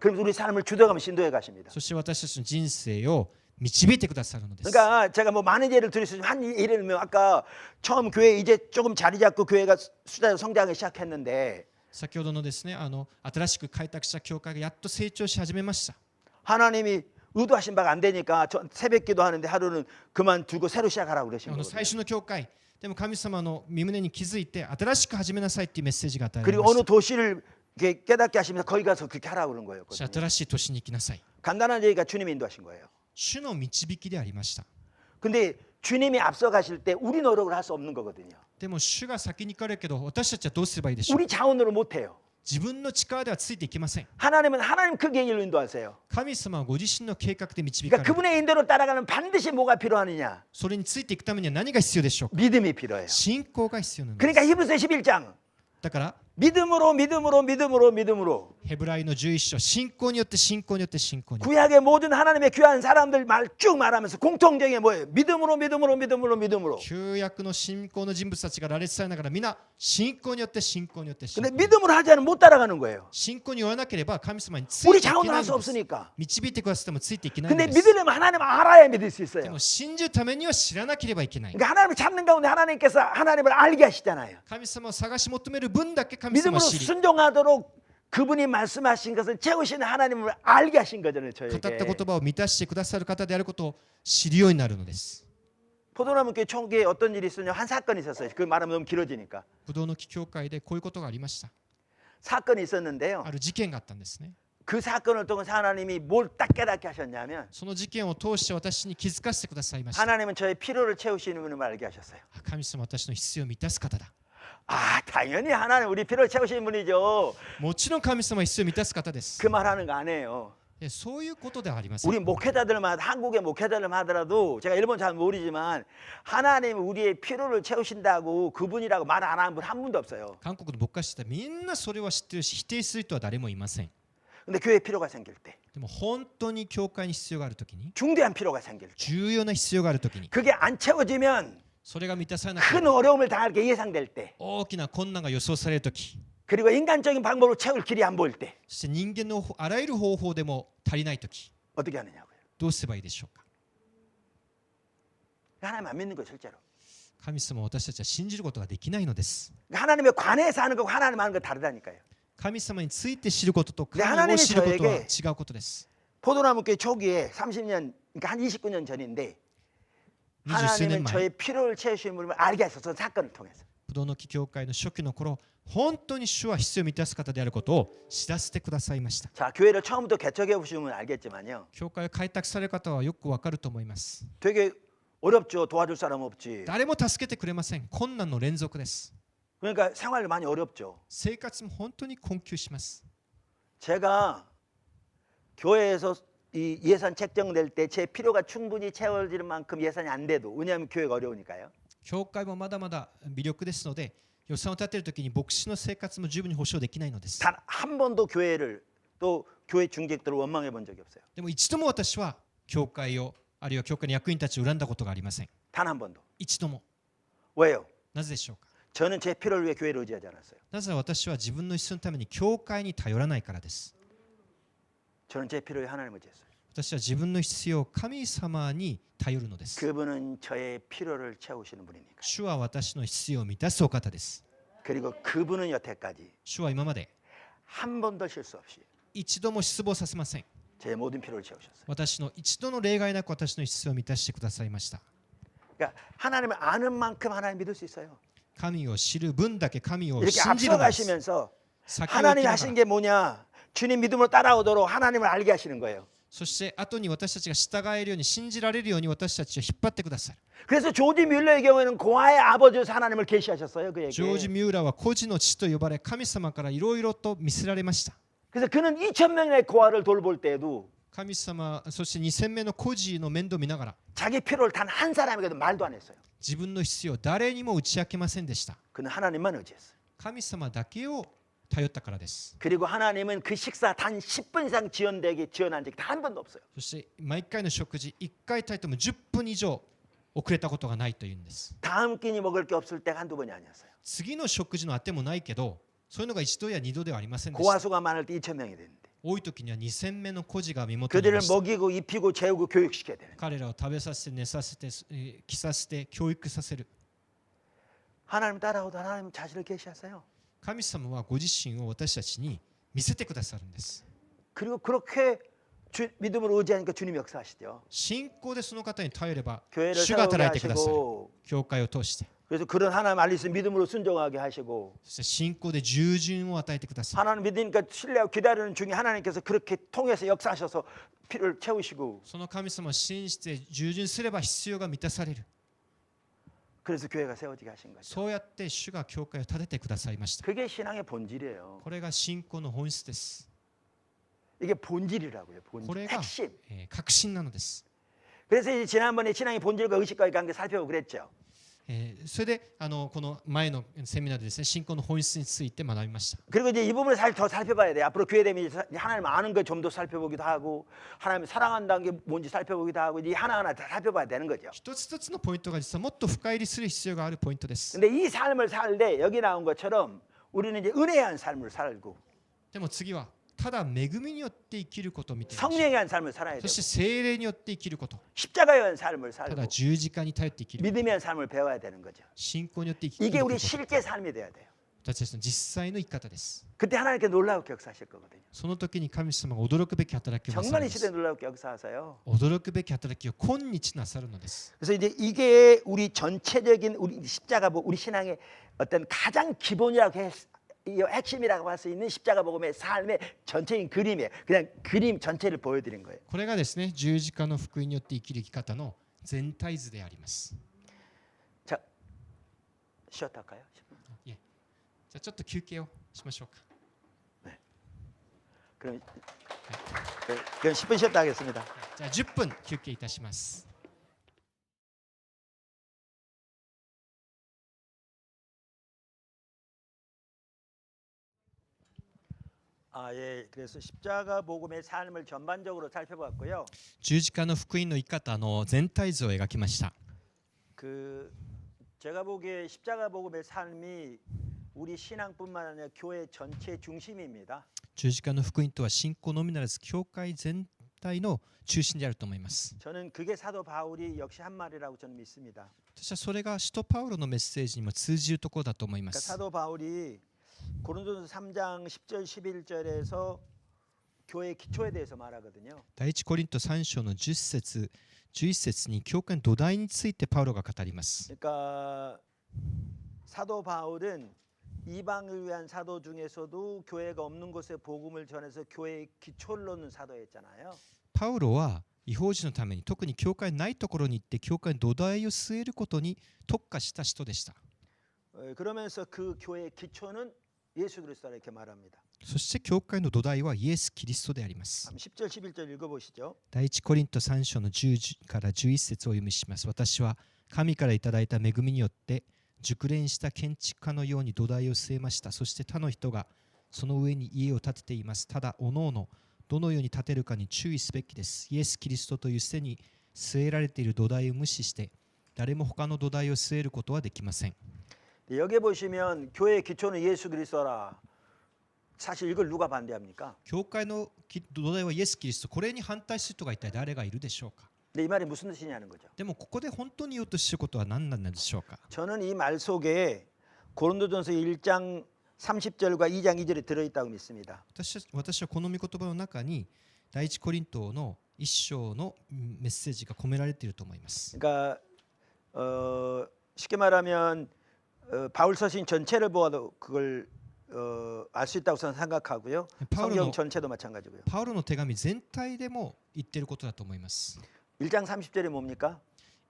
그럼 우리 삶을 주도하면서 인도해 가십니다. そして私たちの人生を導いてくださるのです。 그러니까 제가 뭐 많은 예를 들을 수 있지만 한 예를 들면 아까 처음 교회 이제 조금 자리 잡고 교회가 숫자로 성장하기 시작했는데 先ほどのですね、新しく開拓した教会がやっと成長し始めました。 하나님이 의도하신 바가 안 되니까 저 새벽 기도하는데 하루는 그만두고 새로 시작하라고 그러신 最 거거든요. 初の教会でも神様の身胸に気づいて新しく始めなさいっていうメッセージが与えられ 그리고 まし 어느 た。 도시를 이렇게 깨닫게 하시면서 거기 가서 그렇게 하라고 그런 거예요. 新しい都市に行きなさい。 간단한 얘기가 주님이 인도하신 거예요. 主の導きでありました。 근데 주님이 앞서 가실 때 우리 노력을 할 수 없는 거거든요. でも主が先に行かれるけど私たちはどうすればいいでしょう。 우리 자원으로 못 해요. 自分の力ではついていけません。 하나님은 하나님 그 계획을 인도하세요. 神様はご自身の計画で導か 그러니까 れる。 그분의 인도를 따라가는 반드시 뭐가 필요하느냐? それについていくためには何が必要でしょうか。 믿음이 필요해요. 信仰が必要なんです。 그러니까 히브리서 11장 だから 믿음으로 믿음으로 믿음으로 믿음으로 ヘブライの11章、信仰によって信仰によって信仰によって 구약의 모든 하나님의 귀한 사람들 말 쭉 말하면서 공통적인 게 뭐예요? 믿음으로 믿음으로 믿음으로 믿음으로. 旧約の信仰の人物たちが羅列されながら皆信仰によって信仰によって信 근데 仰に 믿음으로 하지 않으면 못 따라가는 거예요. 信仰によらなければ神様につい 우리 ていけな 자원으로 い 할 ん 수 です。 없으니까. 導いてくださってもついていけないん 근데 です。 믿으려면 하나님 알아야 믿을 수 で 있어요. も信じるためには知らなければいけない。 그러니까 하나님을 찾는 가운데 하나님께서 하나님을 알게 하시잖아요. 神様を探し求める分だけ神様 믿음으로 を知り、 순종하도록 그분이 말씀하신 것을 채우시는 하나님을 알게 하신 거잖아요. 語った言 저에게. 葉を満たしてくださる方であることを知るようになるのです。 포도나무 교회 총기에 어떤 일이 있었냐 한 사건이 있었어요. 그 말하면 너무 길어지니까. ブドウの木教会でこういうことがありました。 사건이 있었는데요. ある事件があったんですね。 그 사건을 통해서 하나님이 뭘 딱 깨닫게 하셨냐면 その事件を通して私に気づかせてくださいました。 하나님은 저의 필요를 채우시는 분을 알게 하셨어요. 神様は私の必要を満たす方だ。 아 당연히 하나님 우리 필요를 채우시는 분이죠. もちろん神様は必要を満たす方です。 그 말하는 거 아니에요. でそういうことではありません。 우리 목회자들만 한국의 목회자들만 하더라도 제가 일본 잘 모르지만 하나님 우리의 필요를 채우신다고 그분이라고 말 안 하는 분 한 분도 없어요. 韓国の牧師たちみんなそれは知ってるし否定する人は誰もいません。 근데 교회 필요가 생길 때 でも本当に教会に必要があるときに、 중대한 필요가 생길 때 重要な必要があるときに、 그게 안 채워지면 それが満たされなけれ 큰 ば 어려움을 당할 게 예상될 때 大きな困難が予想されるとき、 그리고 인간적인 방법으로 채울 길이 안 보일 때 そして人間のあらゆる方法でも足りないとき、 어떻게 하느냐고요. どうすればいいでしょうか。 하나님 안 믿는 거예요 실제로. 神様を私たちは信じることができないのです。 하나님에 관해서 하는 거고 하나님 하는 거 다르다니까요. 神様について知ることと 네 神 하나님이 を知ることは 저에게 違う ことです。 포도나무 교회 초기에 30년 그러니까 한 29년 전인데 20数年 하나님은 前 저의 필요를 채우시는 분을 알게 하셔서 사건을 통해서. ブドウの木教会の初期の頃、本当に主は必要を満たす方であることを知らせてくださいました。 자, 교회를 처음부터 개척해 보시면 알겠지만요. 教会を開拓される方はよくわかると思います。 되게 어렵죠. 도와줄 사람 없지. 誰も助けてくれません。困難の連続です。 그러니까 생활이 많이 어렵죠. 生活も本当に困窮します。 제가 교회에서 이 예산 책정될 때 제 필요가 충분히 채워지는 만큼 예산이 안 돼도, 왜냐하면 교회가 어려우니까요. 教会もまだまだ微力ですので、予算を立てるときに牧師の生活も十分に保証できないのです。 단 한 번도 교회를 또 교회 중직들을 원망해 본 적이 없어요. でも一度も私は教会を、あるいは教会の役員たちを恨んだことがありません。 단 한 번도. 一度も。 왜요? なぜでしょうか。 저는 제 필요를 위해 교회를 의지하지 않았어요. なぜ私は自分の必要のために教会に頼らないからです。 저는 제 필요에 하나님을 의지했어요. 私は自分の必要を神様に頼るのです。 그분은 저의 필요를 채우시는 분이니까. 主は私の必要を満たすお方です。 그리고 그분은 여태까지 主は今まで 한 번도 실수 없이 一度も失望させません。 제 모든 필요를 채우셨어요. 私の一度の例外なく私の必要を満たしてくださいました。 그러니까 하나님을 아는 만큼 하나님 믿을 수 있어요. 神を知る分だけ神を 이렇게 信じるのです。 앞서가시면서 先を行き 하나님이 なが 하신 ら 게 뭐냐? 주님 믿음으로 따라오도록 하나님을 알게 하시는 거예요. そして後に私たちが従えるように信じられるように私たちを引っ張ってくださる。 그래서 조지 뮬러의 경우에는 고아의 아버지로서 하나님을 계시하셨어요. ジョージ・ 그에게. ミューラーは孤児の父と呼ばれ神様からいろいろと見せられました。 그래서 그는 2,000명의 고아를 돌볼 때에도 神様そして2000名の孤児の面倒を見ながら 자기 필요를 단 한 사람에게도 말도 안 했어요. 自分の必要を誰にも打ち明けませんでした。 그는 하나님만 의지했어요. 神様だけを頼ったからです。 그리고 하나님은 그 식사 단 10분 이상 지연한 적이 단 한 번도 없어요. そして毎回の食事1回たりとも10分以上遅れたことがないというんです。 다음 끼니 먹을 게 없을 때 한두 번이 아니었어요. 次の食事のあてもないけど、そういうのが一度や二度ではありませんでした。 고아 수가 많을 때 2,000명이 되는데 多い時には2000名の孤児が身元にい 그들을 ました。 먹이고 입히고 재우고 교육시켜야 되는. 彼らを食べさせて寝させて着させて教育させる。 하나님 따라오도 하나님 자신을 계시하세요. 神様はご自身を私たちに見せてくださるんです。 그리고 그렇게 믿음으로 의지하니까 주님 역사하시죠. 信仰でその方に頼れば 교회를 主が 세우게 働いてくださる。 하시고 教会を通して。 그래서 그런 하나님 알리스 믿음으로 순종하게 하시고 そして信仰で従順を与えてくださる。 하나님 믿으니까 신뢰하고 기다리는 중에 하나님께서 그렇게 통해서 역사하셔서 필요를 채우시고 その神様を信じて従順すれば必要が満たされる。 그래서 교회가 세워지게 하신 거죠. そうやって主が教会を建ててくださいました。 그게 신앙의 본질이에요. これが信仰の本質です。 이게 본질이라고요. こ 본질. れが 핵심. 核心なのです。 그래서 이제 지난번에 신앙의 본질과 의식과의 관계 살펴보고 그랬죠. それでこの前のセミナーでですね、信仰の本質について学びました。 그리고 이제 이 부분을 더 살펴봐야 돼요. 앞으로 교회 되면 하나님 아는 걸 좀 더 살펴보기도 하고 하나님 사랑한다는 게 뭔지 살펴보기도 하고 이 하나하나 다 살펴봐야 되는 거죠. 一つ一つのポイントが実はもっと深入りする必要があるポイントです。 근데 이 삶을 살 때 여기 나온 것처럼 우리는 이제 은혜한 삶을 살고 でも次はただ恵みによって生きることを見ていましょう。 성령의 한 삶을 살아야 そ 되고 して聖霊によって生きること。 십자가의 한 삶을 た 살고 だ十字架に頼って生きる。 믿음의 한 삶을 배워야 되는 거죠. 信仰によって生きる 이게 こ 우리 と。 실제 삶이 돼야 돼요. 私たちの実際の生き方です。 그때 하나님께 놀라우게 역사하실 거거든요. その時に神様が驚くべき働きをなさ 정말 る 이 んで 시대에 す。 놀라우게 역사하세요. 驚くべき働きを今日なさるのです。 그래서 이제 이게 우리 전체적인 우리 십자가 우리 신앙의 어떤 가장 기본이라고 이 핵심이라고 할 수 있는 십자가 복음의 삶의 전체적인 그림이에요. 그냥 그림 전체를 보여드린 거예요. これがですね、十字架の福音によって生きる生き方の全体図であります。 자, 쉬었다 할까요? いえ、じゃあちょっと休憩をしましょうか。 그럼 10분 쉬었다 하겠습니다. じゃあ10分休憩いたします。 예. 그래서 십자가 복음의 삶을 전반적으로 살펴봤고요. 十字架の福音の生き方の全体図を描きました。 그 제가 보기에 십자가 복음의 삶이 우리 신앙뿐만 아니라 교회 전체 중심입니다. 十字架の福音とは信仰のみならず教会全体の中心であると思います。 저는 그게 사도 바울이 역시 한 말이라고 저는 믿습니다. 私はそれが使徒パウロのメッセージにも通じるところだと思いま 그러니까 す。 사도 바울이 고린도서 3장 10절 11절에서 교회의 기초에 대해서 말하거든요. 第一コリント3章の10節11節に教会の土台についてパウロが語ります。 그러니까 사도 바울은 이방을 위한 사도 중에서도 교회가 없는 곳에 복음을 전해서 교회의 기초를 놓는 사도였잖아요. パウロは異邦人のために特に教会ないところに行って教会の土台を据えることに特化した人でした。 그러면서 그 교회의 기초는 예수 그리스도라 이렇게 말합니다. そして教会の土台はイエス・キリストであります。 10절 11절 읽어보시죠. 第一コリント3章の10から11節をお読みします。私は神からいただいた恵みによって熟練した建築家のように土台を据えました。そして他の人がその上に家を建てています。ただおのおのどのように建てるかに注意すべきです。イエス・キリストというすでに据えられている土台を無視して誰も他の土台を据えることはできません。 여기 보시면 교회의 기초는 예수 그리스도라. 사실 이걸 누가 반대합니까? 教会の土台はイエス・キリスト。これに反対する人が一体誰がいるでしょうか。 근데 이 말이 무슨 뜻이냐는 거죠. でもここで本当に言おうとしていることは何なんでしょうか。 저는 이 말 속에 고린도전서 1장 30절과 2장 2절이 들어있다고 믿습니다. 私はこの御言葉の中に第一コリントの一章のメッセージが込められていると思います。 그러니까 쉽게 말하면 바울 서신 전체를 보아도 그걸 알 수 있다고 저는 생각하고요. 성경 전체도 마찬가지고요. パウロの手紙全体でも言っていることだと思います。 1장 30절이 뭡니까?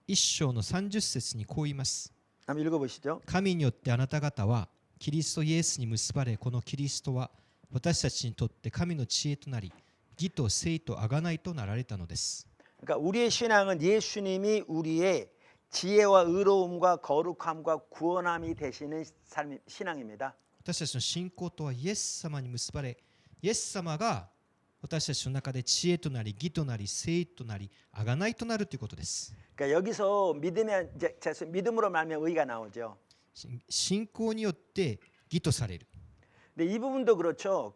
一章の30節にこう言います。 한번 읽어보시죠. 神によってあなた方はキリストイエスに結ばれ、このキリストは私たちにとって神の知恵となり、義と聖と贖いとなられたのです。 그러니까 우리의 신앙은 예수님이 우리의 지혜와 의로움과 거룩함과 구원함이 되시는 삶 신앙입니다. 私たちの信仰とはイエス様に結ばれ、イエス様が私たちの中で知恵となり、義となり、聖となり、贖いとなるということです。 그러니까 여기서 믿음으로 말미암아 의가 나오죠. 信仰によって義とされる。 근데 이 부분도 그렇죠.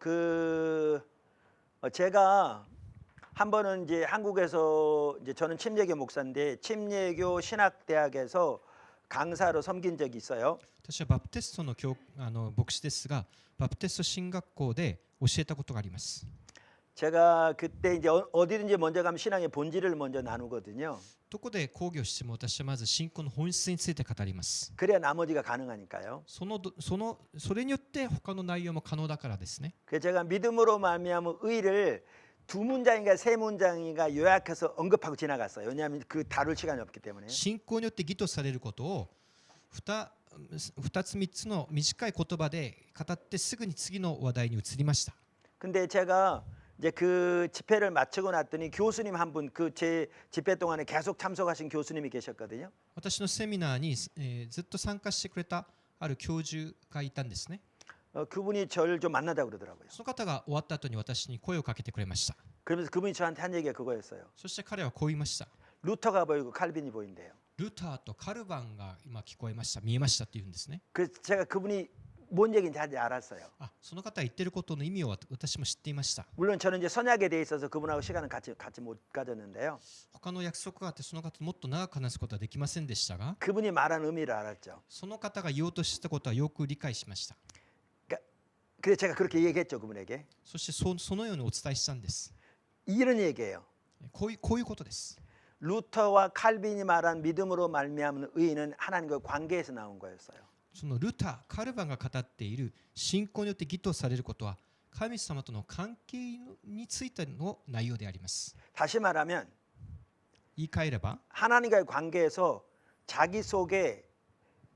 제가 한 번은 이제 한국에서 이제 저는 침례교 목사인데 침례교 신학대학에서 강사로 섬긴 적이 있어요. 私はバプテストの牧師ですが、バプテスト神学校で教えたことがあります。 제가 그때 이제 어디든지 먼저 가면 신앙의 본질을 먼저 나누거든요. どこで講義をしても私はまず信仰の本質について語ります。 그래야 나머지가 가능하니까요. それによって他の内容も可能だからですね。 그래서 제가 믿음으로 말미암아 의를 2문장인가 3문장인가 요약해서 언급하고 지나갔어요. 왜냐하면 그 다룰 시간이 없기 때문에. 信仰によって義とされることを2つ3つの短い言葉で語ってすぐに次の話題に移りました。 근데 제가 이제 그 집회를 마치고 났더니 교수님 한 분 그 제 집회 동안에 계속 참석하신 교수님이 계셨거든요. 私のセミナーに、ずっと参加してくれたある教授がいたんですね。 그분이 저를 좀 만나자고 그러더라고요. その方が終わった後に私に声をかけてくれました。 그러면서 그분이 저한테 한 얘기가 그거였어요. そして彼はこう言いました。 루터가 보이고 칼빈이 보인대요. ルターとカルバンが今聞こえました、見えましたって言うんですね。 그래서 제가 그분이 뭔 얘기인지 잘 알았어요. その方が言ってることの意味を私も知っていました。 물론 저는 이제 선약에 대해 있어서 그분하고 시간을 같이 못 가졌는데요. 他の約束があってその方ともっと長く話すことはできませんでしたが、 그분이 말한 의미를 알았죠. その方が言おうとしてたことはよく理解しました。 그래서 제가 그렇게 얘기했죠 그분에게. そしてそのようにお伝えしたんです。 이런 얘기예요. こういうことです。 루터와 칼빈이 말한 믿음으로 말미암은 의는 하나님과 관계에서 나온 거였어요. そのルター、カルバンが語っている信仰によって義とされることは神様との関係についての内容であります。 다시 말하면 言い換えれば 하나님과의 관계에서 자기 속에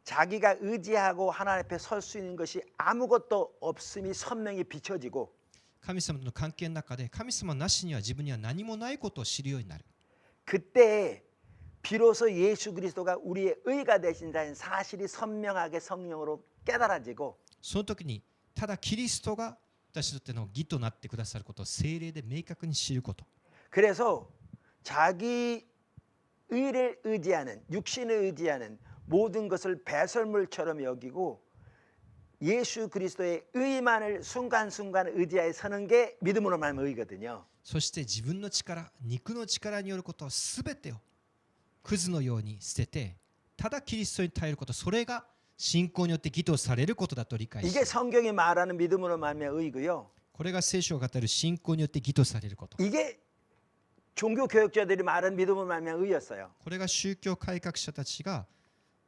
자기가 의지하고 하나님 앞에 설 수 있는 것이 아무것도 없음이 선명히 비춰지고 神様との関係の中で神様なしには自分には何もないことを知るようになる。 그때 비로소 예수 그리스도가 우리의 의가 되신 자인 사실이 선명하게 성령으로 깨달아지고 その時にただキリストが私にとっての義となってくださることを聖霊で明確に知ること。 그래서 자기 의를 의지하는 육신을 의지하는 모든 것을 배설물처럼 여기고 예수 그리스도의 의만을 순간순간 의지하여 서는 게 믿음으로 말하면 의거든요. そして自分の力、肉の力によることをすべてをクズのように捨てて、ただキリストに頼ること、それが信仰によって義とされることだと理解し、 이게 성경이 말하는 믿음으로 말하면 의고요. ここれが聖書が語る信仰によって義とされること。 이게 종교 교육자들이 말한 믿음을 말미암아 의였어요. これが宗教改革者たちが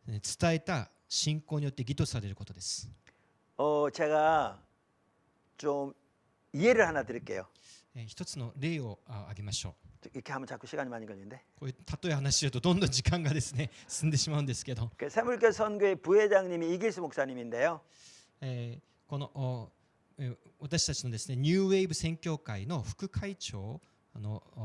伝えた信仰によって義とされることです。 제가 좀 예를 하나 드릴게요. 一つの例を挙げましょう。 이렇게 하면 자꾸 시간이 많이 걸리는데. こういう例え話するとどんどん時間がですね進んでしまうんですけど、 새물교 선교회 부회장님이 이길수 목사님인데요. この私たちのですねニューウェーブ宣教会の副会長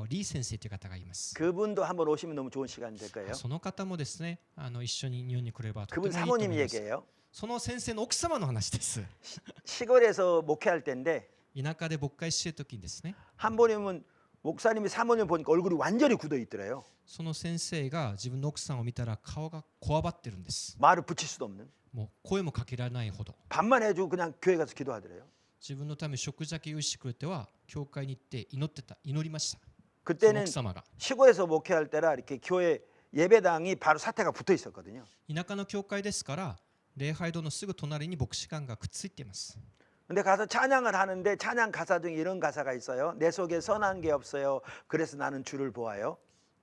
リー先生という方がいます。 그분도 한번 오시면 너무 좋은 시간이 될 거예요. その方もですね一緒に日本に来ればとてもい 그분 いと思 사모님 います。 얘기예요. その先生の奥様の話です。 시골에서 목회할 때인데 田舎で牧会している時にですね 한 번이면 목사님이 사모님 보니까 얼굴이 완전히 굳어 있더래요. その先生が自分の奥さんを見たら顔がこわばってるんです。 말을 붙일 수도 없는. もう声もかけられないほど。 밥만 해주고 그냥 교회 가서 기도하더래요. 自分のために食事だけ用意してくれては教会に行って祈りました。 그때는 その奥様が 시골에서 목회할 때라 이렇게 교회 예배당이 바로 사태가 붙어 있었거든요. 田舎の教会ですから礼拝堂のすぐ隣に牧師館がくっついています。 근데 가서 찬양을 하는데 찬양 가사 중에 이런 가사가 있어요. 내 속에 선한 게 없어요. 그래서 나는 주를 보아요.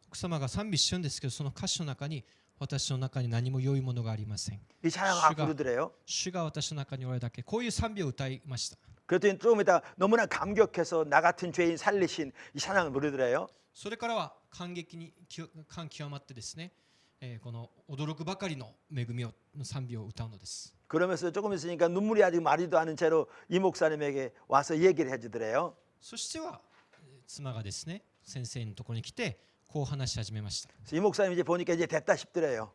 奥様が賛美しちゃうんですけどその歌詞の中に私の中に何も良いものがありません。 이 찬양 막 부르더래요. 主が私の中におられるだけこういう賛美を歌いました。 그랬더니 좀 이따 너무나 감격해서 나 같은 죄인 살리신 이 찬양을 부르더래요. それからは感極まってですね、この驚くばかりの恵みの賛美を歌うのです。 그러면서 조금 있으니까 눈물이 아직 마르지도 않은 채로 이 목사님에게 와서 얘기를 해주더래요. そしては妻がですね先生のところに来てこう話し始めました。 그래서 이 목사님 이제 보니까 이제 됐다 싶더래요.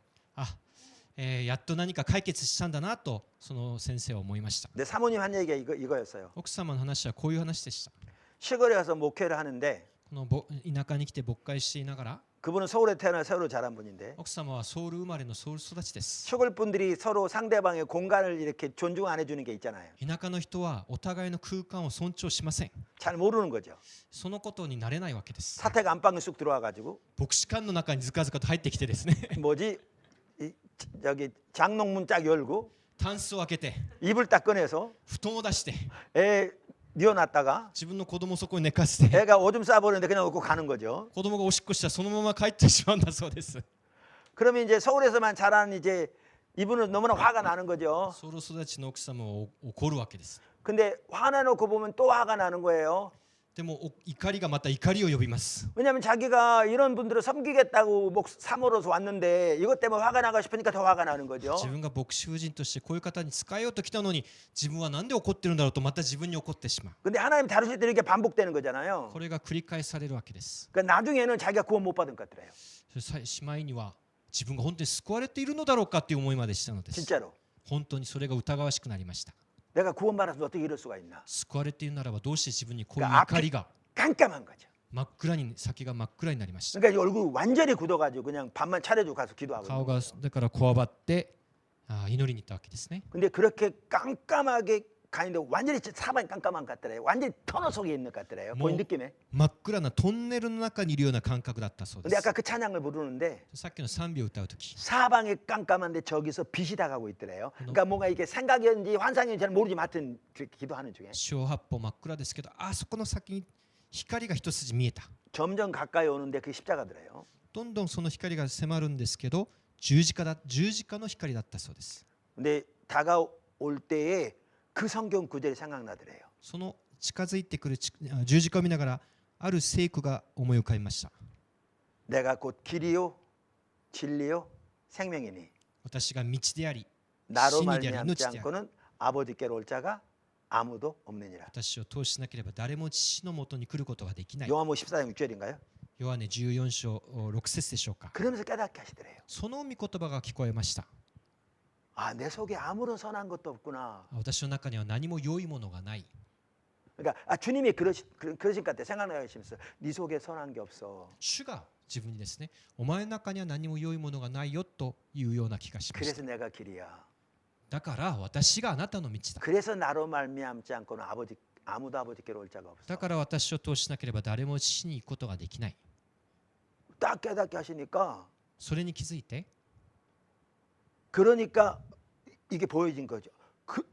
やっと何か解決したんだなとその先生は思いました。 근데 사모님 한 얘기가 이거였어요. 奥様の話はこういう話でした。 시골에 가서 목회를 하는데 この田舎に来て牧会していながら 그분은 서울에 태어나 서울로 자란 분인데 奥様はソウル生まれのソウル育ちです。 시골 분들이 서로 상대방의 공간을 이렇게 존중 안 해주는 게 있잖아요. 田舎の人はお互いの空間を尊重しません。 잘 모르는 거죠. そのことになれないわけです。 사택 안방에 쑥 들어와가지고 牧師館の中にずかずかと入ってきてですね 뭐지 저기 장롱문 쫙 열고 タンスを開けて 이불 딱 꺼내서 布団を出して 애 뉘어놨다가 自分の子供をそこに寝かせて 애가 오줌 싸버리는데 그냥 놓고 가는 거죠. 子供がおしっこしたらそのまま帰ってしまうんだそうです。 그러면 이제 서울에서만 자란 이제 이분은 너무나 화가 나는 거죠. ソウル育ちの奥様は怒るわけです。 근데 화내놓고 보면 또 화가 나는 거예요. でも怒りがまた怒りを呼びます。 왜냐하면 자기가 이런 분들을 섬기겠다고 사모로서 왔는데 이것 때문에 화가 나고 싶으니까 더 화가 나는 거죠. 自分が牧師夫人としてこういう方に仕えようと来たのに自分はなんで怒ってるんだろうとまた自分に怒ってしまう。 근데 하나님 다루실 때 이렇게 반복되는 거잖아요. これが繰り返されるわけです。 그러니까 나중에는 자기가 구원 못 받은 것 같더래요. しまいには自分が本当に救われているのだろうかっていう思いまでしたのです。 진짜로. 本当にそれが疑わしくなりました。 내가 구원 받았으면 어떻게 이럴 수가 있나. 救われているならばどうして自分にこういう 그러니까 怒りが 깜깜한 거죠. 真っ暗に先が真っ暗になりました。 그러니까 이 얼굴 완전히 굳어가지고 그냥 밥만 차려주고 가서 기도하고 顔 있는 が 거예요. だからこわばって祈りに行ったわけですね。 근데 그렇게 깜깜하게 가는데 완전히 사방이 깜깜한 것 같더래요. 완전히 터널 속에 있는 것 같더래요. 뭐- 보인 느낌에. 真っ暗なトンネルの中にいるような感覚だったそうで 근데 す。 아까 그 찬양을 부르는데 さっきの賛美を歌うとき 사방이 깜깜한데 저기서 빛이 다가오고 있더래요. 그러니까 뭔가 이게 생각이었는지 환상인지 잘 모르지만 하여튼 기도하는 중에 四方八方真っ暗ですけどあそこの先に光が一筋見えた。 점점 가까이 오는데 그게 십자가더래요. どんどんその光が迫るんですけど十字架の光だったそうです。 근데 다가올 때에 그 성경 구절이 생각나더래요. その近づいてくる十字架を見ながらある聖句が思い浮かびました。 내가 곧 길이요 진리요 생명이니 私が道であり 나로 真理であり 말미암지 命である。 않고는 아버지께로 올 자가 아무도 없느니라. 私を通しなければ誰も父のもとに来ることができない。 요한복음 14장 6절인가요? ヨハネ14章6節でしょうか。 그러면서 깨닫게 하시더래요. その御言葉が聞こえました。 아, 내 속에 아무런 선한 것도 없구나. 私の中には何も良いものがない。 그러니까 주님이 그러신 것 같아. 생각나게 하시면서 네 속에 선한 게 없어. 主が自分にですね、お前の中には何も良いものがないよというような気がしました。 그래서 내가 길이야. だから私があなたの道だ。 그래서 나로 말미암지 않고는 아무도 아버지께로 올 자가 없어. だから私を通しなければ誰も父に行くことができない。 딱 깨닫게 하시니까 それに気づいて、 그러니까 이게 보여진 거죠.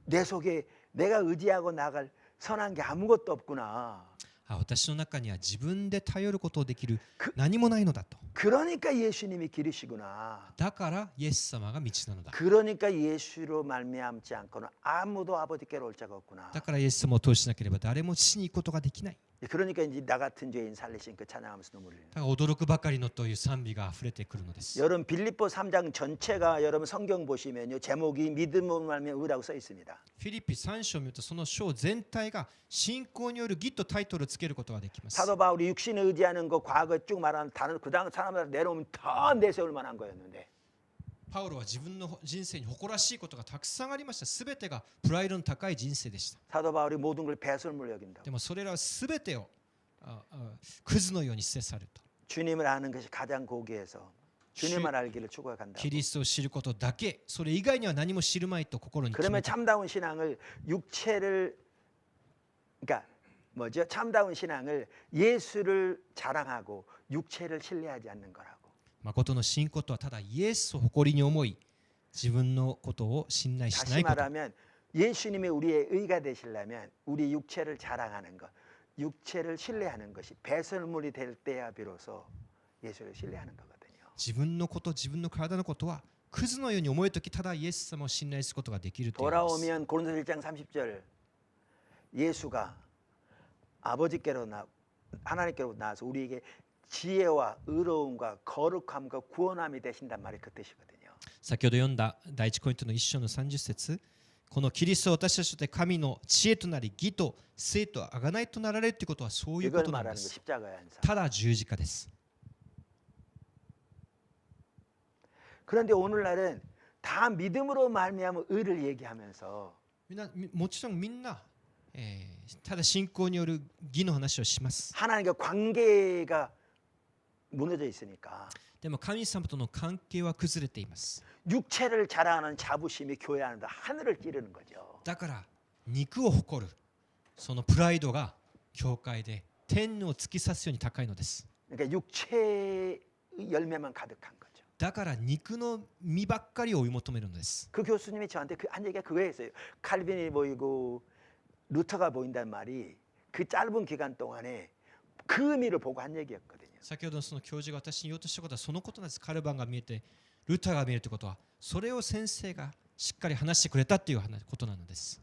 내 속에 내가 의지하고 나갈 선한 게 아무것도 없구나. 私の中には自分で頼ることをできるく何もないのだと。 그러니까 예수님이 길이시구나. だからイエス様が道なのだ。 그러니까 예수로 말미암지 않고는 아무도 아버지께로 올 자가 없구나. だからイエス様を通しなければ誰も父に行くことができない。 그러니까 이제 나 같은 죄인 살리신 그 찬양하면서 눈물을 흘려요. だから驚くばかりのという賛美が溢れてくるのです。 여러분 빌립보 3장 전체가 여러분 성경 보시면요. 제목이 믿음으로 말미암아 의라고 써 있습니다. フィリピ3章を見るとその章全体が信仰による義とタイトルをつけることができます。 사도 바울이 육신을 의지하는 거 과거 쭉 말하는 다른 그 다음 사람들 내려오면 더 내세울 만한 거였는데 パウロは自分の人生に誇らしいことがたくさんありました。すべてがプライドの高い人生でした。 사도 바울이 모든 걸 배설물로 여긴다. でもそれらはすべてをクズのように捨て去ると。 주님을 아는 것이 가장 고귀해서 주님만 알기를 추구해 간다. キリストを知ることだけ、それ以外には何も知るまいと心に決 그러면 めた。 참다운 신앙을 육체를 그러니까 뭐죠? 참다운 신앙을 예수를 자랑하고 육체를 신뢰하지 않는 거라고. 誠の信仰とはただイエスを誇りに思い、自分のことを信頼しな 다시 いこと。 말하면 예수님이 우리의 의가 되시려면 우리 육체를 자랑하는 것, 육체를 신뢰하는 것이 배설물이 될 때야 비로소 예수를 신뢰하는 거거든요. 自分のこと、自分の体のことはクズのように思えるとき、ただイエス様を信頼することができるというのです。 돌아오면 고린도서 1장 30절 예수가 아버지께로 하나님께로 나와서 우리에게 지혜와 의로움과 거룩함과 구원함이 되신단 말이 그 뜻이거든요. 先ほど読んだ第一コリントの1章の30節、このキリストは私たちとして神の知恵となり、義と聖と贖いとなられるということはそういうこ 이걸 となんで 말하는 거 す。 십자가의 안사. ただ十字架です。 그런데 오늘날은 다 믿음으로 말미암아 의를 얘기하면서 もちろんみんな、ただ信仰による義の話をします。 하나님과 관계가 무너져 있으니까 でも神様との関係は崩れています。 육체를 자랑하는 자부심이 교회 안에서 하늘을 찌르는 거죠. だから肉を誇るそのプライドが教会で天を突き刺すように高いのです。 그러니까 육체의 열매만 가득한 거죠. だから肉の実ばっかりを追い求めるのです。 그 교수님이 저한테 한 얘기가 그거였어요. 칼빈이 보이고 루터가 보인다는 말이 그 짧은 기간 동안에 그 의미를 보고 한 얘기였거든요. 先ほどその教授が私に言おうとしたことはそのことなんです。カルバンが見えてルターが見えるということはそれを先生がしっかり話してくれたということなのです。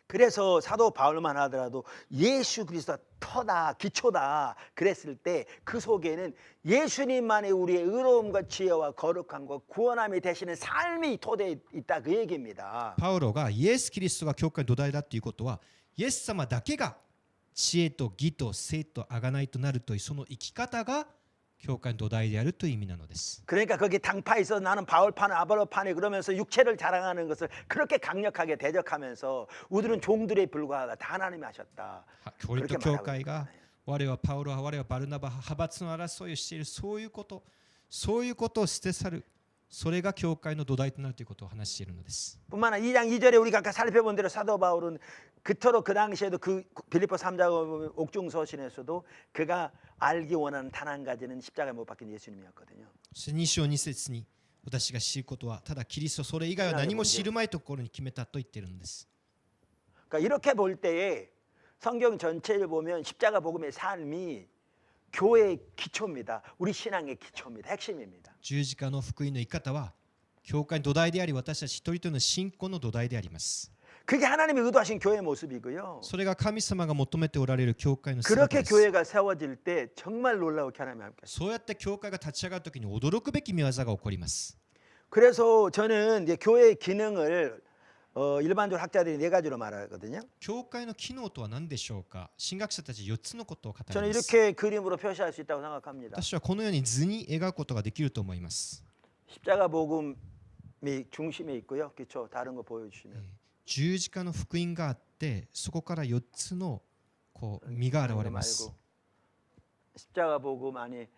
그래서 사도 바울만 하더라도 예수 그리스도가 터다 기초다 그랬을 때 그 속에는 예수님만의 우리의 의로움과 지혜와 거룩함과 구원함이 되시는 삶이 토대에 있다 그 얘기입니다. パウロがイエス・キリストが教会の土台だということはイエス様だけが知恵と義と聖と贖いとなるというその生き方が教会の土台であるという意味なのです。 그러니까 거기 당파에서 나는 바울파네 아볼로파네 그러면서 육체를 자랑하는 것을 그렇게 강력하게 대적하면서 우리는 종들에 불과하다 다 하나님이 하셨다. コリント教会が我はパウロ派我はバルナバ派閥の争いをしているそういうことを捨て去るそれが教会の土台となるということを話しているのです。 뿐만 아니라 2장 2절에 우리가 아까 살펴본 대로 사도 바울은 그토록 그 당시에도 그 빌립보 3장 옥중서신에서도 그가 알기 원하는 단 한 가지는 십자가에 못 박힌 예수님이었거든요. 2章2節に私が知ることはただキリストそれ以外は何も知るまいところに決めたと言っているのです。 그러니까 이렇게 볼 때에 성경 전체를 보면 십자가 복음의 삶이 교회의 기초입니다. 우리 신앙의 기초입니다. 핵심입니다. 十字架の福音の生き方は教会の土台であり私たち一人一人の信仰の土台であります。 그게 하나님이 의도하신 교회 모습이고요. それが神様が求めておられる教会の姿 그렇게 です。 교회가 세워질 때 정말 놀라우게 하나님이 함께 하십니다. そうやって教会が立ち上がるときに驚くべき見業が起こります。 그래서 저는 이제 교회의 기능을 일반적으로 학자들이 네 가지로 말하거든요. 教会の機能とは何でしょうか。神学者たち4つのことを語り 저는 ます。 이렇게 그림으로 표시할 수 있다고 생각합니다. 私はこのように図に描くことができると思います。 십자가 복음이 중심에 있고요. 기초 다른 거 보여주시면. 十字架の福音があってそこから4つのこう実が現れます。 십자가 복음 안에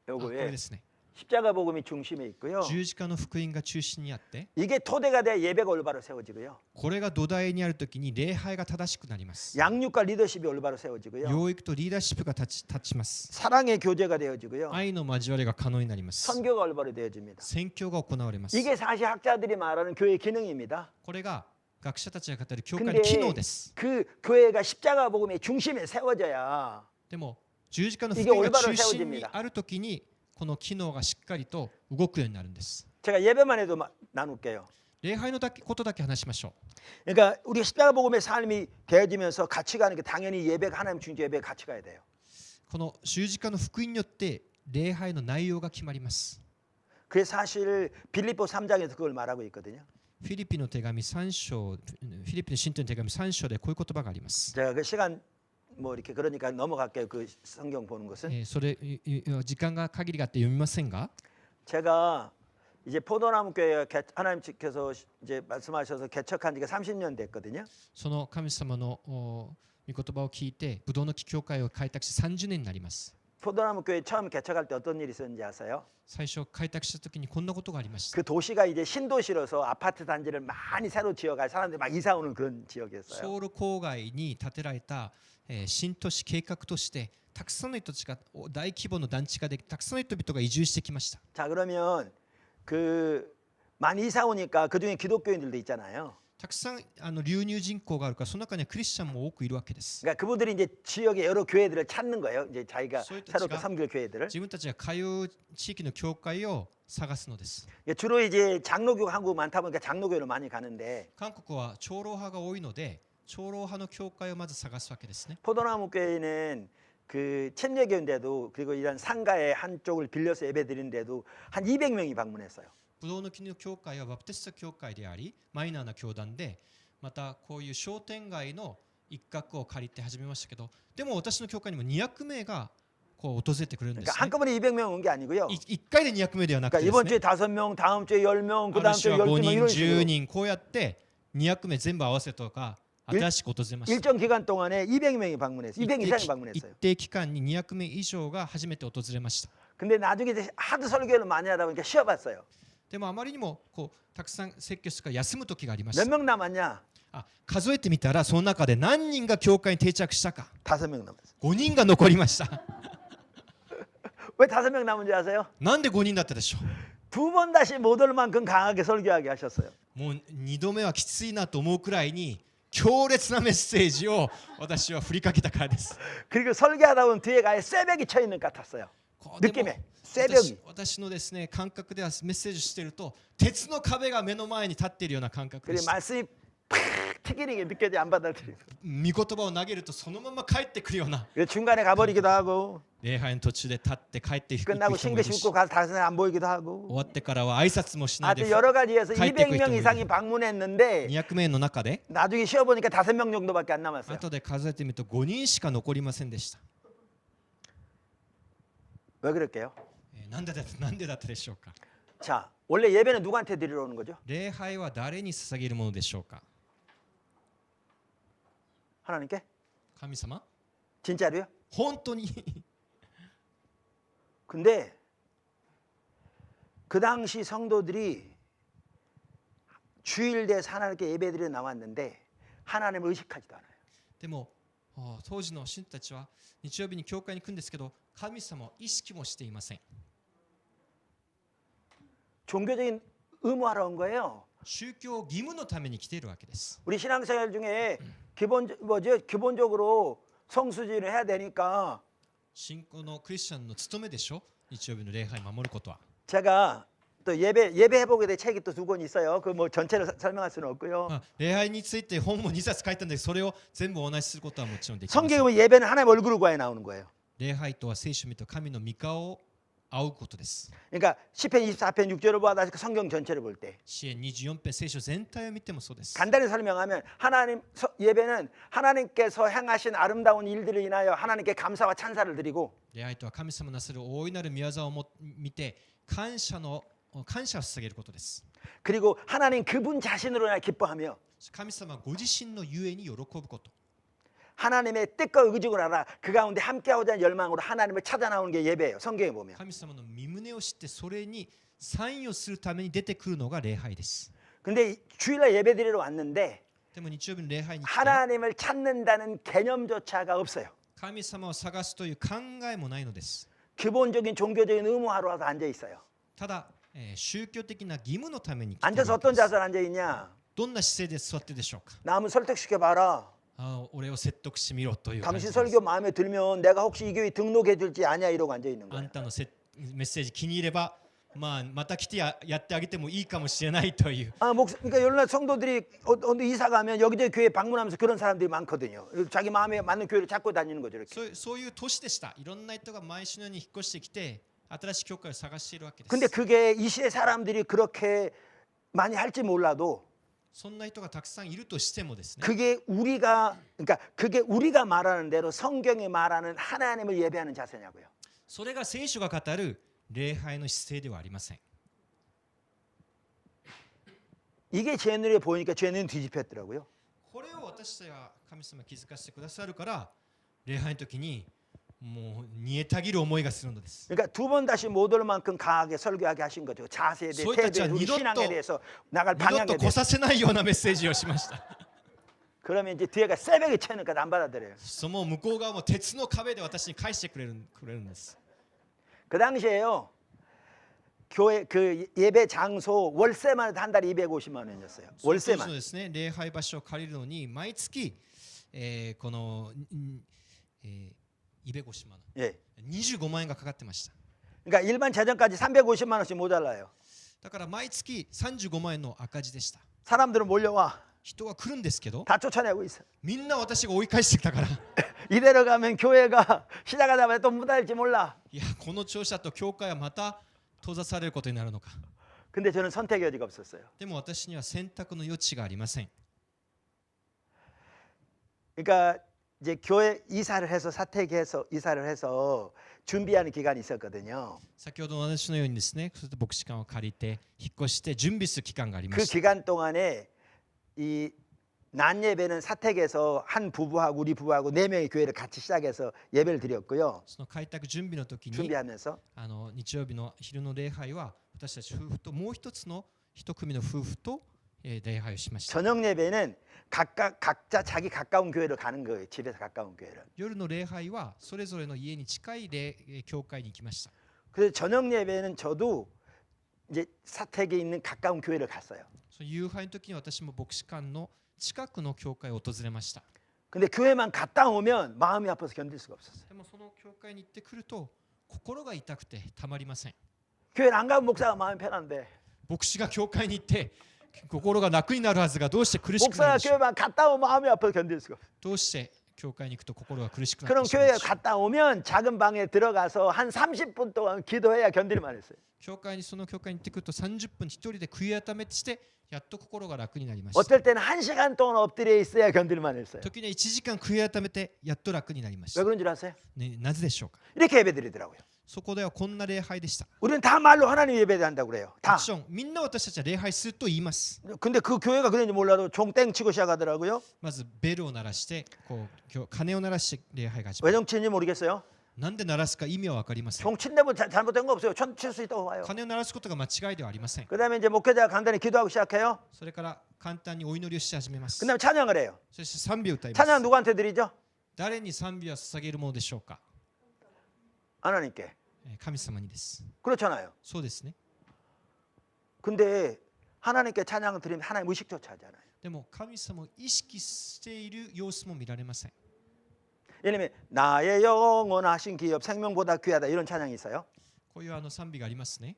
これ 요거에 ですね。 십자가 복음이 중심에 있고요. 十字架の福音が中心にあって、 이게 토대가 돼 예배가 올바로 세워지고요. これが土台にあるときに礼拝が正しくなります。 양육과 리더십이 올바로 세워지고요. 養育とリーダーシップが立ちます。 사랑의 교제가 되어지고요. 愛の交わりが可能になります。 선교가 올바로 되어집니다. 宣教が行われます。 이게 사실 학자들이 말하는 교회 기능입니다. これが学者たちが語る教会の機能 근데 です。 그 교회가 십자가 복음의 중심에 세워져야 でも十字架の福音が中心にあるときにこの機能がしっかりと動くようになるんです。 제가 예배만 해도 나눌게요. 礼拝のことだけ話しましょう。 그러니까 우리 십자가 복음의 삶이 되어지면서 같이 가는 게 당연히 예배가 하나님 중재 예배에 같이 가야 돼요. この十字架の福音によって礼拝の内容が決まります。 그게 사실 빌립보 3장에서 그걸 말하고 있거든요. フィリピの手紙3章、フィリピの信徒の手紙3章でこういう言葉があります。 제가 그 시간 뭐 이렇게 그러니까 넘어갈게요. 그 성경 보는 것은 それ時間が限りがあって読みませんが、 제가 이제 포도나무 교회 하나님께서 이제 말씀하셔서 개척한 지가 30년 됐거든요. その神様の御言葉を聞いてブドウの木教会を開拓し30年になります。 포도나무 교회 처음 개척할 때 어떤 일이 있었는지 아세요? 最初開拓した時にこんなことがありました。 그 도시가 이제 신도시로서 아파트 단지를 많이 새로 지어가 사람들이 막 이사 오는 그런 지역이었어요. ソウル郊外に建てられた新都市計画としてたくさんの人たちが大規模の団地化でたくさんの人々が移住してきました。 자 그러면 그 많이 이사 오니까 그 중에 기독교인들도 있잖아요. たくさん流入人口があるからその中にはクリスチャンも多くいるわけです。 그러니까 그분들이 이제 지역의 여러 교회들을 찾는 거예요. 이제 자기가 소유자가 새롭게 섬길 교회들을. 自分たちが通う地域の教会を探すのです。 주로 이제 장로교가 한국 많다 보니까 장로교로 많이 가는데 韓国は長老派が多いので長老派の教会をまず探すわけですね。 포도나무 교회는 그 침례교인데도 그리고 이런 상가의 한쪽을 빌려서 예배드리는데도 한 200명이 방문했어요. ブドウの木の教会はバプテスト教会でありマイナーな教団で、またこういう商店街の一角を借りて始めましたけど、でも私の教会にも200名がこう訪れてくれるんです 그러니까 ね。 한꺼번에 200명 온 게 아니고요. 1回で200名ではなく 그러니까 てで 이번 す 주에 ね。 5명, 다음 주에 10명, あ 그 る 다음 種 주에 は5 12명 人 이런 10 식으로 人こうやって200名全部合わせとか新しく訪れました。 일정 기간 동안에 200명이 방문했어요. 200 이상이 一 방문했어요. 定期間に200名以上が初めて訪れました。 근데 나중에 이제 하도 설교를 많이 하다 보니까 쉬어봤어요. でもあまりにもこうたくさん説教するから休む時がありまし 몇 た。 명 남았냐? 数えてみたらその中で何人が教会に定着したか 5명 남았어요. 5人が残りました。 왜 5명 남은지 아세요? なんで5人だったでしょ 두 번 다시 못 올 만큼 강하게 설교하게 하셨어요. う。もう2度目はきついなと思うくらいに強烈なメッセージを私は振りかけたからです。 그리고 설교하다 보면 뒤에 가에 쇠벽이 쳐 있는 것 같았어요. でも 느낌에 쇠벽이. 私のですね感覚ではメッセージしていると鉄の壁が目の前に立っているような感覚で 그리고 した。 말씀이 팍 튀기는 게 느껴지 안 받아들이고. 御言葉を投げるとそのまま帰ってくるような 그래서 중간에 가버리기도 하고 礼拝の途中で立って帰っていく人 끝나고 もい 싱긋 るし、 씹고 가서 다시 안 보이기도 終 하고. わってからは挨拶もしないで 하여튼 여러 가지에서 帰っていく人も 200명 いる。 이상이 방문했는데 200名の中で 나중에 쉬어보니까 5명 정도밖에 안 남았어요. 後で数えてみると5人しか残りませんでした。 왜 그럴게요? なんでだったでしょうか。 자, 원래 예배는 누구한테 드리러 오는 거죠? 礼拝は誰に捧げるものでしょうか。 하나님께? 神様 진짜로요? 本当に 근데 그 당시 성도들이 주일 대 하나님께 예배드려 나왔는데 하나님을 의식하지도 않아요. でも当時の信徒たちは日曜日に教会に行くんですけど神様を意識もしていません。 종교적인 의무하러 온 거예요. 宗教義務のために来ているわけです。 우리 신앙생활 중에 기본적으로 성수지를 해야 되니까 信仰のクリスチャンの務めでしょ。日曜日の礼拝を守ることは。 제가 또 예배해 보게 된 책이 또 2권 있어요. 그 뭐 전체를 설명할 수는 없고요. 礼拝について本も2冊書いたんでそれを全部お話しすることはもちろんできません。 성경에 보면 예배는 하나님 얼굴을 구하여 나오는 거예요. 礼拝とは聖書を見ると神の御顔を仰ぐことです。 그러니까 시편 24편 6절을 보다 성경 전체를 볼 때 詩編24編聖書全体を見てもそうです。 간단히 설명하면 예배는 하나님께서 행하신 아름다운 일들을 인하여 하나님께 감사와 찬사를 드리고 礼拝とは神様なさる大いなる御業を見て感謝を捧げることです。 그리고 하나님 그분 자신으로 기뻐하며 神様ご自身のゆえに喜ぶこと。 하나님의 뜻과 의지를 알아 그 가운데 함께하고자 하는 열망으로 하나님을 찾아 나오는 게 예배예요. 성경에 보면. 神様の身旨を知ってそれに参与するために出てくるのが礼拝です。 근데 주일날 예배드리러 왔는데 でも日曜日の礼拝に来て 하나님을 찾는다는 개념조차가 없어요. 神様を探すという考えもないのです。 기본적인 종교적인 의무하러 와서 앉아 있어요. ただ、宗教的な義務のために来ている 앉아서 わけ 어떤 です。 자세로 앉아 있냐? どんな姿勢で座ってでしょうか。 나 한번 설득시켜 봐라. 俺を説得してみろという感じ 당신 です。 설교 마음에 들면 내가 혹시 이 교회 등록해 줄지 아냐 이러고 앉아 있는 あ 거예요. んたのメッセージ気に入れば、また来て やってあげてもいいかもしれないという。 그러니까 열날 성도들이 어디 이사 가면 여기저기 교회 방문하면서 그런 사람들이 많거든요. 자기 마음에 맞는 교회를 찾고 다니는 거죠. 이렇게. そういう年でした。いろんな人が毎週のように引っ越してきて新しい教会を探しているわけです。 근데 그게 이 시대 사람들이 그렇게 많이 할지 몰라도 そんな人がたくさんいるとしてもですね、 그게 우리가 말하는 대로 성경이 말하는 하나님을 예배하는 자세냐고요. それが聖書が語る礼拝の姿勢ではありません。 이게 제 눈에 보이니까 제 눈이 뒤집혔더라고요. これを私たちは神様気づかせてくださるから礼拝の時にもう煮えたぎる思いがするのです。 그러니까 두 번 다시 못 올 만큼 강하게 설교하게 하신 거죠. 자세에 대해, 소위 태도에, 우리 따지면 신앙에 대해서 나갈 二度 방향에 と来 대해서. させないようなメッセージをしました。 그러면 이제 뒤에가 새벽에 채니까 안 받아들여요. その向こう側も鉄の壁で私に返してくれるんです。 그 당시에요. 교회 그 예배 장소 월세만 해도 한 달에 250만 원이었어요. 当時の 월세만. ですね、礼拝場所を借りるのに毎月、この、250万 예. 25万円がかかってました。 그러니까 일반 재정까지 350만 원씩 모자라요. だから毎月35万円の赤字でした。 사람들은 몰려와. 人は来るんですけど 다 쫓아내고 있어. みんな私が追い返してきたから 이대로 가면 교회가 시작하자마자 또 무달릴지 몰라. いやこの調子だと教会はまた閉ざされることになるのか。 근데 저는 선택의 여지가 없었어요. でも私には選択の余地がありません。 그러니까 이제 교회 이사를 해서 사택해서 이사를 해서 준비하는 기간이 있었거든요. 先ほどの私のようにですね、そして牧師館を借りて引っ越して準備する期間がありま 그 した。 기간 동안에 이 낮 예배는 사택에서 한 부부하고 우리 부부하고 4명의 교회를 같이 시작해서 예배를 드렸고요. その開拓準備の時に 준비하면서 日曜日の昼の礼拝は私たち夫婦ともう一つの一組の夫婦と礼拝をしました。 저녁 예배는 각자 자기 가까운 교회를 가는 거예요. 집에서 가까운 교회를. 夜の礼拝はそれぞれの家に近い教会に行きました。 그래서 저녁 예배는 저도 이제 사택에 있는 가까운 교회를 갔어요. その夕拝の時に私も牧師館の近くの教会を訪れました。 근데 교회만 갔다 오면 마음이 아파서 견딜 수가 없었어요. でもその教会に行ってくると心が痛くてたまりません。 교회를 안 가면 목사가 마음이 편한데 牧師が教会に行って心が楽になるはずがどうして苦しくなる 목사가 でしょう。 교회만 갔다 오면 마음이 아파서 견딜 수가 없어요. どうして教会に行くと心が苦しくなっ 그럼 てしまう 교회에 でしょう。 갔다 오면 작은 방에 들어가서 한 30분 동안 기도해야 견딜만 했어요. その教会に行ってくると30分一人で悔い改めしてやっと心が楽になりました。 어떨 때는 1시간 동안 엎드려 있어야 견딜만 했어요. 時には1時間悔い改めてやっと楽になりまし 왜 た。 그런 줄 아세요? ね、なぜでしょうか。 이렇게 예배드리더라고요. そこではこんな礼拝でした。 우리는 다 말로 하나님 예배한다고 그래요. も 다. ちろんみんな私たちは礼拝すると言います。 근데 그 교회가 그런지 몰라도 종땡 치고 시작하더라고요. まずベルを鳴らして鐘を鳴らして礼拝が始ま 왜 る。 종치는지 모르겠어요. なんで鳴らすか意味は分かりません。 종 친다면 잘못된 거 없어요. 칠 수 있다고 봐요. 鐘を鳴らすことが間違いではありません。 그다음에 이제 목회자가 간단히 기도하고 시작해요. それから簡単にお祈りをし始めます。 그다음에 찬양을 해요. そして賛美を歌いま 찬양 す。 누구한테 드리죠? 誰に賛美は捧げるものでしょうか。 하나님께. 神様にです。 그렇잖아요. そうですね。 근데 하나님께 찬양을 드리면 하나님 의식조차 하잖아요. でも神様を意識している様子も見られません。 예를 들면 나의 영원하신 기업 생명보다 귀하다 이런 찬양이 있어요. こういう賛美がありますね。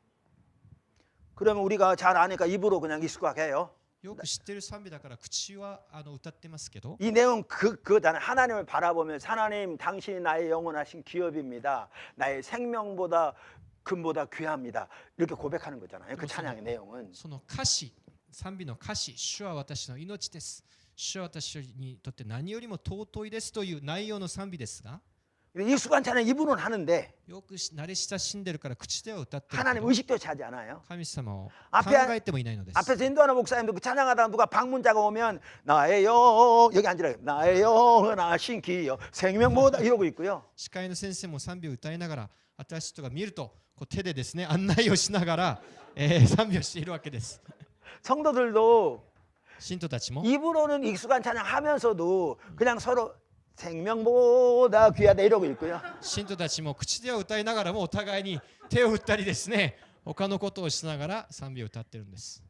그러면 우리가 잘 아니까 입으로 그냥 익숙하게 해요. よく知ってる賛美だから口は歌ってますけど、 이 내용 그거잖아요. 하나님을 바라보면서 하나님 당신이 나의 영원하신 기업입니다. 나의 생명보다 금보다 귀합니다. 이렇게 고백하는 거잖아요. 그 찬양의 내용은. その歌詞、賛美の歌詞、主は私の命です。主は私にとって何よりも尊いですという内容の賛美ですが、 익숙한 찬양 입으로는 하는데 よく慣れ親しんでるから口では歌ってるけ 하나님 ど 의식조차 하지 않아요. 神様を考 앞에 えてもいないのです。 앞에서 인도하는 목사님도 그 찬양하다가 누가 방문자가 오면 나의 영 여기 앉으라 나의 영은 신기여 생명보다 이러고 있고요. 司会の先生も賛美を歌いながら新しい人が見るとこう手でですね案内をしながら、賛美をしているわけです。 성도들도 信徒たちも 입으로는 익숙한 찬양하면서도 그냥 서로 생명보다 귀하다 이러고 있고요. 信徒たちも口では歌いながらもお互いに手を打ったりですね他のことをしながら賛美を歌ってるんです。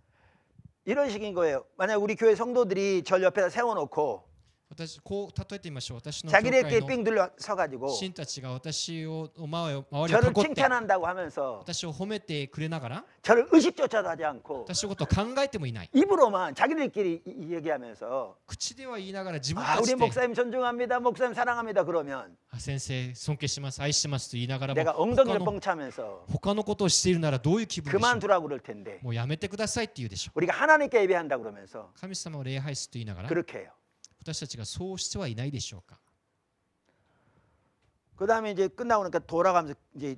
이런 식인 거예요. 만약 우리 교회 성도들이 절 옆에다 세워놓고 私こう例えてみましょう。私の教 자기네끼리 会の 삥 둘러 서가지고 信たちが私を周りを 저를 囲って 칭찬한다고 하면서 私を褒めてくれながら 저를 의식조차도 하지 않고 私のことを考えてもいない。 입으로만 자기들끼리 얘기하면서 口では言いながら自分 아 た 우리 ちで 목사님 존중합니다 목사님 사랑합니다 그러면 先生尊敬します愛してますと言いながらも 내가 他 엉덩이를 の 뻥 차면서 他のことをしているならどういう気分でしょう。 그만두라고 그럴 텐데 もうやめてくださいって言うでしょう。 우리가 하나님께 예배한다 그러면서 神様を礼拝すると言いながら 그렇게 해요. 私たちがそうしてはいないでしょうか。 그다음에 이제 끝나고 나니까 돌아가면서 이제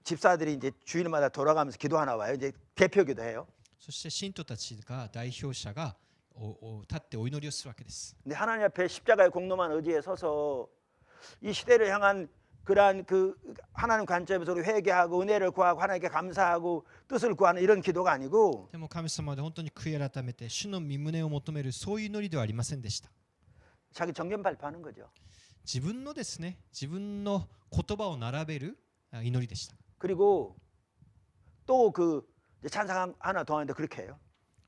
집사들이 이제 주일마다 돌아가면서 기도하나 봐요. 이제 대표 기도해요. そして信徒たちが代表者が立ってお祈りをするわけです。 근데 하나님 앞에 십자가의 공로만 의지에 서서 이 시대를 향한 그러한 그 하나님 관점에서 우리 회개하고 은혜를 구하고 하나님께 감사하고 뜻을 구하는 이런 기도가 아니고 でも神様で本当に悔い改めて主の御胸を求めるそういう祈りではありませんでした。 자기 정견 발표하는 거죠. 自分のですね自分の言葉を並べる祈りでした。 그리고 또 그 찬상 하나 더 하는데 그렇게 해요.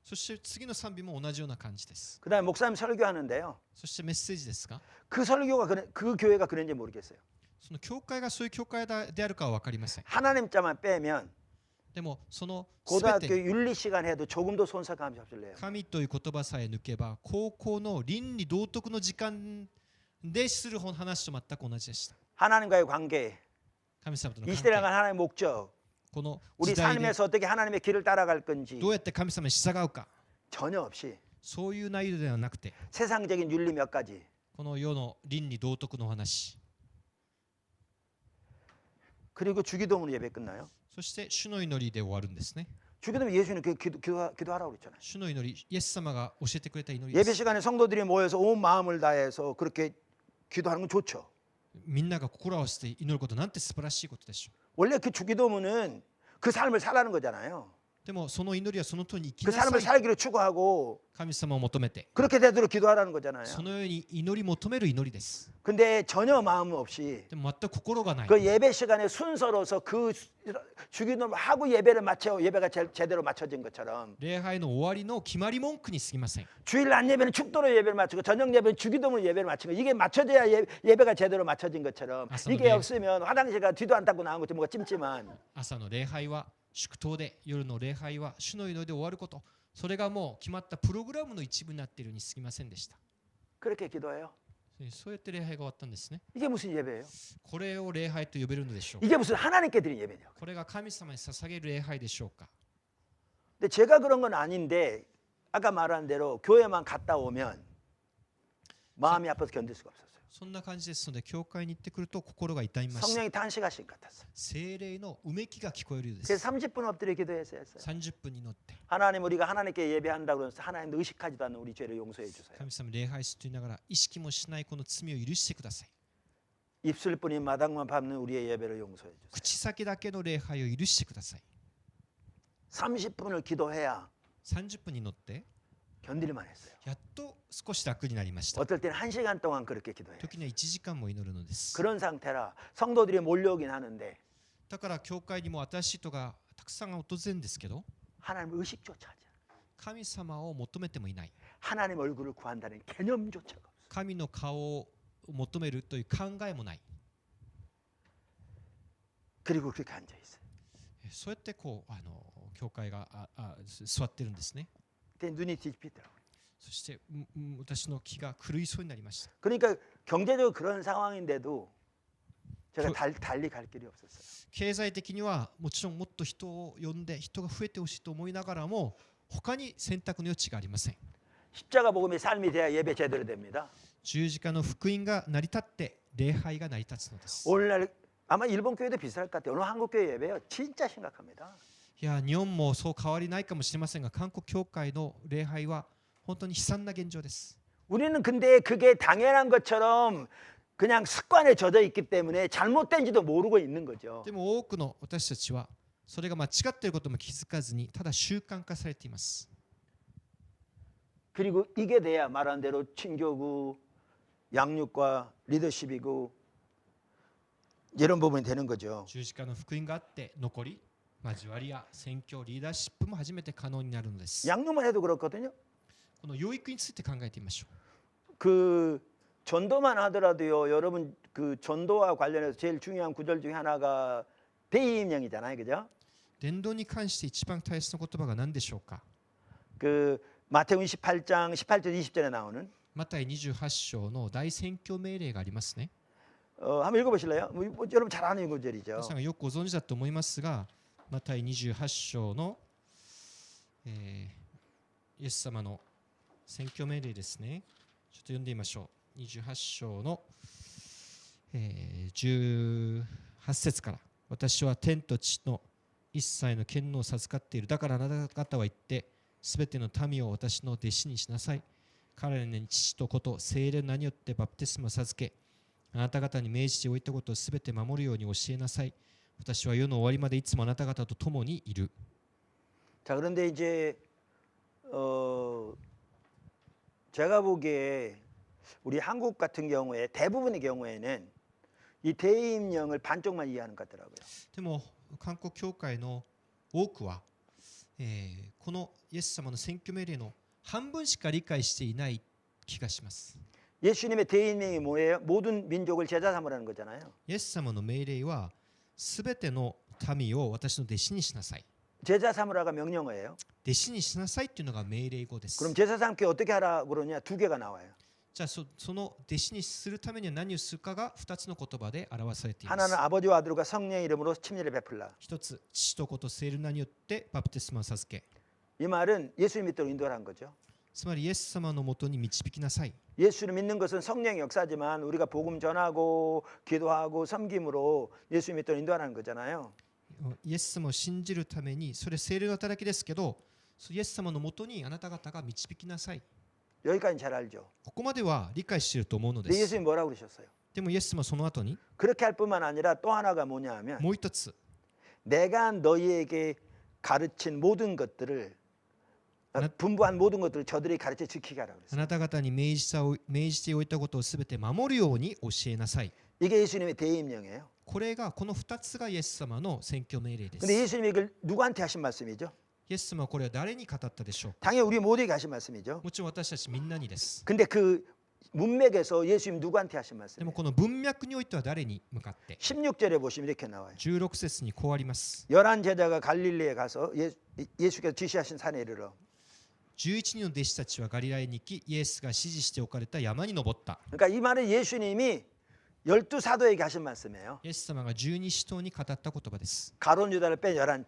そして次の賛美も同じような感じです。 그다음에 목사님 설교하는데요. そしてメッセージですが 그 설교가 그 교회가 그런지 모르겠어요. その教会がそういう教会であるかは分かりません。 하나님 자만 빼면 でもその全 고등학교 て 윤리 시간 해도 조금도 손색감이 없을래요. 神という言葉さえ抜けば高校の倫理道徳の時間でする話と全く同じでした。 하나님과의 관계, 神様との 이 関 시대를 係 향한 하나님의 목적, この 우리 時代で 삶에서 어떻게 하나님의 길을 따라갈 건지 どうやって神様に従うか 전혀 없이 そういう内容ではなくて 세상적인 윤리 몇 가지, この世の倫理道徳の話 그리고 주기도문으로 예배 끝나요. そして主の祈りで終わるんですね。 주기도문 예수는 기도하라고 그랬잖아요. 主の祈りイエス様が教えてくれた祈りで 예배 す。 시간에 성도들이 모여서 온 마음을 다해서 그렇게 기도하는 건 좋죠. みんなが心を合わせて祈ることなんて素晴らしいことでしょ 원래 그 주기도문은 그 삶을 살라는 거잖아요. う。でもその祈りはその通りに生き 그 なさ 삶을 い。 살기를 추구하고 神様を求めて 그렇게 되도록 기도하라는 거잖아요. そのように祈り求める祈りです。 근데 전혀 마음 없이 でも全く心がない。 그 예배 시간에 순서로서 그 주기도문을 하고 예배를 마쳐 예배가 제대로 맞춰진 것처럼 礼拝の終わりの決まり文句に過ぎません。 주일 낮 예배는 축도로 예배를 맞추고 저녁 예배는 주기도문으로 예배를 맞추고 이게 맞춰져야 예배가 제대로 맞춰진 것처럼 이게 없으면 화장실 가 뒤도 안 닦고 나온 것도 뭐가 찜찜한 朝の礼拝は祝祷で、夜の礼拝は主の祈りで終わること、それがもう決まったプログラムの一部になっているに過ぎませんでした。 그렇게 기도해요. そうやって礼拝が終わったんですね。 이게 무슨 예배예요? これを礼拝と呼べるのでしょう。 이게 무슨 하나님께 드린 예배냐? これが神様に捧げる礼拝でしょうか。 근데 제가 그런 건 아닌데 아까 말한 대로 교회만 갔다 오면 마음이 아파서 견딜 수가 없었어요. そんな感じですので、教会に行ってくると心が痛みました。 성령이 탄식하신 것 같았어요. 聖霊のうめきが聞こえるようで 그래서 す。 30분 엎드려 기도했어요. 30分に乗って、 하나님 우리가 하나님께 예배한다고 그러면서 하나님도 의식하지도 않는 우리 죄를 용서해 주세요. 神様礼拝すると言いながら意識もしないこの罪を許してください。 입술뿐인 마당만 밟는 우리의 예배를 용서해 주세요. 口先だけの礼拝を許してください。 30분을 기도해야 30分に乗って、 견딜만 했어요. やっと少し楽になりました。 어떨 때는 1시간 동안 그렇게 기도해요. 時には1時間も祈るのです。 그런 상태라 성도들이 몰려오긴 하는데 だから教会にも新しい人がたくさん訪れるんですけど、 하나님 의식조차 하지 않아요. 神様を求めてもいない。 하나님 얼굴을 구한다는 개념조차가 없어요. 神の顔を求めるという考えもない。 그리고 그렇게 앉아 있어요. そうやってこう教会が座ってるんですね。 그때 눈이 뒤집히더라고요. そして私の気が狂いそうになりました。 그러니까 경제적으로 그런 상황인데도 제가 달리 갈 길이 없었어요. 経済的にはもちろんもっと人を呼んで人が増えてほしいと思いながらも他に選択の余地がありません。 십자가 복음의 삶이 돼야 예배 제대로 됩니다. 十字架の福音が成り立って礼拝が成り立つのです。 오늘날 아마 일본 교회도 비슷할 것 같아요. 오늘 한국 교회 예배요 진짜 심각합니다. いや日本もそう変わりないかもしれませんが、韓国教会の礼拝は本当に悲惨な現状です。 우리는 근데 그게 당연한 것처럼 그냥 습관에 젖어 있기 때문에 잘못된지도 모르고 있는 거죠. でも多くの私たちはそれが間違っていることも気づかずに、ただ習慣化されています。 그리고 이게 돼야 말한 대로 친교구, 양육과 리더십이고 이런 부분이 되는 거죠. 十字架の福音があって残り交わりや宣教リーダーシップも初めて可能になるのです。 양육만 해도 그렇거든요. この養育について考えてみましょう。 그 전도만 하더라도요. 여러분 그 전도와 관련해서 제일 중요한 구절 중에 하나가 대의임령이잖아요. 그죠? 伝道に関して一番大切な言葉が何でしょうか。 그 마태복음 18장 18절 20절에 나오는 マタイ28章の大宣教命令がありますね。 한번 읽어보실래요? 뭐, 여러분 잘 아는 구절이죠. 皆さんがよくご存知だと思いますが、マタイ28章の、イエス様の宣教命令ですね。ちょっと読んでみましょう。28章の、18節から。私は天と地の一切の権能を授かっている。だからあなた方は言って、すべての民を私の弟子にしなさい。彼らに父と子と聖霊の名によってバプテスマを授け、あなた方に命じておいたことをすべて守るように教えなさい。私は世の終わりまでいつもあなた方と共にいる。 자, 그런데 이제 제가 보기에 우리 한국 같은 경우에 대부분의 경우에는 이 대의임령을 반쪽만 이해하는 것 같더라고요. でも韓国教会の多くは、このイエス様の宣教命令の半分しか理解していない気がします。 예수님의 대의임령이 뭐예요? 모든 민족을 제자 삼으라는 거잖아요. イエス様の命令はすべての民を私の弟子にしなさい。 제자 삼으라가 명령어예요. 弟子にしなさいっていうのが命令語です。 그럼 제자 삼기 어떻게 하라 그러냐? 두 개가 나와요. じゃあその弟子にするためには何をするかが2つの言葉で表されています。 하나는 아버지와 아들과 성령의 이름으로 침례를 베풀라. 一つ、父と子と聖霊の名によってバプテスマを授け。 이 말은 예수님 믿도록 인도하라는 거죠. つまりイエス様のもとに導きなさい。 예수를 믿는 것은 성령의 역사지만 우리가 복음 전하고 기도하고 섬김으로 예수 믿도록 인도하라는 거잖아요. イエス様を信じるためにそれ聖霊の働きですけど、イエス様のもとにあなた方が導きなさい。 여기까지 잘 알죠. ここまでは理解していると思うので 근데 す。 예수님 뭐라고 그러셨어요? でもイエス様はその後に 그렇게 할 뿐만 아니라 또 하나가 뭐냐 하면 もう一つ、 내가 너희에게 가르친 모든 것들을 분부한 모든 것들을 저들이 가르쳐 지키게 하라고 あ 그랬어요. なた方に命じておいたことをすべて守るように教えなさい。 이게 예수님의 대임령이에요. この2つがイエス様の宣教命令です。 근데 예수님이 이걸 누구한테 하신 말씀이죠? イエス様はこれは誰に語ったでしょう。 당연히 우리 모두에게 하신 말씀이죠. もちろん私たちみんなにです。 근데 그 문맥에서 예수님 누구한테 하신 で 말씀이에요? もこの文脈においては誰に向かって 16절에 보시면 이렇게 나와요. 16節にこうあります。 열한 제자가 갈릴리에 가서 예수께서 지시하신 산에 이르러 11人の弟子たちはガリラヤに行き、イエスが指示しておかれた山に登った。 그러니까 이 말은 예수님이 12 사도에게 하신 말씀이에요. イエス様が12使徒に語った言葉です。 가론 유다를 뺀 11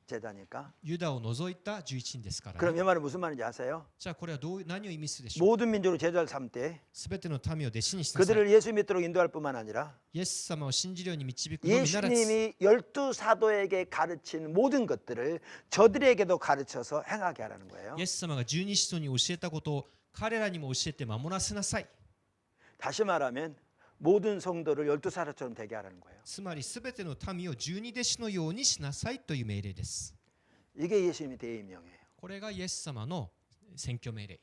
제자니까. ユダを除いた11人ですから、 그럼 ね。 이 말은 무슨 말인지 아세요? じゃあこれは何を意味するでしょう。 모든 민족을 제자를 삼되 すべての民を弟子にしなさい。 그들을 예수 믿도록 인도할 뿐만 아니라 イエス様を信じるように導くのみならず、 예수님이 12 사도에게 가르친 모든 것들을 저들에게도 가르쳐서 행하게 하라는 거예요. イエス様が12使徒に教えたことを彼らにも教えて守らせなさい。 다시 말하면 모든 성도를 12 사도처럼 되게 하라는 거예요. つまりすべての民を12弟子のようにしなさいという命令です。 이게 예수님의 대임령이에요. これがイエス様の宣教命令。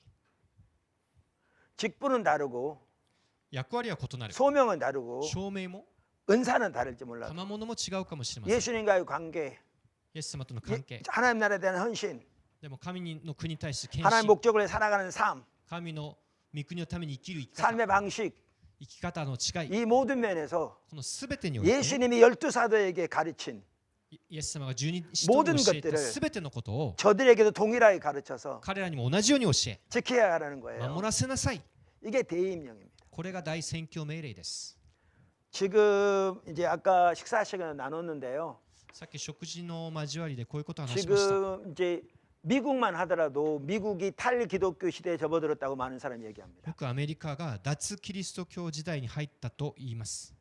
직분은 다르고 役割は異なる。 소명은 다르고 証明も 은사는 다를지 몰라도 賜物も違うかもしれません。 예수님과의 관계, イエス様との関係。 하나님 나라에 대한 헌신, でも神の国に対して献 하나님 身、 목적을 위해 살아가는 삶, 神の御国のために生きる生き方、 삶의 방식, 生き方の違い、 이 모든 면에서 このすべてにおいて、 예수님이 12 사도에게 가르친 イエス様が12使徒に教えたすべてのことを 저들에게도 동일하게 가르쳐서 彼らにも同じように教え、 지켜야 하라는 거예요. 守らせなさい。 이게 대임령입니다. これが大宣教命令です。 지금 이제 아까 식사 시간을 나눴는데요. さっき食事の交わりでこういうことを話しました。 지금 이제 미국만 하더라도 미국이 탈기독교 시대에 접어들었다고 많은 사람이 얘기합니다. よくアメリカが脱キリスト教時代に入ったと言います。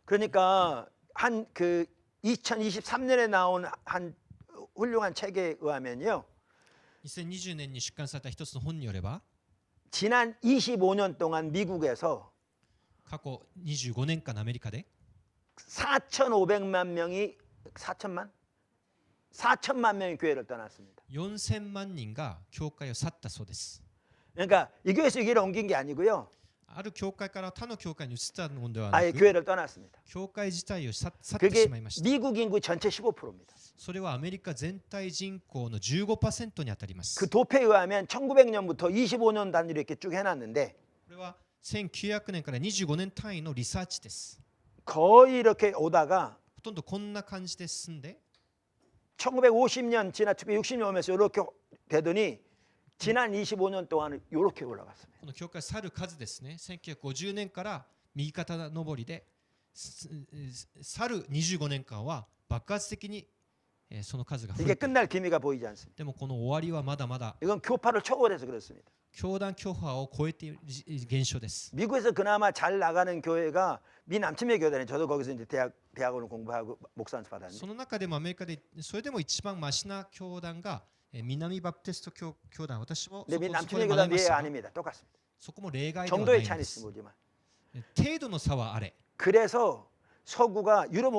그러니까 한 그 2023년에 나온 한 훌륭한 책에 의하면요. 2020年に出刊された一つの本によれば 지난 25년 동안 미국에서 過去25年間のアメリカで 4,500만 명이 4천만 명이 교회를 떠났습니다. 4000万人が教会を去ったそうです。 그러니까 이 교회에서 이 교회를 옮긴 게 아니고요. ある教会から他の教会に移ったのではな 아예 く 교회를 떠났습니다. 教会自体を去ってし 그게 まいました。 미국 인구 전체 15%입니다. それはアメリカ全体人口の 15% にあたります。 그 도표에 의하면 1900년부터 25년 단위로 이렇게 쭉 해놨는데 これは1900年から25年単位のリサーチです。 거의 이렇게 오다가 ほとんどこんな感じで進んで 1950년 지나 1960년 오면서 이렇게 되더니 지난 25년 동안은 이렇게 올라갔습니다. この教会去る数ですね、1950年から右肩上りで去る25年間は爆発的にその数が増 이게 えている。 끝날 기미가 보이지 않습니다. でもこの終わりはまだまだ 이건 교파를 초월해서 그렇습니다. 教団教派を超えている現象です。 미국에서 그나마 잘 나가는 교회가 미 남침의 교단에 저도 거기서 이제 대학원을 공부하고 목사 연수 받았는데 その中でもアメリカでそれでも一番マシな教団が南バプテスト教団、私も 근데 미 そこで 남침의 学 교단 びまし 예외 たが 아닙니다. 똑같습니다. そこも例外ではない 정도의 ん 차이는 で 있지 す。 보지만 程度の差はあれ。 그래서 서구가 유럽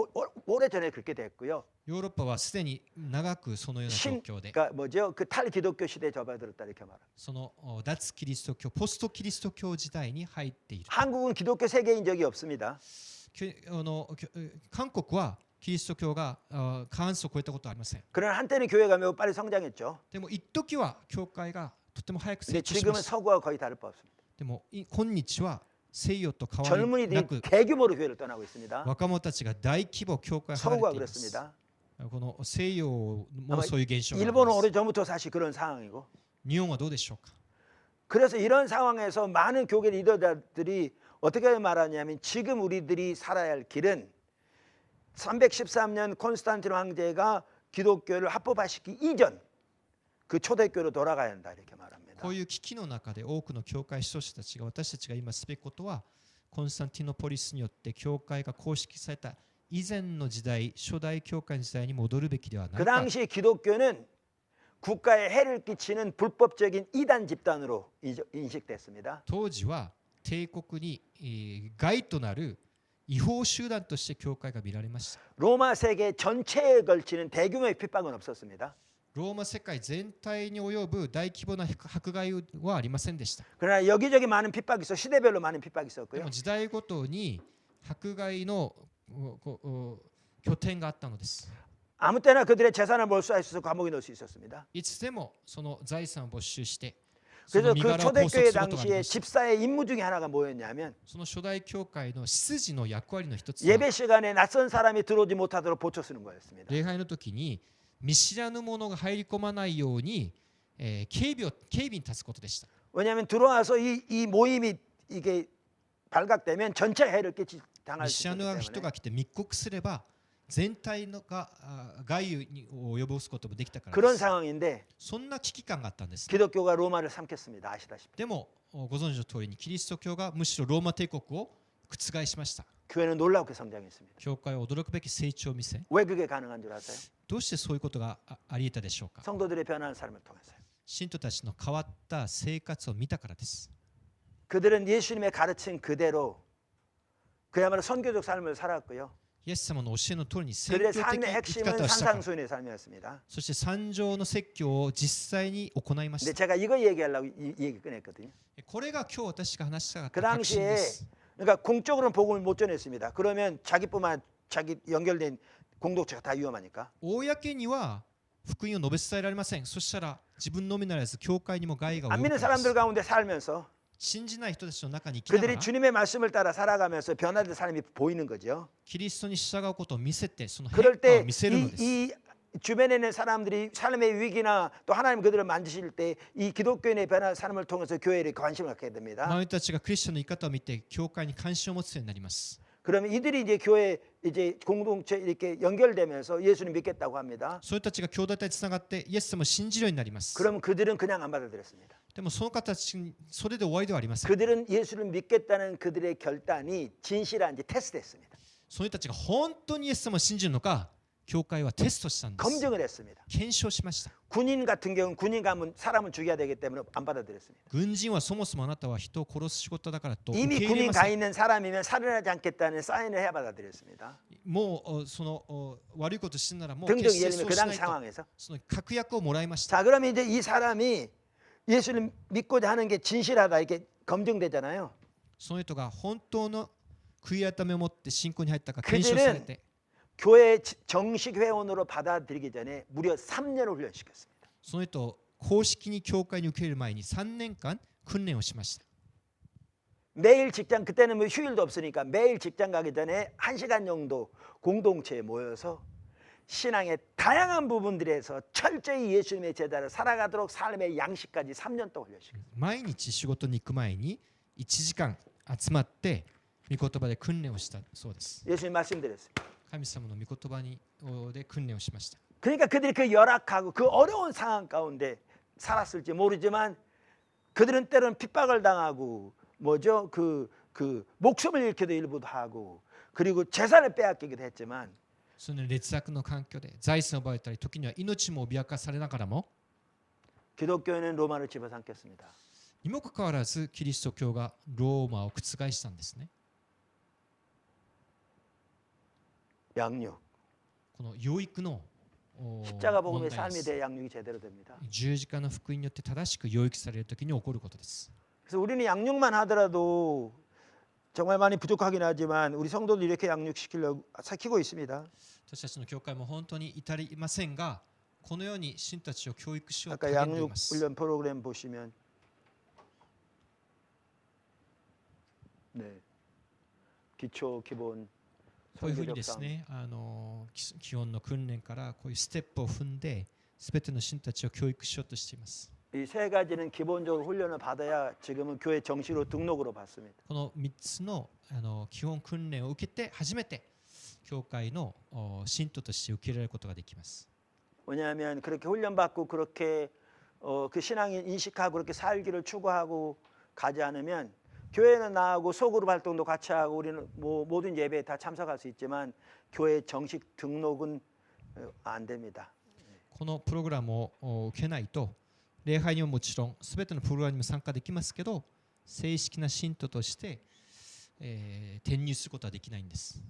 오래전에 그렇게 됐고요. ヨーロッパはすでに長くそのような状 신 況で 그러니까 뭐죠? 그 탈기독교 시대에 접어들었다 이렇게 말합니다. その脱キリスト教、ポストキリスト教時代に入っている。 한국은 기독교 세계인 적이 없습니다. 韓国はキリスト教が過半数を超えたことはありません。 그러나 한때는 교회가 매우 빨리 성장했죠. でも一時は教会がとても早く 근데 成長し 지금은 ました。 서구와 거의 다를 바 없습니다. でも今日は西洋と変わりな 젊은이들이 く 대규모로 교회를 떠나고 있습니다. 若者たちが大規模教会を離れ 서구가 ています。 그렇습니다. この西洋も 아마 そういう現象があり 일본은 ます。 오래전부터 사실 그런 상황이고 日本はどうでしょうか。 그래서 이런 상황에서 많은 교계 리더들이 어떻게 말하냐면 지금 우리들이 살아야 할 길은 313년 콘스탄티노 황제가 기독교를 합법화시키기 이전 그 초대교로 돌아가야 한다 이렇게 말합니다. こういう危機の中で多くの教会指導者たちが私たちが今すべきことはコンスタンティノポリスによって教会が公式された以前の時代、初代教会の時代に戻るべきではない 그 か。 당시 기독교는 국가에 해를 끼치는 불법적인 이단 집단으로 인식됐습니다. 当時は帝国に害となる違法集団として教会が見られました。 로마 세계 전체에 걸치는 대규모의 핍박은 없었습니다. ローマ世界全体に及ぶ大規模な迫害はありませんでした。 그러나 여기저기 많은 핍박이 있어 시대별로 많은 핍박이 で 있었고요. も時代ごとに迫害の拠点があったのです。 아무 때나 그들의 재산을 몰수할 수 있어서 감옥에 넣을 수 있었습니다. いつでもその財産を没収してそ 그래서 の身 그 柄を拘束 초대교회 することがあり 당시에 ました。 집사의 임무 중에 하나가 뭐였냐면 その初代教会の執事の役割の一つは 예배 시간에 낯선 사람이 들어오지 못하도록 보초 쓰는 거였습니다. 礼拝の時に見知らぬ者が入り込まないように警備に立つことでした。 왜냐하면 들어와서 이 모임이 이게 발각되면 전체 해를 끼치 당할 見 수 知ら 있기 ぬ人 때문에 が来て密告すれば全体のが害を及ぼすこともできたから 그런 です。 상황인데 そんな危機感があったんですね。 기독교가 로마를 삼켰습니다. 아시다시피 でもご存知の通りにキリスト教がむしろローマ帝国を覆しました。 교회는 놀랍게 성장했습니다. 教会は驚くべき成長を見せ、 왜 그게 가능한 줄 아세요? どうしてそういうことがあり得たでしょうか。 성도들의 변화하는 삶을 통해서요. 信徒たちの変わった生活を見たからです。 그들은 예수님의 가르침 그대로 그야말로 선교적 삶을 살았고요. イエス様の教えの通りに宣 그들의 教的 삶의 生き 핵심은 方をしたから。 산상수훈의 삶이었습니다. そして三条の説教を実際に行いまし 근데 た。 제가 이거 얘기하려고 이 얘기 꺼냈거든요. これが今日私が話したかっ 그 た核心で 당시에 す。 그러니까 공적으로는 복음을 못 전했습니다. 그러면 자기뿐만 자기 연결된 공동체가 다 위험하니까. 公には福音を述べ伝えられません。そしたら自分のみならず教会にも害が及 안 ぶ 믿는 からで 사람들 す。 가운데 살면서 信じない人たちの中に生きなが 그들이 ら 주님의 말씀을 따라 살아가면서 변화된 삶이 보이는 거죠. キリストに従うことを見せてその変 그럴 化を 때 見せるのです。 이 주변에 있는 사람들이 삶의 위기나 또 하나님 그들을 만지실 때 이 기독교인의 변화 삶을 통해서 교회에 관심을 갖게 됩니다. 周りたちがクリスチャンの生き方を見て教会に関心を持つようになります。 그러면 이들이 이제 교회 이제 공동체 이렇게 연결되면서 예수를 믿겠다고 합니다. そういう人たちが兄弟体つながってイエス様を信じるようになります。 그러면 그들은 그냥 안 받아들였습니다. でもその方たちそれで終わりではありません。 그들은 예수를 믿겠다는 그들의 결단이 진실한지 테스트했습니다. その人たちが本当にイエス様を信じるのか、教会はテストしたんです。 검증을 했습니다. 検証しました。 군인 같은 경우는 군인 가면 사람을 죽여야 되기 때문에 안 받아들였습니다. 軍人はそもそもあなたは人を殺す仕事だからと受 이미 け入れ 군인 ま 가 せん。 있는 사람이면 살인하지 않겠다는 사인을 해야 받아들였습니다. もうその悪いことしてんならもう 등등 決して 예를 そ 들면 う 그 しな 당시 いと、 상황에서 その確約をもらいました。 자 그러면 이제 이 사람이 예수를 믿고자 하는 게 진실하다 이렇게 검증되잖아요. その人が本当の悔い改めを持って信仰に入ったか検証されて、 교회 정식 회원으로 받아들이기 전에 무려 3년을 훈련시켰습니다. その人を公式に教会に受け入れる前に3年間訓練をしました。 매일 직장 그때는 뭐 휴일도 없으니까 매일 직장 가기 전에 1시간 정도 공동체에 모여서 신앙의 다양한 부분들에서 철저히 예수님의 제자를 살아가도록 삶의 양식까지 3년 동안 훈련시켰습니다. 毎日仕事に行く前に1時間集まって御言葉で訓練をしたそうです。 예수님 말씀드렸습니다. 神様の御言葉で訓練をしました。 그러니까 그들이 그 열악하고 그 어려운 상황 가운데 살았을지 모르지만 그들은 때로는 핍박을 당하고 뭐죠? 그 목숨을 잃기도 일부도 하고 그리고 재산을 빼앗기기도 했지만 その劣悪の環境で財産を奪われたり、時には命も脅かされながらも、 기독교는 로마를 집어삼켰습니다. にもかかわらずキリスト教がローマを覆したんですね。 양육. この養育の 십자가 問 복음의 題で 삶에 す。 대해 양육이 제대로 됩니다. 十字架の福音によって正しく養育されるときに起こることです。 그래서 우리는 양육만 하더라도 정말 많이 부족하긴 하지만 우리 성도들 이렇게 양육시키려고 시키고 있습니다. 私たちの教会も本当に至りませんが、このように信徒たちを教育しようと 아까 励んでい 양육 ます。 훈련 프로그램 보시면 네. 기초 기본 こういうふうにで 성교적 すね、基本の訓練からこういうステップを踏んで、すべての信徒たちを教育しようとしています。 이 세 가지는 기본적으로 훈련을 받아야 지금은 교회 정식으로 등록으로 받습니다. この3つの基本訓練を受けて初めて教会の信徒として受け入れることができます。 왜냐하면 그렇게 훈련받고 그렇게 그 신앙인 인식하고 그렇게 살기를 추구하고 가지 않으면 교회는 나하고 소그룹 활동도 같이 하고 우리는 뭐 모든 예배에 다 참석할 수 있지만 교회 정식 등록은 안 됩니다. このプログラムを受けないと、礼拝にももちろんすべてのプログラムにも参加できますけど、正式な信徒として、転入することはできないんです。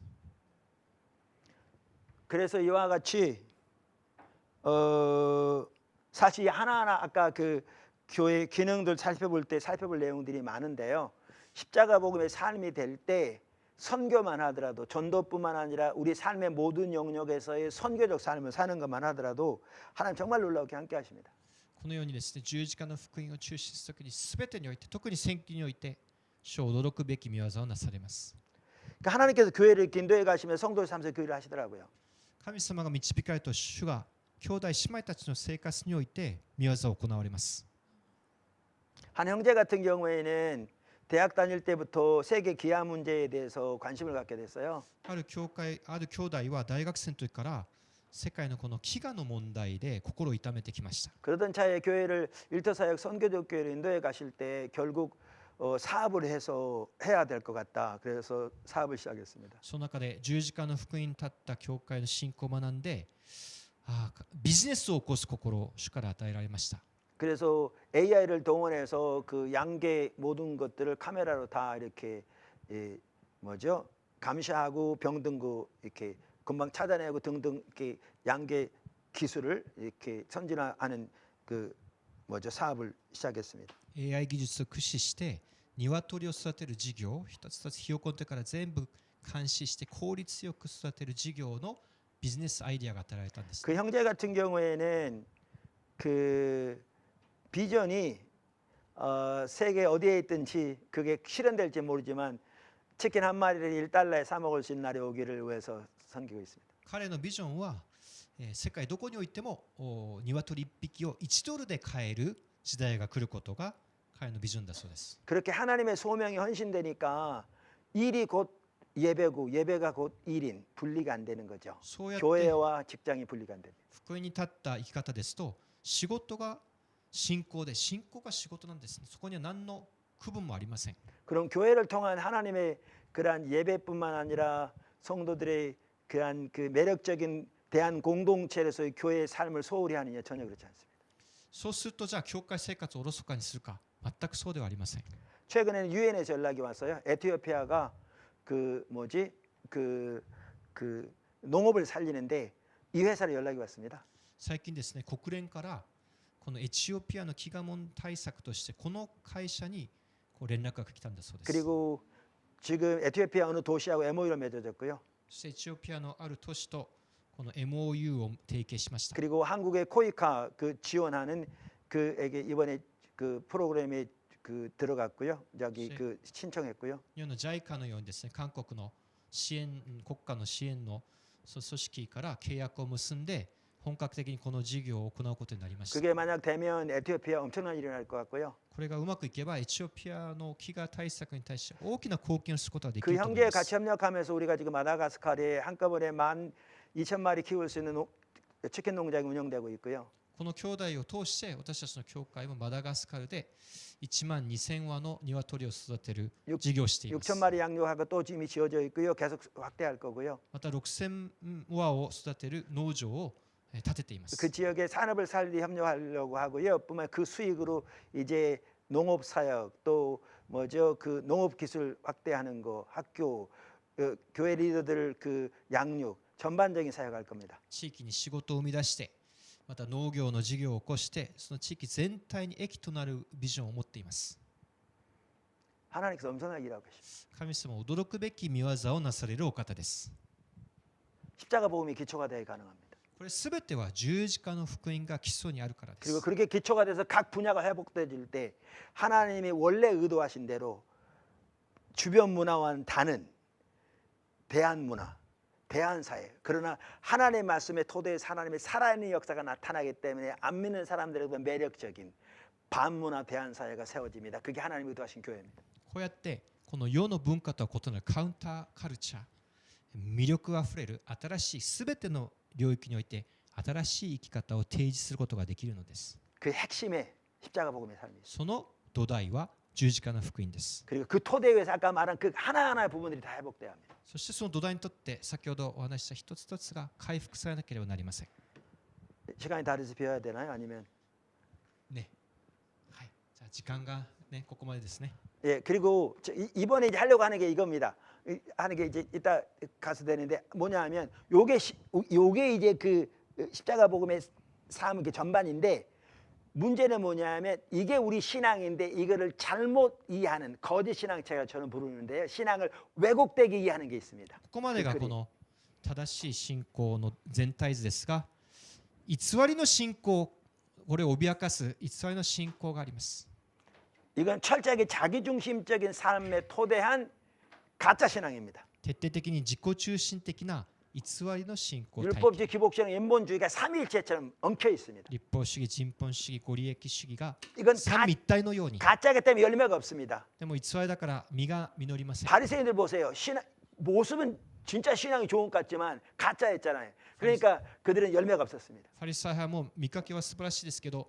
그래서 이와 같이 사실 하나하나 아까 그 교회 기능들 살펴볼 내용들이 많은데요. 십자가 복음의 삶이 될 때 선교만 하더라도 전도뿐만 아니라 우리 삶의 모든 영역에서의 선교적 삶을 사는 것만 하더라도 하나님 정말 놀라우게 함께 하십니다. このようにですね、十字架の福音を中心するときにすべてにおいて、特に宣教において主を驚くべき御業をなされます。 그러니까 하나님께서 교회를 이렇게 인도해 가시면 성도를 삼서 교회를 하시더라고요. 神様が導かれると主が兄弟姉妹たちの生活において御業を行われます。 한 형제 같은 경우에는 대학 다닐 때부터 세계 기아 문제에 대해서 관심을 갖게 됐어요. ある兄弟は大学生の時から世界のこの飢餓の問題で心を痛めてきました。 그러던 차에 교회를 일터사역 선교적 교회를 인도해 가실 때 결국 사업을 해서 해야 될 것 같다. 그래서 사업을 시작했습니다. その中で十字架の福音に立った教会の信仰を学んで、ビジネスを起こす心を主から与えられました。 그래서 AI를 동원해서 그 양계 모든 것들을 카메라로 다 이렇게 뭐죠? 감시하고 병등구 이렇게 금방 찾아내고 등등 이렇게 양계 기술을 이렇게 선진화하는 그 뭐죠? 사업을 시작했습니다. AI 技術を駆使して鶏を育てる事業、一つ一つひよこの手から全部監視して効率よく育てる事業のビジネスアイデアが与えられたんです。 그 형제 같은 경우에는 그 비전이 세계 어디에 있든지 그게 실현될지 모르지만 치킨 한 마리를 1달러에 사 먹을 수 있는 날이 오기를 위해서 섬기고 있습니다. 彼のビジョンは、世界どこにおいても鶏1匹を1ドルで買える時代が来ることが彼のビジョンだそうです。 그렇게 하나님의 소명이 헌신되니까 일이 곧 예배고 예배가 곧 일인 분리가 안 되는 거죠. そうやって 교회와 직장이 분리가 안 됩니다. 福音に立った生き方ですと、仕事が信仰で信仰が仕事なんですね。そこには何の区分もありません。 그럼 교회를 통한 하나님의 그러한 예배뿐만 아니라 성도들의 그러한 그 매력적인 대한 공동체에서의 교회의 삶을 소홀히 하느냐? 전혀 그렇지 않습니다. そうするとじゃあ教会生活をおろそかにするか、全くそうではありません。 최근에는 유엔에서 연락이 왔어요. 에티오피아가 그 뭐지 그 농업을 살리는데 이 회사로 연락이 왔습니다. 最近ですね、国連からこのエチオピアの飢餓問対策としてこの会社にこう連絡が来たんだそうです。 그리고 지금 에티오피아 어느 도시하고 MOU를 맺어졌고요. そしてエチオピアのある都市とこの MOU を提携しました。 그리고 한국의 코이카 그 지원하는 그에게 이번에 그 프로그램에 그 들어갔고요. 저기 그 신청했고요. 日本の JICA のようにですね、韓国の支援国家の支援の組織から契約を結んで本格的にこの事業を行うことになりました。 그게 만약 되면 에티오피아 엄청난 일이 날 것 같고요. これがうまくいけばエチオピアの飢餓対策に対して大きな貢献をすることができ 그 ると思い 형제에 ます。 같이 협력하면서 우리가 지금 마다가스카르에 한꺼번에 12,000마리 키울 수 있는 치킨 농장이 운영되고 있고요. この兄弟を通して私たちの教会もマダガスカルで1万2000羽の鶏を育てる事業をしています。 6,000마리 양육하고 또 짐이 지어져 있고요. 계속 확대할 거고요. また6000羽を育てる農場を建てています。 그 지역의 산업을 살리 협력하려고 하고요. 뿐만 그 수익으로 이제 농업 사역 또 뭐죠 그 농업 기술 확대하는 거 학교 교회 리더들 그 양육 전반적인 사역할 겁니다. 地域に仕事を生み出してまた農業の事業を起こしてその地域全体に益となるビジョンを持っています。 하나님께서 엄청나게 일하고 계십니다. 神様は驚くべき見業をなされるお方です。 십자가 복음이 기초가 되어 가능합니다. これすべては十字架の福音が基礎にあるからで 그리고 す。 그렇게 기초가 돼서 각 분야가 회복되질 때 하나님이 원래 의도하신 대로 주변 문화와는 다른 대한 문화, 대한 사회. 그러나 하나님의 말씀의 토대에서 하나님의 살아있는 역사가 나타나기 때문에 안 믿는 사람들에게 매력적인 반문화 대한 사회가 세워집니다. 그게 하나님이 의도하신 교회입니다. こうやってこの世の文化とは異なるカウンターカルチャー、魅力あふれる新しいすべての領域において新しい生き方を提示することができるのです。 그 핵심의 십자가 복음의 삶이죠. その土台は十字架の福音です。 그리고 그 토대 위에서 아까 말한 그 하나하나의 부분들이 다 회복돼야 합니다. そしてその土台にとって先ほどお話しした一つ一つが回復されなければなりません。 시간이 다 돼서 비워야 되나요? 아니면 ね。はい。じゃあ時間がねここまでですね。 예, 그리고 이번에 이제 하려고 하는 게 이겁니다. 하는 게 이제 이따 가서 되는데 뭐냐하면 요게 이제 그 십자가 복음의 삶의 그 전반인데 문제는 뭐냐하면 이게 우리 신앙인데 이거를 잘못 이해하는 거짓 신앙체가 저는 부르는데요. 신앙을 왜곡되게 이해하는 게 있습니다. ここまでがこの正しい信仰の全体図ですが、偽りの信仰、これを脅かす偽りの信仰があります。 이건 철저하게 자기중심적인 삶에 토대한 가짜 신앙입니다. 徹底的に自己中心的な偽りの信仰体系。 율법주의, 기복주의, 인본주의가 삼위일체처럼 엉켜 있습니다. 立法主義、人本主義、ご利益主義が 이건 三位一体のように。 가짜기 때문에 열매가 없습니다. でも偽りだから実が実りません。 바리새인들 보세요. 모습은 진짜 신앙이 좋은 것 같지만 가짜였잖아요. 그러니까 그들은 열매가 없었습니다. ファリサイ派も見かけは素晴らしいですけど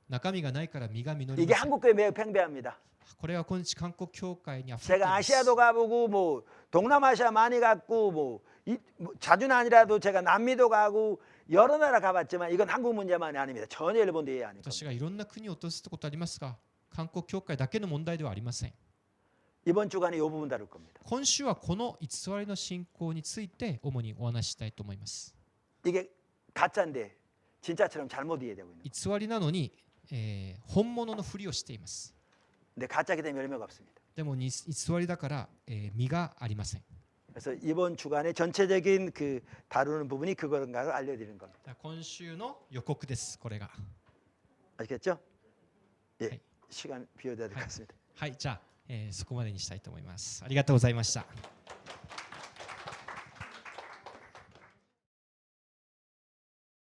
中身がないから実が実り 이게 ません。 한국교회 매우 팽배합니다. これは今日韓国教会にあふれてい 제가 ます。 아시아도 가보고 뭐 동남아시아 많이 갔고 뭐 자주는 아니라도 제가 남미도 가고 여러 나라 가봤지만 이건 한국 문제만이 아닙니다. 전혀 일본도 이해 아닙니다. 私がいろんな国を訪れたことありますが、韓国教会だけの問題ではありません。 이번 주간에 이 부분 다룰 겁니다. 今週はこの偽りの信仰について主にお話ししたいと思います。 이게 가짜인데 진짜처럼 잘못 이해되고 있는. 偽りなのに、本物のふりをしています。 근데 가짜기 때문에 열매가 없습니다. でも偽りだから、実がありません。 그래서 이번 주간에 전체적인 그 다루는 부분이 그거인가를 알려드리는 겁니다. 今週の予告です。これが。 아시겠죠? 예, 네. 시간 비워야 될 것 같습니다. はい、じゃあ、そこまでにしたいと思います。ありがとうございました。